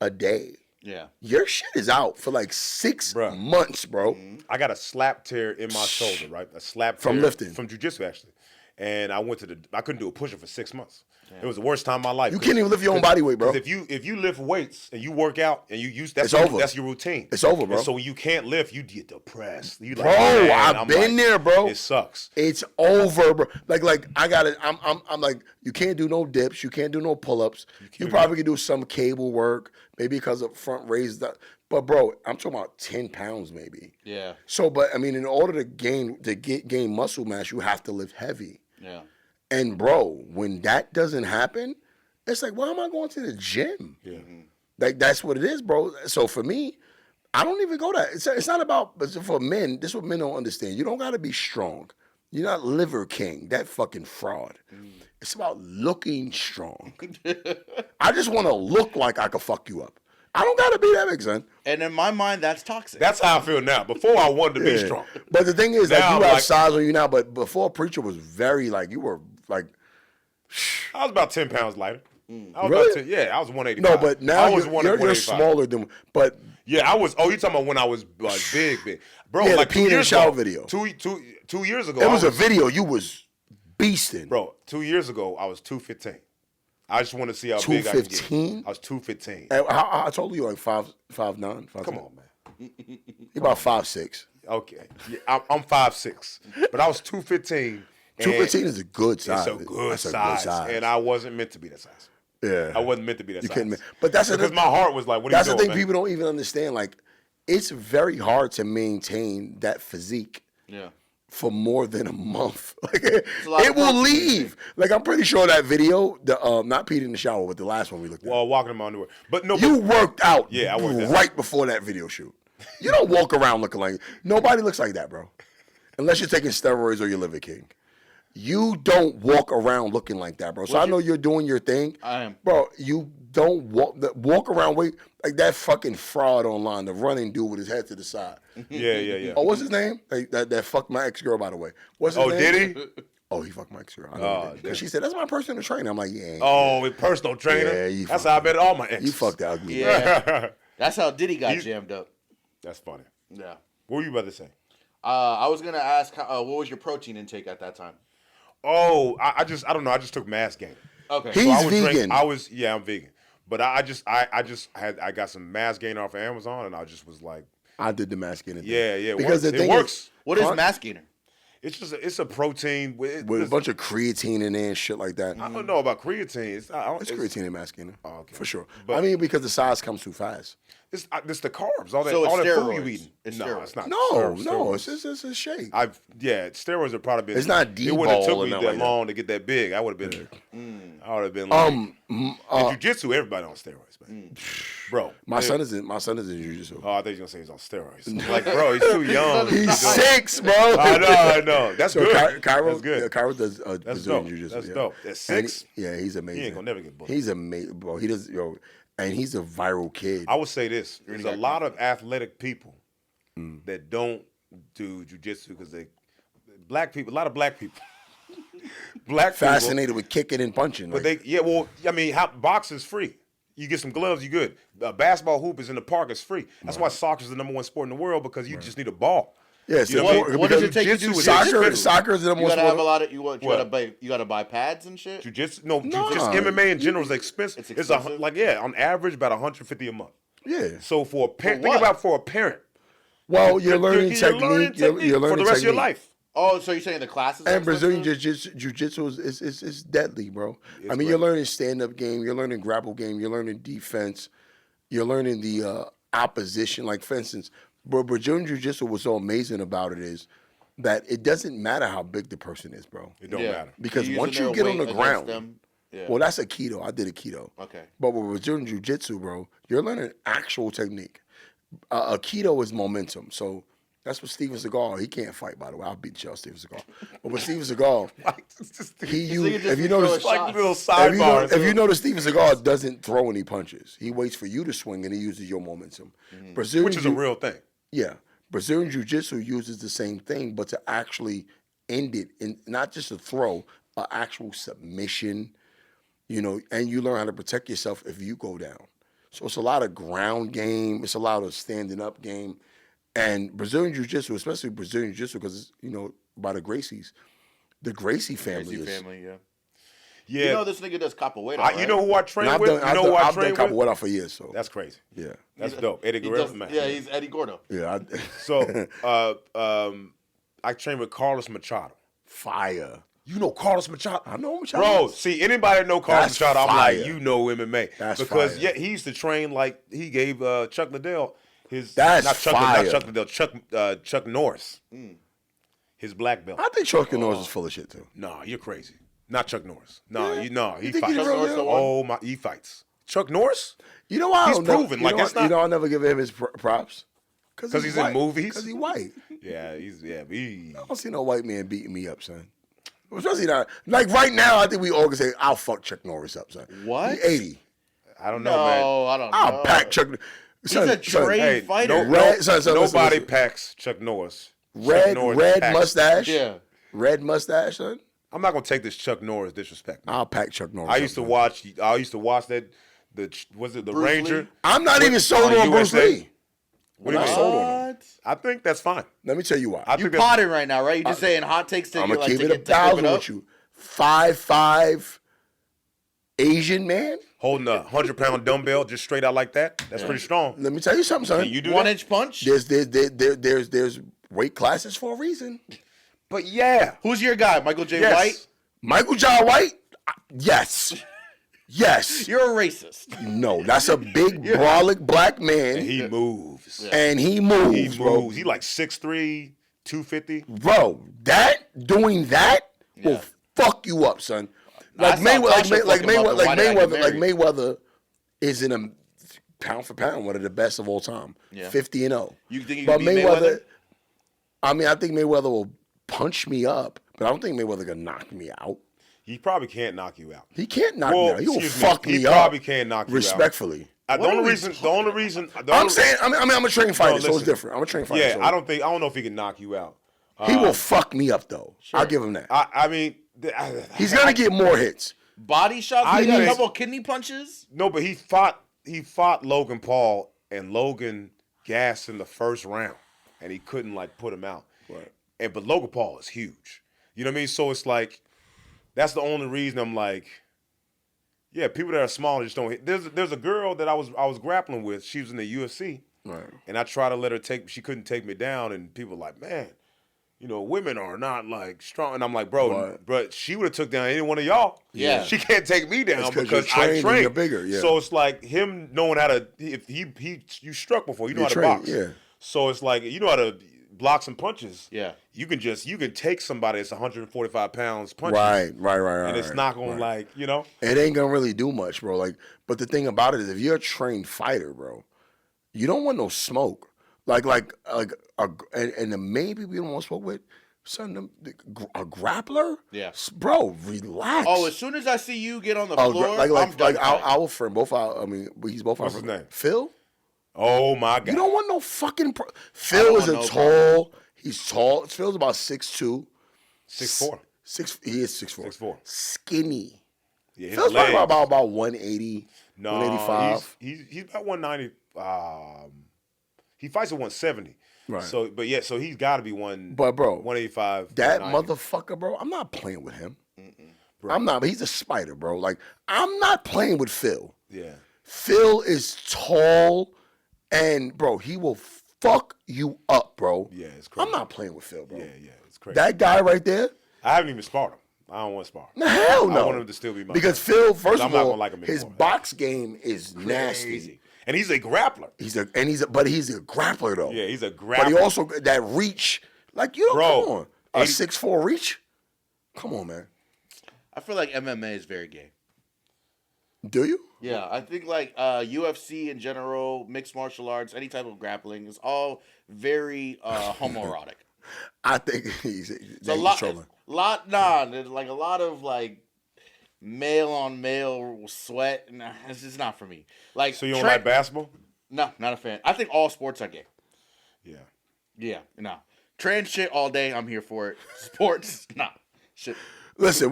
a day. Yeah. Your shit is out for like 6 months, bro. I got a slap tear in my shoulder, right? A slap tear from lifting. From jiu-jitsu, actually. And I couldn't do a push-up for 6 months. Damn. It was the worst time of my life. You can't even lift your own body weight, bro. If you lift weights and you work out and you use that's your routine. It's over, bro. And so when you can't lift, you get depressed. You bro, I've been there, bro. It sucks. It's over, bro. Like I got it. I'm like, you can't do no dips. You can't do no pull-ups. You probably can do some cable work, maybe because of front raised up. But bro, I'm talking about 10 pounds maybe. Yeah. So, but I mean, in order to gain muscle mass, you have to lift heavy. Yeah. And bro, when that doesn't happen, it's like, why am I going to the gym? Yeah. Like that's what it is, bro. So for me, I don't even go that. It's not about. But for men, this is what men don't understand. You don't got to be strong. You're not Liver King. That fucking fraud. It's about looking strong. I just want to look like I could fuck you up. I don't gotta be that big, son. And in my mind, that's toxic. That's how I feel now. Before I wanted to be strong. But the thing is, like, Now you I'm have like- size on you now. But before Preacher was very like you were like. I was about 10 pounds lighter. I was Really? about 10, yeah, I was 185. No, but now I was you're 185. smaller than. But Yeah, I was. Oh, you talking about when I was like big, bro? Yeah, the like peeing in the shower video. Two years ago, it was a video you was beasting, bro. 2 years ago, I was 215. I just want to see how big I can get. 215? I was 215. And I told you like 5'9". Come on, man. You about 5'6". Okay, yeah, I'm 5'6", but I was 215. 215 is a good size. It's a good That's size, and I wasn't meant to be that size. Yeah, I wasn't meant to be that you size. couldn't. But that's because my heart was like, "What are that's you the doing, thing man?" people don't even understand. Like, it's very hard to maintain that physique Yeah. for more than a month. Like, a lot it of will work. leave. Like, I'm pretty sure that video, the not peed in the shower, but the last one we looked at. Well, walking in my underwear, but no, You but, worked out. Yeah, I worked out. right before that video shoot. You don't walk around looking like nobody looks like that, bro. Unless you're taking steroids or you're Liver King. You don't walk around looking like that, bro. So I know you're doing your thing. I am. Bro, you don't walk around like that fucking fraud online, the running dude with his head to the side. yeah. Oh, what's his name? That fucked my ex-girl, by the way. What's his Oh, name? did he? Oh, he fucked my ex-girl. I know because she said, that's my personal trainer. I'm like, yeah. Oh, with personal trainer. Yeah, you That's fucked how I bet all my exes. You fucked that ugly. Yeah. That's how Diddy got jammed up. That's funny. Yeah. What were you about to say? I was gonna ask, what was your protein intake at that time? Oh, I don't know. I just took mass gain. Okay. He's I would vegan. I'm vegan. But I got some mass gain off of Amazon, and I just was like, I did the masculine thing. yeah, Because the it thing works. is, What is mass gainer? It's a protein with with a bunch of creatine in there and shit like that. I don't know about creatine. It's creatine and masculine. Oh, okay. For sure. But- I mean, because the size comes too fast. It's the carbs. All that So it's all that food steroids. you eating. It's No, steroids. it's not. No, steroids. it's a shake. Steroids have probably been. It's not It wouldn't have D-ball took or me nothing that like that. long to get that big. I would have been. I would have been like. In jiu-jitsu, everybody on steroids, man. Bro, My son is in jiu-jitsu. Oh, I thought you were gonna say he's on steroids. Like, bro, he's too young. He's 6, bro. I know. That's So good. Cairo, That's good. Yeah, Cairo does That's Brazilian dope. jiu-jitsu. That's yeah. dope. At And 6, he's amazing. he ain't gonna never get bullied. He's amazing, bro. He does, and he's a viral kid. I would say this: there's a lot of athletic people that don't do jujitsu because a lot of black people, Fascinated with kicking and punching. But like, boxing's free. You get some gloves, you good. A basketball hoop is in the park, it's free. That's why soccer is the number one sport in the world because you just need a ball. yes, You know What does it take to do Jiu-jitsu is soccer? expensive. Soccer is the You most. gotta have a lot of you What? gotta buy pads and shit. Jiu-jitsu, No. just MMA in general is expensive. It's It's expensive? on average about $150 a month. Yeah. So for a parent, For think what? about for a parent. Well, you're learning technique. You're learning for the rest of your technique. life. Oh, so you're saying the classes? are And Brazilian expensive? jiu-jitsu is deadly, bro. I mean, great. you're learning stand-up game, you're learning grapple game, you're learning defense, you're learning the opposition. Like, for instance, Brazilian jiu-jitsu, what's so amazing about it is that it doesn't matter how big the person is, bro. It don't Yeah. matter. Because You're once using you their get on the weight against ground, them. Yeah. well, that's Aikido. I did Aikido. Okay. But with Brazilian jiu-jitsu, bro, you're learning actual technique. Aikido is momentum. So that's what Steven Seagal, he can't fight, by the way. I'll beat the shit out of Steven Seagal. But with Steven Seagal, if you notice, like little if you sidebars. notice, Steven Seagal doesn't throw any punches. He waits for you to swing and he uses your momentum. Brazilian Which is a real thing. yeah. Brazilian Jiu-Jitsu uses the same thing, but to actually end it, in not just a throw, an actual submission, and you learn how to protect yourself if you go down. So it's a lot of ground game. It's a lot of standing up game. And Brazilian Jiu-Jitsu, especially Brazilian Jiu-Jitsu, because, by the Gracies, the Gracie family Gracie is. family, yeah. Yeah. You know this nigga does capoeira, right? You know who I train And with? You know who I I've done train with? capoeira for years, so. That's crazy. Yeah. That's dope. Eddie He Guerrero, does- man. yeah, he's Eddie Gordo. Yeah. So, I train with Carlos Machado. Fire. You know Carlos Machado? I know Machado. Bro, see, anybody that know Carlos That's Machado, I'm fire. like, you know MMA. That's because, fire. yeah, he used to train like he gave Chuck Liddell his... That's not Chuck, fire. Not Chuck Liddell, Chuck Norris. His black belt. I think Chuck Norris is full of shit too. Nah, you're crazy. Not Chuck Norris. No, Yeah. he You think fights. he's real deal? Oh, my, he fights. Chuck Norris? You know why? He's proven. Like, that's not... I'll never give him his props. Because he's white. in movies? Because he's white. Yeah, he... I don't see no white man beating me up, son. Especially not. Like, right now, I think we all can say, I'll fuck Chuck Norris up, son. What? He 80. I don't know, man. No, I don't know. I'll pack Chuck. He's a trained fighter. Nobody packs Chuck Norris. Red packs. mustache. Yeah. Red mustache, son. I'm not gonna take this Chuck Norris disrespect. Man. I'll pack Chuck Norris. I used to watch that. Was it the Bruce Ranger? Lee? I'm not even sold on Bruce USA? Lee. What do you I'm mean? not sold on him. I think that's fine. Let me tell you why. I You think that's- potting right now, right? You just saying hot takes to I'm you gonna like keep to it get to whip 1,000 up? with you. 5'5" Asian man. holding a 100-pound dumbbell just straight out like that. That's pretty strong. Let me tell you something, son. Can you do 1 that? inch punch. There's weight classes for a reason. But yeah, Who's your guy? Michael J. yes. White. Michael John White? Yes. Yes. You're a racist. No, that's a big, brolic black man, And he moves. and he moves, He bro. moves. He like 6'3", 250. Bro, doing that will fuck you up, son. Like I saw Tasha Mayweather, fucking up the Why Did I Get Married? Mayweather is in a pound for pound one of the best of all time. Yeah. 50-0. You think you But can beat Mayweather? I mean, I think Mayweather will punch me up, but I don't think Mayweather gonna knock me out. He probably can't knock you out. He can't knock me out. He will excuse me, fuck me he up. probably can't knock you out. Respectfully. The only reason. I'm saying, I'm a trained fighter, so it's listen. different. I'm a trained fighter. Yeah, so I don't know if he can knock you out. he will fuck me up though. I'll give him that. I mean, He's gonna get more hits. Body shots. I He got a think- couple of kidney punches. No, but he fought Logan Paul, and Logan gassed in the first round, and he couldn't like put him out. Right. But Logan Paul is huge. You know what I mean? So it's like that's the only reason I'm like, yeah, people that are smaller just don't hit. There's a girl that I was grappling with. She was in the UFC, Right. and I tried to let her take. She couldn't take me down, and people were like, man, you know, women are not like strong. And I'm like, bro, but she would have took down any one of y'all. Yeah. She can't take me down It's 'cause because you're trained I and train. you're bigger, yeah. So it's like him knowing how to. If you struck before, you know You're how to trained, box. yeah. So it's like you know how to block some punches. Yeah. You can take somebody that's 145 pounds punches. Right. And it's not gonna like, you know. It ain't gonna really do much, bro. Like, but the thing about it is, if you're a trained fighter, bro, you don't want no smoke. And the main people you don't want smoke with, son, a grappler. Yeah. Bro, relax. Oh, as soon as I see you get on the floor, I'm done. like our friend, he's both our What's his name? Phil. Oh my God. You don't want no fucking. Phil is want a no tall. He's tall. Phil's about 6'2". 6'4". He is 6'4". 6'4". Skinny. Yeah, his Phil's probably legs. about 180, No, 185. he's about 190. He fights at 170. Right. So, but so he's got to be one. But bro, 185. that 190. motherfucker, bro, I'm not playing with him. I'm not. But he's a spider, bro. Like, I'm not playing with Phil. Yeah. Phil is tall, and bro, he will fuck you up, bro. Yeah, it's crazy. I'm not playing with Phil, bro. Yeah, it's crazy. That guy right there. I haven't even sparred him. I don't want to spar. No, hell no. I want him to still be my because Phil, first I'm of not all, gonna like him his anymore. box game is nasty. Crazy. And he's a grappler. He's a grappler though. Yeah, he's a grappler. But he also that reach, like you don't Bro, come on a 6'4" reach. Come on, man. I feel like MMA is very gay. Do you? Yeah, I think like UFC in general, mixed martial arts, any type of grappling is all very homoerotic. I think he's There's a there's like a lot of like male on male sweat. Nah, it's just not for me. Like, So you don't like basketball? No, not a fan. I think all sports are gay. Yeah. Yeah, no. Trans shit all day, I'm here for it. Sports, nah. Shit. Listen,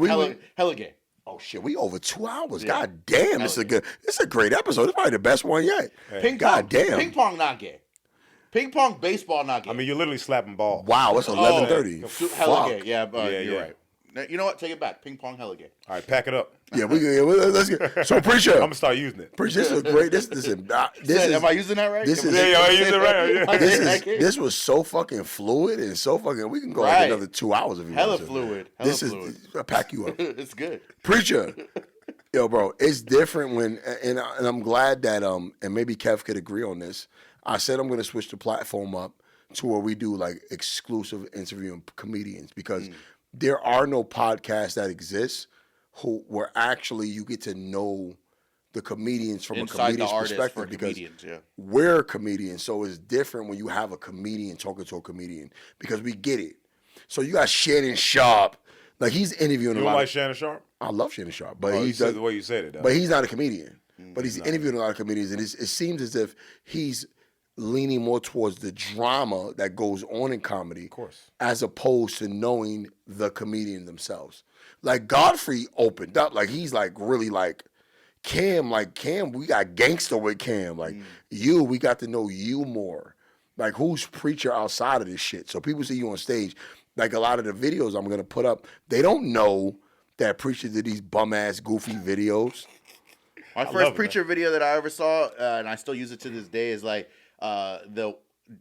hella gay. Oh shit, we over 2 hours. God damn, this is a great episode. It's probably the best one yet. Ping God pong, damn. Ping pong not gay. Ping pong, baseball not gay. I mean, you're literally slapping balls. Wow, it's 11:30. Hella gay. Fuck. Yeah, yeah, you're right. You know what? Take it back. Ping pong hella gay. All right, pack it up. Yeah, let's get. So Preacher, I'm gonna start using it. Preacher, this is great. This is. Am I using that right? This is. Yeah, I use it right. Yeah. This was so fucking fluid and so fucking. We can go like another 2 hours if you hella want to. Fluid. I'll pack you up. It's good. Preacher, yo, bro, it's different when, and I'm glad that and maybe Kev could agree on this. I said I'm gonna switch the platform up to where we do like exclusive interviewing comedians because there are no podcasts that exist where actually you get to know the comedians from Inside a comedian's the artist perspective for because comedians, yeah. we're comedians, so it's different when you have a comedian talking to a comedian because we get it. So you got Shannon Sharp, like he's interviewing You a don't lot. like Shannon Sharp? I love Shannon Sharp, but Oh, he you said does, the way you said it. Though. but he's not a comedian. But he's interviewing a lot of comedians, and it seems as if he's leaning more towards the drama that goes on in comedy, Of course. as opposed to knowing the comedian themselves. Like Godfrey opened up, like he's like really like Cam, we got gangster with Cam. Like we got to know you more. Like who's Preacher outside of this shit? So people see you on stage. Like a lot of the videos I'm gonna put up, they don't know that Preacher did these bum ass goofy videos. My first Preacher video that I ever saw, and I still use it to this day, is like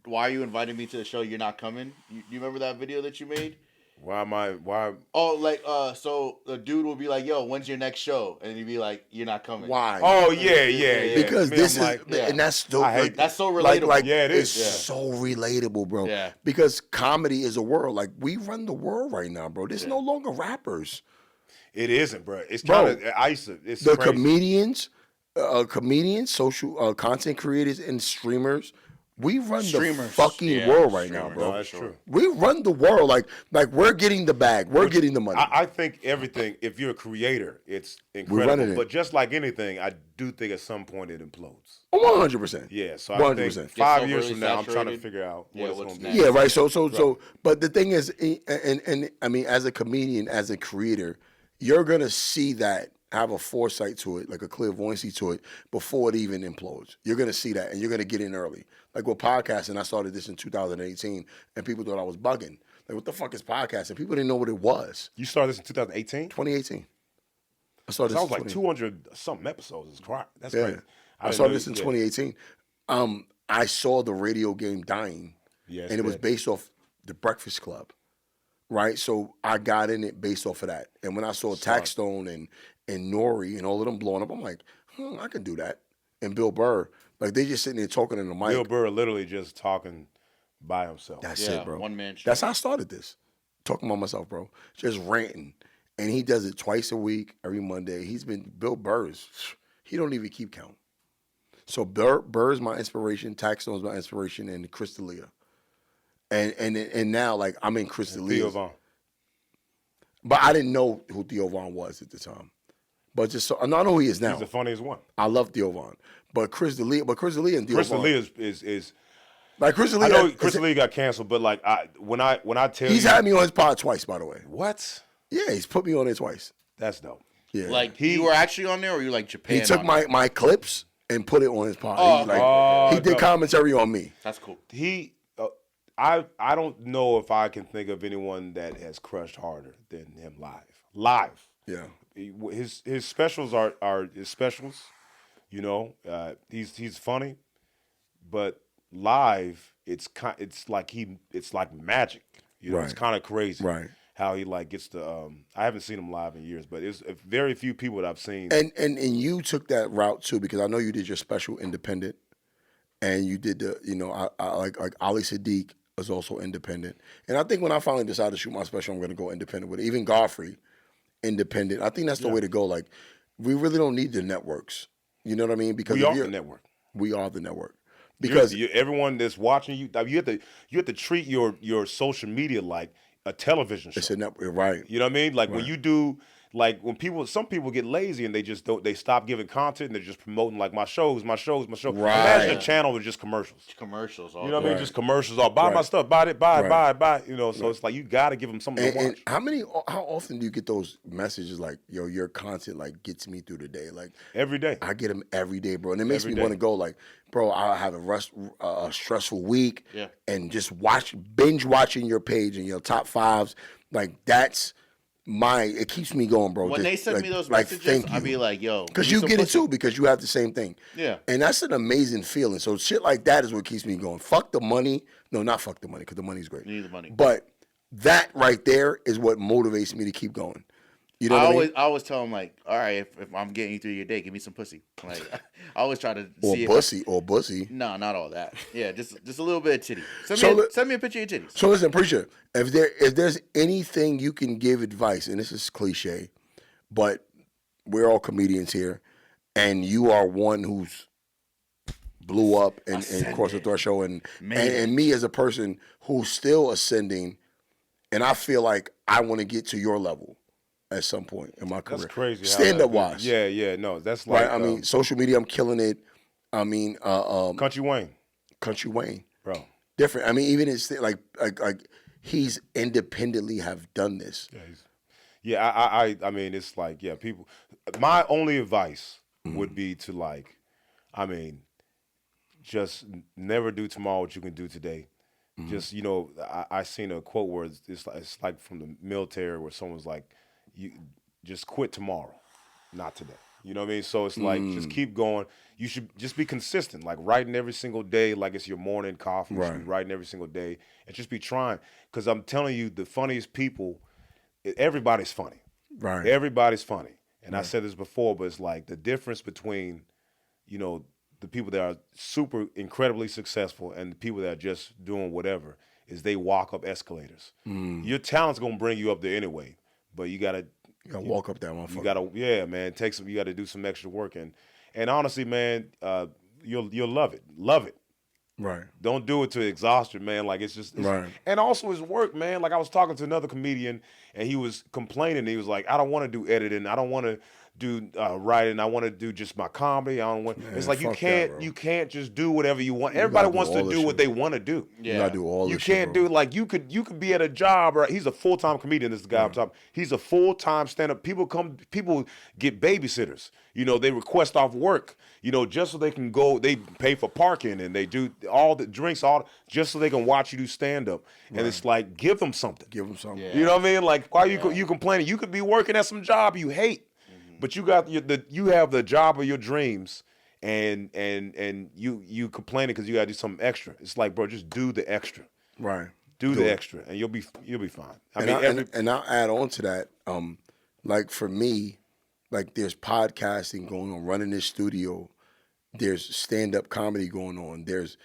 why are you inviting me to the show? You're not coming. You remember that video that you made? Why? Oh, like so the dude will be like, "Yo, when's your next show?" And he'd be like, "You're not coming." Why? Oh yeah. Because Me, this I'm is, like, and that's still, I hate That's so relatable. Yeah, it is. It's so relatable, bro. Yeah. Because comedy is a world. Like we run the world right now, bro. There's no longer rappers. It isn't, bro. It's Bro, kind of ice. It's The crazy. comedians, social content creators, and streamers. We run the Streamers. fucking Yeah, world right now, streamers. bro. No, that's true. We run the world. Like we're getting the bag. We're getting the money. I think everything. If you're a creator, it's incredible. running it. But just like anything, I do think at some point it implodes. 100%. Yeah. So I 100%. think 5 so years really from now, I'm trying to saturated. figure out Yeah, what it's what's going to be. next. Yeah, right. So, but the thing is, and I mean, as a comedian, as a creator, you're gonna see that, have a foresight to it, like a clairvoyancy to it, before it even implodes. You're gonna see that, and you're gonna get in early. Like with podcasting, I started this in 2018, and people thought I was bugging. Like, what the fuck is podcasting? People didn't know what it was. You started this in 2018? 2018. I started That this was in like 2018. 200 something episodes. It's crazy. That's Yeah. crazy. I started this in 2018. I saw the radio game dying, Yes, and it was man. based off the Breakfast Club, right? So I got in it based off of that. And when I saw Taxstone and Nori and all of them blowing up, I'm like, I can do that. And Bill Burr, like they just sitting there talking in the mic. Bill Burr literally just talking by himself. That's Yeah, it, bro. one-man show. That's how I started this. Talking about myself, bro. Just ranting. And he does it twice a week, every Monday. Bill Burr's, he don't even keep count. So Burr's my inspiration, Taxstone's my inspiration, and Chris D'Elia. And now, like, I'm in Chris Theo D'Elia's. Von. But I didn't know who Theo Von was at the time. But just so, I know who he is now. He's the funniest one. I love Theo Von. But Chris D'Elia and Theo Chris Von. D'Elia is Like Chris I D'Elia. know Chris D'Elia got canceled, but like when I tell He's you, had me on his pod twice, by the way. what? Yeah, he's put me on it twice. That's dope. Yeah. Like you were actually on there, or you like Japan? he took on my, there? my clips and put it on his pod. Oh, He did dope. commentary on me. That's cool. He, I don't know if I can think of anyone that has crushed harder than him live. Yeah. His specials are his specials. You know, he's funny, but live it's like magic. You know, it's Right. kind of crazy. Right. How he like gets to. I haven't seen him live in years, but it's very few people that I've seen. And you took that route too, because I know you did your special independent, and you did I like Ali Sadiq was also independent, and I think when I finally decided to shoot my special, I'm going to go independent with it. Even Godfrey, independent. I think that's the way to go. Like, we really don't need the networks. You know what I mean? Because we are the network. We are the network. Because everyone that's watching you, you have to treat your social media like a television show. it's a network, right? You know what I mean? Like when you do, like when some people get lazy and they just don't, they stop giving content and they're just promoting like my shows. Right. Imagine a channel with just commercials. Commercials. You know what I mean? Just commercials. All buy my stuff, buy it, buy it, buy it. You know, so it's like you got to give them something to And watch. how often do you get those messages like, yo, your content like gets me through the day? Like Every day. I get them every day, bro, and it makes Every me day. want to go. Like, bro, I have a stressful week, Yeah. and just binge watching your page and your top fives. Like that's it keeps me going, bro. When they send me those messages, I'll be like, yo. Because you get it too, because you have the same thing. Yeah. And that's an amazing feeling. So shit like that is what keeps me going. Fuck the money. No, not fuck the money, because the money's great. You need the money. But that right there is what motivates me to keep going. You know what I mean? I always tell them, like, all right, if I'm getting you through your day, give me some pussy. Like, I always try to see or bussy. No, not all that. Yeah, just a little bit of titty. Send me a picture of your titties. So listen, Preacher, if there's anything you can give advice, and this is cliche, but we're all comedians here, and you are one who's blew up and crossed the threshold, and me as a person who's still ascending, and I feel like I want to get to your level at some point in my career. That's crazy. Stand up wise. Yeah. No, that's like. Right. I mean, social media, I'm killing it. I mean, Country Wayne, bro. Different. I mean, even it's like he's independently have done this. Yeah. I mean, it's like people. My only advice would be to like, I mean, just never do tomorrow what you can do today. Just I seen a quote where it's like from the military where someone's like, you just quit tomorrow, not today. You know what I mean? So it's like just keep going. You should just be consistent, like writing every single day, like it's your morning coffee. You should be writing every single day and just be trying. Because I'm telling you, the funniest people, everybody's funny. Right. Everybody's funny. And I said this before, but it's like the difference between, the people that are super incredibly successful and the people that are just doing whatever is they walk up escalators. Your talent's gonna bring you up there anyway, but you gotta walk up that motherfucker. You gotta, man, you gotta do some extra work and honestly, man, you'll love it. Love it. Right. Don't do it to exhaustion, man. Like it's right. And also his work, man. Like I was talking to another comedian and he was complaining. He was like, I don't want to do editing. I don't want to do writing. I want to do just my comedy. I don't want. Man, it's like you can't just do whatever you want. Everybody wants to do what they want to do. Yeah. You gotta do all. You can't do like you could be at a job. Right? He's a full-time comedian. This guy I'm talking. He's a full-time stand-up. People get babysitters. They request off work. Just so they can go. They pay for parking and they do all the drinks, just so they can watch you do stand-up. And it's like give them something. Give them something. Yeah. You know what I mean? Like why you complaining? You could be working at some job you hate. But you have the job of your dreams, and you complaining because you got to do something extra. It's like, bro, just do the extra. Right. Do the extra, and you'll be fine. And I'll add on to that. Like for me, like there's podcasting going on, running this studio. There's stand-up comedy going on. There's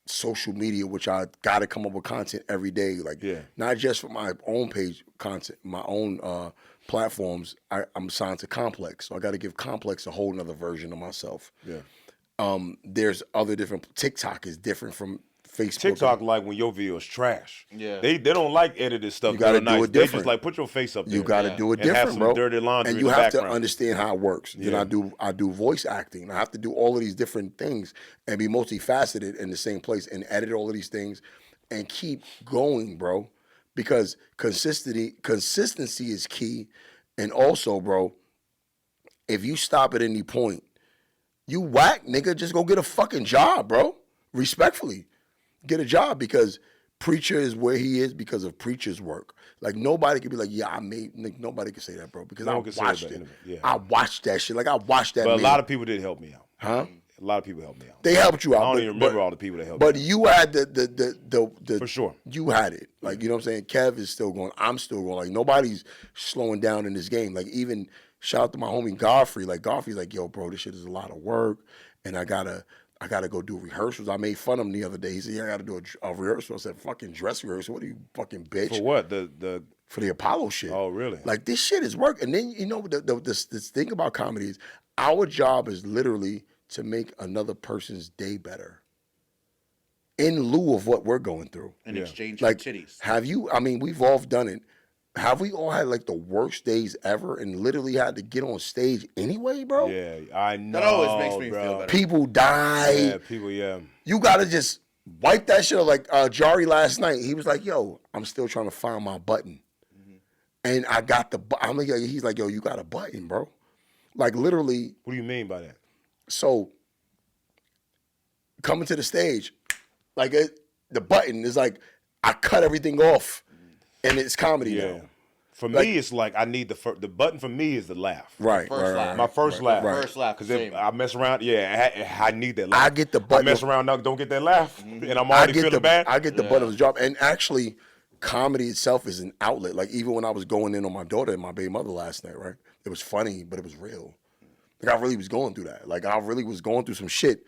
social media, which I got to come up with content every day. Like not just for my own page content, my own platforms. I'm signed to Complex, so I got to give Complex a whole nother version of myself. Yeah. There's other different. TikTok is different from Facebook. TikTok like when your video is trash. Yeah. They don't like edited stuff. You got to do it different. They just like put your face up there. You got to do it different, have some bro. Dirty laundry and you in the have background. to understand how it works. Yeah. Then I do voice acting. I have to do all of these different things and be multifaceted in the same place and edit all of these things and keep going, bro. Because consistency is key. And also, bro, if you stop at any point, you whack, nigga, just go get a fucking job, bro. Respectfully. Get a job because Preacher is where he is because of Preacher's work. Like nobody can be like, nobody can say that, bro. Because I watched it. Yeah. I watched that shit. Like I watched that. But a lot of people did help me out. Huh? A lot of people helped me out. They helped you out. I don't even remember all the people that helped me. But you had the for sure. You had it. Like, you know what I'm saying? Kev is still going. I'm still going. Like nobody's slowing down in this game. Like even shout out to my homie Godfrey. Like Godfrey's like, yo, bro, this shit is a lot of work, and I gotta go do rehearsals. I made fun of him the other day. He said, yeah, I gotta do a rehearsal. I said, fucking dress rehearsal. What are you, fucking bitch? For what? For the Apollo shit. Oh, really? Like this shit is work. And then the thing about comedy is our job is literally to make another person's day better in lieu of what we're going through. In exchange like, for titties. Have you, I mean, we've all done it. Have we all had like the worst days ever and literally had to get on stage anyway, bro? Yeah, I know. That always makes me feel better. People die. Yeah, people, yeah. You gotta just wipe that shit up. Like Jari last night, he was like, yo, I'm still trying to find my button. Mm-hmm. And I got he's like, yo, you got a button, bro. Like literally. What do you mean by that? So, coming to the stage, like the button is like, I cut everything off, and it's comedy now. For me, it's like I need the button for me is the laugh. Right. First laugh. My first laugh. First laugh. Because I mess around, I need that laugh. I get the button. I mess around, don't get that laugh, and I'm already feeling bad. I get the butt of the job. And actually, comedy itself is an outlet. Like, even when I was going in on my daughter and my baby mother last night, right? It was funny, but it was real. Like, I really was going through that. Like, I really was going through some shit.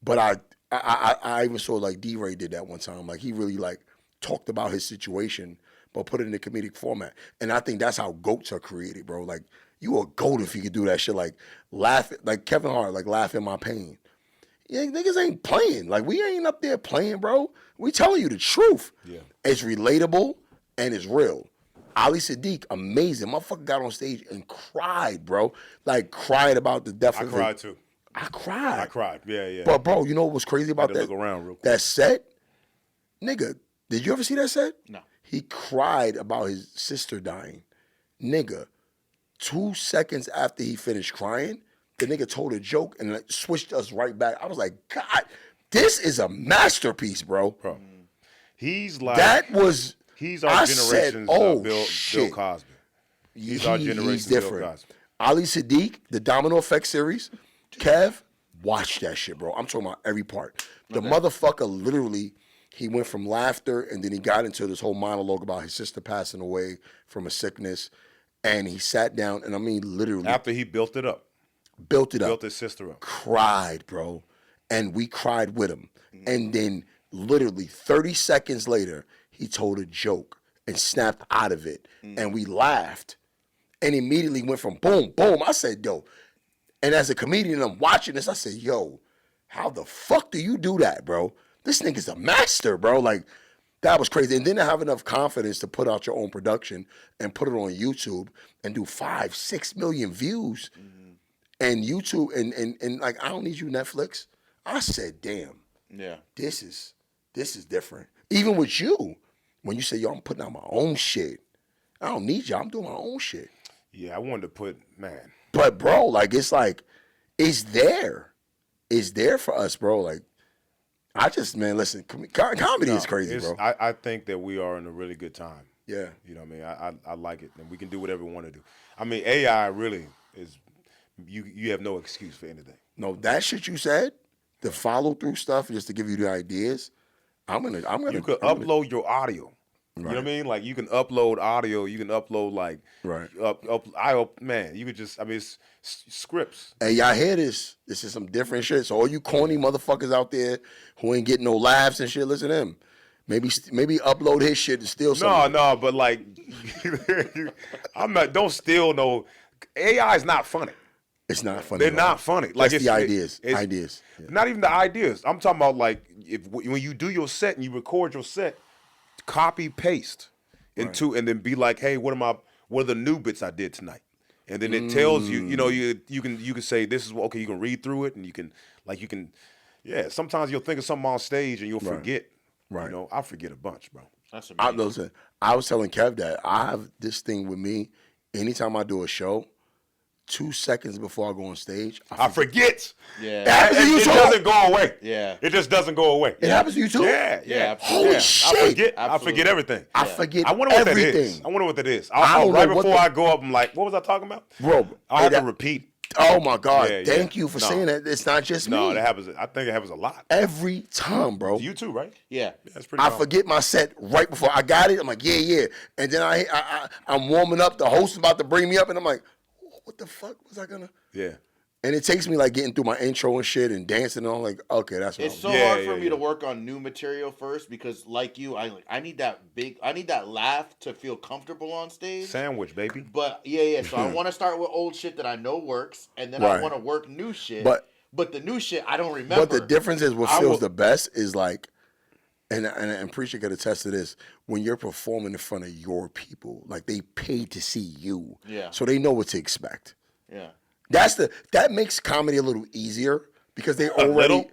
But I even saw, like, D-Ray did that one time. Like, he really, like, talked about his situation, but put it in a comedic format. And I think that's how goats are created, bro. Like, you a goat if you could do that shit. Like, laugh, like Kevin Hart, like, laugh in my pain. Yeah, niggas ain't playing. Like, we ain't up there playing, bro. We telling you the truth. Yeah. It's relatable and it's real. Ali Sadiq, amazing. Motherfucker got on stage and cried, bro. Like, cried about the death I of cried too. I cried. Yeah. But, bro, you know what was crazy about Had to that? look around real quick. That set? Nigga, did you ever see that set? No. He cried about his sister dying. Nigga, 2 seconds after he finished crying, the nigga told a joke and like, switched us right back. I was like, God, this is a masterpiece, bro. He's like he's our I generation's said, oh, Bill shit. Cosby. He's our generation's Bill different. Cosby. Ali Sadiq, the Domino Effect series, Kev, watch that shit, bro. I'm talking about every part. The motherfucker literally, he went from laughter and then he got into this whole monologue about his sister passing away from a sickness. And he sat down and I mean literally. After he built it up. Built it up. Built his sister up. Cried, bro. And we cried with him. And then literally 30 seconds later, he told a joke and snapped out of it. And we laughed. And immediately went from boom, boom. I said, yo. And as a comedian, I'm watching this. I said, yo, how the fuck do you do that, bro? This nigga's a master, bro. Like, that was crazy. And then to have enough confidence to put out your own production and put it on YouTube and do 5-6 million views. And YouTube, and like, I don't need you, Netflix. I said, damn. Yeah. This is different. Even with you, when you say, yo, I'm putting out my own shit. I don't need you. I'm doing my own shit. Yeah, I wanted to put, man. But, bro, like, it's there. It's there for us, bro. Like, I just, man, listen, comedy is crazy, bro. I think that we are in a really good time. Yeah. You know what I mean? I like it, and we can do whatever we want to do. I mean, AI really is, you have no excuse for anything. No, that shit you said, the follow through stuff, just to give you the ideas. I'm gonna. You could upload your audio. You know what I mean? Like, you can upload audio. You can upload like man. You could just. I mean, it's scripts. Hey, y'all hear this? This is some different shit. So all you corny motherfuckers out there who ain't getting no laughs and shit, listen to him. Maybe upload his shit and steal something. No, but like, don't steal no. AI is not funny. It's not funny. They're not funny. Like, just the ideas. Ideas. Yeah. Not even the ideas. I'm talking about like when you do your set and you record your set, copy paste into and then be like, hey, what are the new bits I did tonight? And then it tells you, you can say this is okay. You can read through it and you can. Sometimes you'll think of something on stage and you'll forget. Right. You know, I forget a bunch, bro. That's amazing. Listen, I was telling Kev that I have this thing with me. Anytime I do a show, 2 seconds before I go on stage, I forget. Yeah. It happens to you It too. doesn't go away. Yeah. It just doesn't go away. It happens to you too? Yeah. Holy shit. I forget everything. I forget I wonder what everything. that is. I wonder what that is. I don't right know what before I go up, I'm like, what was I talking about? Bro, I have to repeat. Oh my God. Yeah, Thank you for saying that. It's not just me. No, that happens. I think it happens a lot. Every time, bro. You too, right? Yeah. That's pretty I common. forget my set right before I got it. I'm like, yeah. And then I'm warming up. The host is about to bring me up, and I'm like, what the fuck was I gonna? Yeah. And it takes me like getting through my intro and shit and dancing and I'm like, okay, that's what It's I'm so doing. hard for me to work on new material first because, like you, I need that laugh to feel comfortable on stage. Sandwich, baby. But yeah. So I want to start with old shit that I know works, and then I want to work new shit. But the new shit I don't remember. But the difference is what feels the best is like, and Preacher could attest to this, when you're performing in front of your people, like they paid to see you. Yeah. So they know what to expect. Yeah. That makes comedy a little easier because they already little?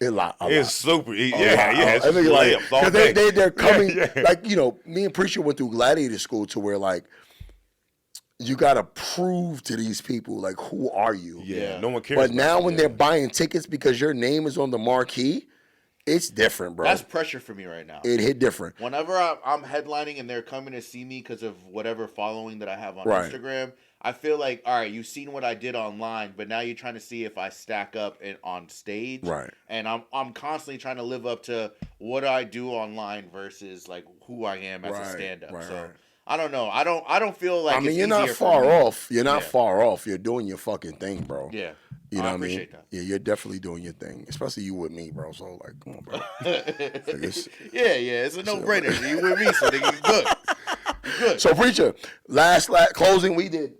A lot. It's super easy. I It's think like, layups all day. they're coming like, me and Preacher went through Gladiator School to where like you gotta prove to these people like who are you? Yeah. No one cares. But now when they're buying tickets because your name is on the marquee, It's different, bro. That's pressure for me right now. It hit different. Whenever I'm headlining and they're coming to see me because of whatever following that I have on Instagram, I feel like, all right, you've seen what I did online, but now you're trying to see if I stack up on stage. Right. And I'm constantly trying to live up to what I do online versus like who I am as a stand-up. So I don't know. I don't feel like. I mean, you're not far off. You're not far off. You're doing your fucking thing, bro. Yeah. You know what I mean? Appreciate that. Yeah, you're definitely doing your thing, especially you with me, bro. So like, come on, bro. It's a no-brainer. You with me, so you're good. You're good. So Preacher, last closing we did.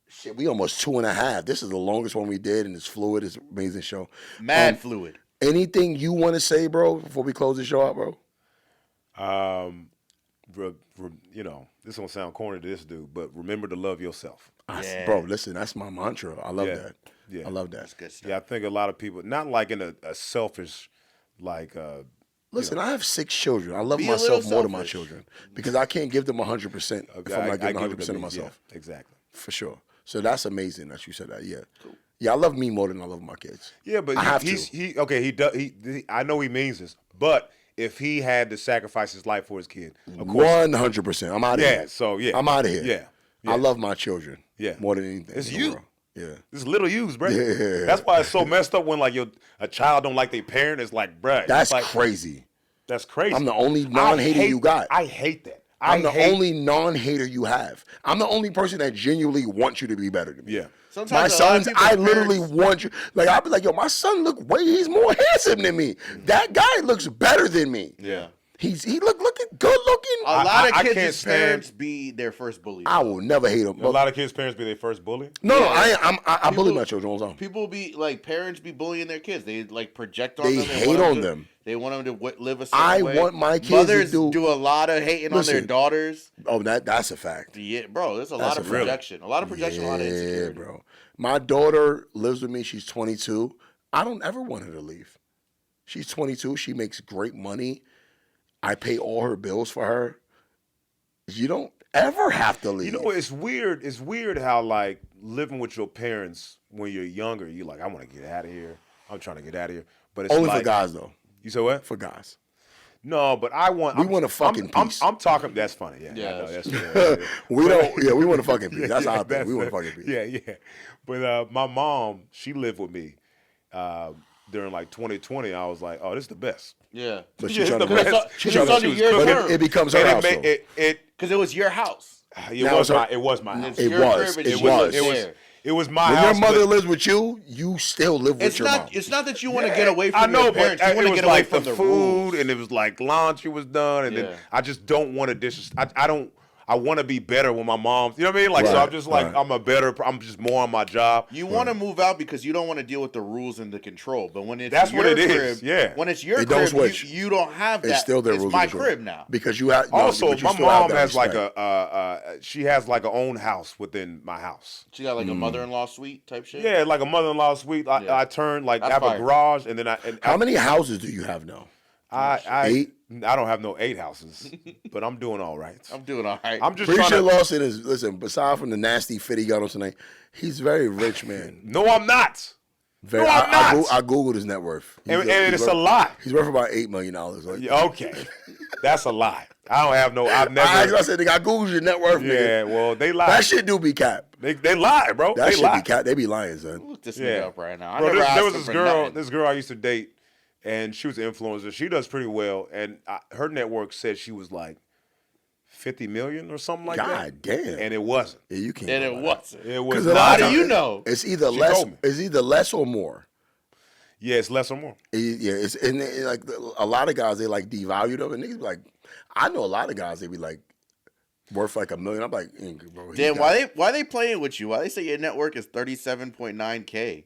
Shit, we almost 2.5. This is the longest one we did, and it's fluid. It's an amazing show. Mad fluid. Anything you want to say, bro, before we close the show out, bro? You know, this don't sound corny to this dude, but remember to love yourself. Bro, listen, that's my mantra. I love that. Yeah. I love that. That's good stuff. Yeah, I think a lot of people, not like in a selfish, like. Listen, I have 6 children. I love myself more than my children because I can't give them 100% if I'm not giving 100% of myself. Yeah, exactly. For sure. So that's amazing that you said that. Yeah. Cool. Yeah, I love me more than I love my kids. Yeah, but I know he means this, but if he had to sacrifice his life for his kid, of course, 100%. I'm out of here. I'm out of here. Yeah. I love my children. Yeah. More than anything. It's you. World. Yeah. It's little yous, bro. Yeah. That's why it's so messed up when like a child don't like their parent. It's like, bro. That's like, crazy. That's crazy. I'm the only non-hater you got. I hate that. I'm the only non-hater you have. I'm the only person that genuinely wants you to be better than me. Yeah. Sometimes my sons, I literally want you. Like, I'll be like, yo, my son he's more handsome than me. That guy looks better than me. Yeah. He looking good looking. A lot of kids' parents be their first bully. I will never hate him. A lot of kids' parents be their first bully. No, I bully my children all the time. People be like parents be bullying their kids. They like project on them. They hate on them. They want them to live a certain way. I want my kids Mothers to do a lot of hating on their daughters. Oh, that's a fact. Yeah, bro. There's a lot of projection. A lot of projection. A lot of insecurity. Yeah, bro. My daughter lives with me. She's 22. I don't ever want her to leave. She's 22. She makes great money. I pay all her bills for her. You don't ever have to leave. You know, it's weird. It's weird how like living with your parents when you're younger, you're like, I want to get out of here. I'm trying to get out of here. But it's only like, for guys though. You said what? For guys. No, but I want. We want a fucking peace. I'm talking. That's funny. Yeah. Yeah. That's we don't. Yeah, we want a fucking peace. That's our thing. We want a fucking peace. Yeah. But my mom, she lived with me during like 2020. I was like, oh, this is the best. Yeah. But She's she's the best. She's under your term. It becomes her house. Because it was your house. It was my house. It was my when house. When your mother lives with you, you still live with your mom. It's not that you want to get away from your parents. You want to get away from the food, rules. and it was like laundry was done, and then I just don't want to I want to be better when my mom. You know what I mean? Like, so I'm just like I'm just more on my job. You want to move out because you don't want to deal with the rules and the control. But when it's that's your what it crib, is. Yeah. When it's your crib, you don't have that. It's still their rules. It's my crib now. Because you have. Also, my mom has like she has like her own house within my house. She got like a mother-in-law suite type shit. Yeah, like a mother-in-law suite. I turned like I have a garage, and then How many houses do you have now? 8. I don't have no 8 houses, but I'm doing all right. I'm doing all right. I'm just Preacher Lawson is, listen, aside from the nasty fit he got on tonight, he's a very rich man. No, I'm not. I'm not. I Googled his net worth. And it's a lie. He's worth about $8 million. Like, okay. That's a lie. I don't have no, I've never. I said, nigga, I Googled your net worth, nigga. Yeah, well, they lie. That shit do be cap. They lie, bro. That shit be cap. They be lying, son. Look this nigga up right now. Bro, there was this girl I used to date, and she was an influencer. She does pretty well, and her network said she was like 50 million or something like that. God damn. And it wasn't. Yeah, you can't. And it wasn't. It was not. How do you know? It's either less. It's either less or more. Yeah, it's less or more. Yeah, it's and like a lot of guys they like devalue them, and niggas be like, I know a lot of guys they be like worth like $1 million. I'm like, bro. Damn, why they playing with you? Why they say your network is 37.9K?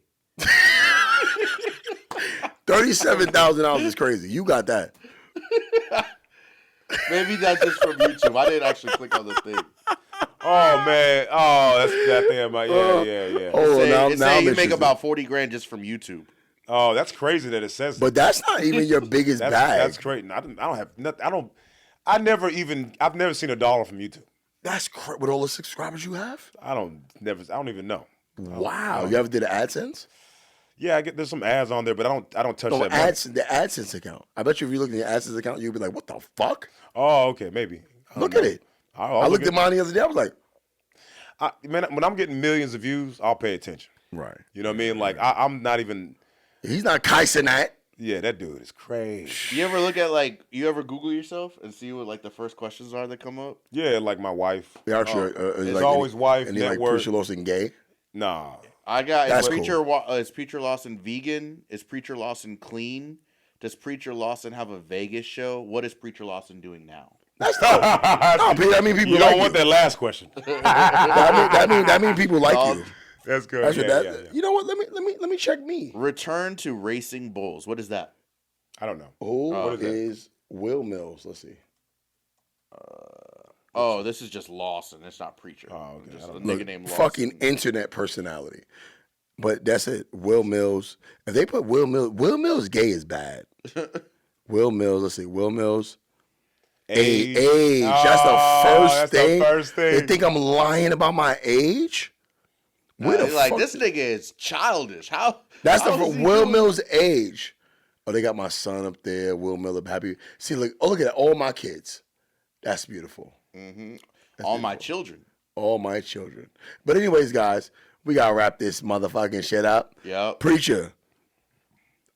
$37,000 is crazy. You got that. Maybe that's just from YouTube. I didn't actually click on the thing. Oh man! Oh, that's that thing about yeah. Oh, now you make about 40 grand just from YouTube. Oh, that's crazy that it says that. But that's not even your biggest bag. That's crazy. I don't have nothing. I've never seen $1 from YouTube. That's with all the subscribers you have. I don't even know. Wow, you ever did an AdSense? Yeah, there's some ads on there, but I don't touch No, that. the AdSense account. I bet you if you look at your AdSense account, you'll be like, what the fuck? Oh, okay, maybe. Look at it. I looked at mine the other day. I was like, man, when I'm getting millions of views, I'll pay attention. right. You know what I mean? Like I'm not even. He's not kissing that. Yeah, that dude is crazy. You ever look at you ever Google yourself and see what like the first questions are that come up? Yeah, like my wife. Yeah, actually, it's like always wife, and he like network. Preacher Lawson gay. Nah. I got That's is Preacher Lawson vegan? Is Preacher Lawson clean? Does Preacher Lawson have a Vegas show? What is Preacher Lawson doing now? That's dope. No, I mean people. You don't want that last question. that mean people like you. That's good. That's Yeah. You know what? Let me check me. Return to Racing Bulls. What is that? I don't know. Who What is that? is Will Mills? Let's see. Oh, this is just Lawson. It's not Preacher. Oh, okay. Just I a don't nigga Look, named Lawson. fucking internet personality. But that's it. Will Mills. If they put Will Mills gay is bad. Will Mills. Let's see. Will Mills. Age. That's the first thing. They think I'm lying about my age. Where the like fuck this nigga is childish. How? That's how the is he Will doing- Mills age. Oh, they got my son up there. Will Miller, happy. See, look at that. All my kids. That's beautiful. All my children. All my children. But anyways, guys, we gotta wrap this motherfucking shit up. Yep. Preacher,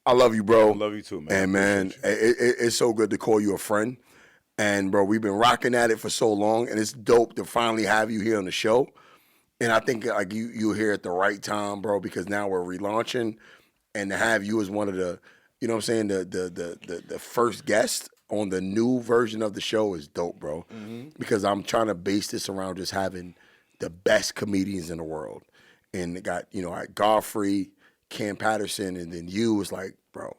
I love you, bro. I love you too, man. And man, it's so good to call you a friend. And bro, we've been rocking at it for so long, and it's dope to finally have you here on the show. And I think like you're here at the right time, bro, because now we're relaunching, and to have you as one of the, you know what I'm saying, the first guest on the new version of the show is dope, bro. Because I'm trying to base this around just having the best comedians in the world. And it got, Godfrey, Cam Patterson, and then you was like, bro,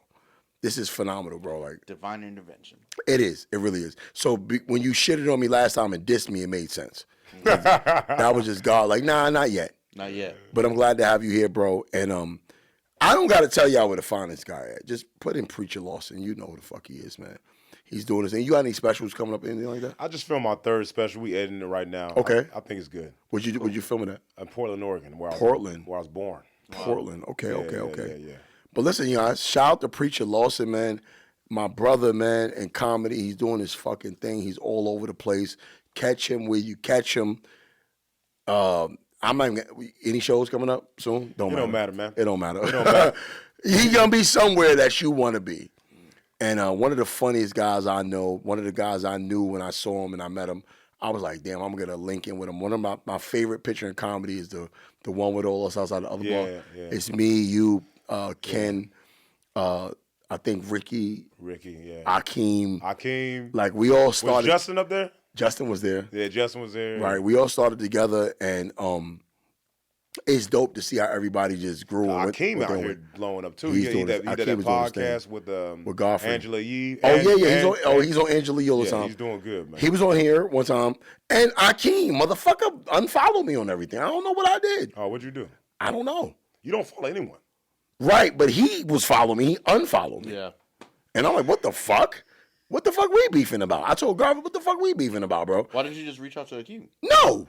this is phenomenal, bro. Like Divine intervention. it is. It really is. So when you shitted on me last time and dissed me, it made sense. That was just God. Like, nah, not yet. Not yet. But I'm glad to have you here, bro. And I don't got to tell y'all where to find this guy at. Just put in Preacher Lawson. You know who the fuck he is, man. He's doing his thing. You got any specials coming up, anything like that? I just filmed my third special. We editing it right now. Okay. I think it's good. Where'd you filming at? In Portland, Oregon, where I was born. Portland. Okay, okay. Yeah. But listen, guys, shout out to Preacher Lawson, man. My brother, man, in comedy. He's doing his fucking thing. He's all over the place. Catch him where you catch him. I'm not even, any shows coming up soon? It don't matter, man. It don't matter. It don't matter. He gonna be somewhere that you want to be. And one of the funniest guys I know, one of the guys I knew when I saw him and I met him, I was like, damn, I'm gonna link in with him. One of my favorite picture in comedy is the one with all us outside the other bar. Yeah. It's me, you, Ken, I think Ricky, yeah. Akeem. Like we all started. Was Justin up there? Justin was there. Yeah, Justin was there. Right. We all started together, and it's dope to see how everybody just grew. Akeem out here blowing up too. He did that podcast with Godfrey. Angela Yee. He's on Angela Yee all the time. He's doing good, man. He was on here one time, and Akeem, motherfucker, unfollowed me on everything. I don't know what I did. Oh, what'd you do? I don't know. You don't follow anyone. Right, but he was following me. He unfollowed me. Yeah. And I'm like, what the fuck? What the fuck we beefing about? I told Garvey, what the fuck we beefing about, bro? Why didn't you just reach out to Akeem? No.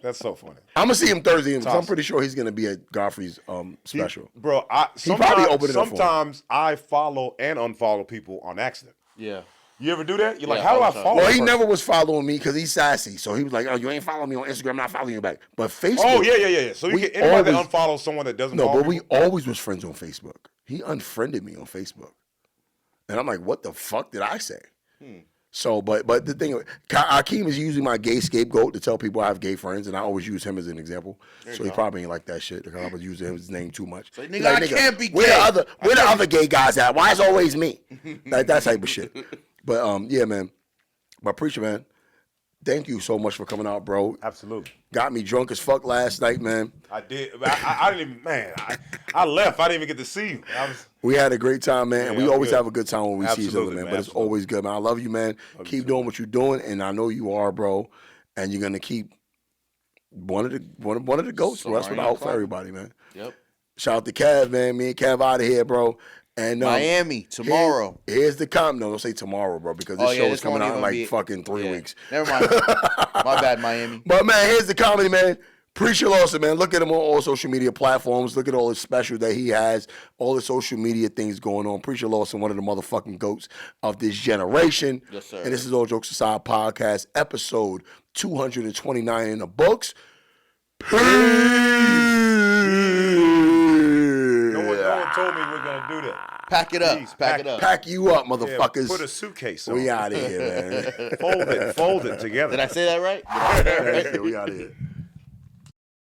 That's so funny. I'm gonna see him Thursday, so I'm pretty sure he's gonna be at Godfrey's special. Sometimes I follow and unfollow people on accident. Yeah. You ever do that? You're like, Yeah, how do all I the time. follow? Well, a he person? never was following me because he's sassy. So he was like, oh, you ain't following me on Instagram, I'm not following you back. But Facebook. Oh, yeah. So you we get anybody that always- unfollows someone that doesn't No, follow but we people? always was friends on Facebook. He unfriended me on Facebook. And I'm like, what the fuck did I say? So, but the thing, Akeem is usually my gay scapegoat to tell people I have gay friends, and I always use him as an example. So he probably ain't like that shit because I was using his name too much. So, He's nigga, I can't be Where gay. Where the other gay guys at? Why is it always me? Like that type of shit. But yeah, man. But Preacher, man, thank you so much for coming out, bro. Absolutely. Got me drunk as fuck last night, man. I did. I didn't even, man. I left. I didn't even get to see you. We had a great time, man. And Yeah, we I'm always good. have a good time when we see each other, Absolutely, man. man. But it's Absolutely. always good, man. I love you, man. Keep doing what you're doing, and I know you are, bro. And you're gonna keep one of the goats, bro. That's what I hope for everybody, man. Yep. Shout out to Kev, man. Me and Kev out of here, bro. And Miami tomorrow. Here's the comment. No, don't say tomorrow, bro, because this show is coming out in like fucking 3 weeks. Never mind. My bad, Miami. But man, here's the comedy, man. Preacher Lawson, man. Look at him on all social media platforms. Look at all the specials that he has, all the social media things going on. Preacher Lawson, one of the motherfucking goats of this generation. Yes, sir. And this is All Jokes Aside podcast, episode 229 in the books. Peace. No one told me we're gonna do that. Pack it up. Please, pack it up. Pack you up, motherfuckers. Put a suitcase on. We out of here, man. Fold it together. Did I say that right? We out of here.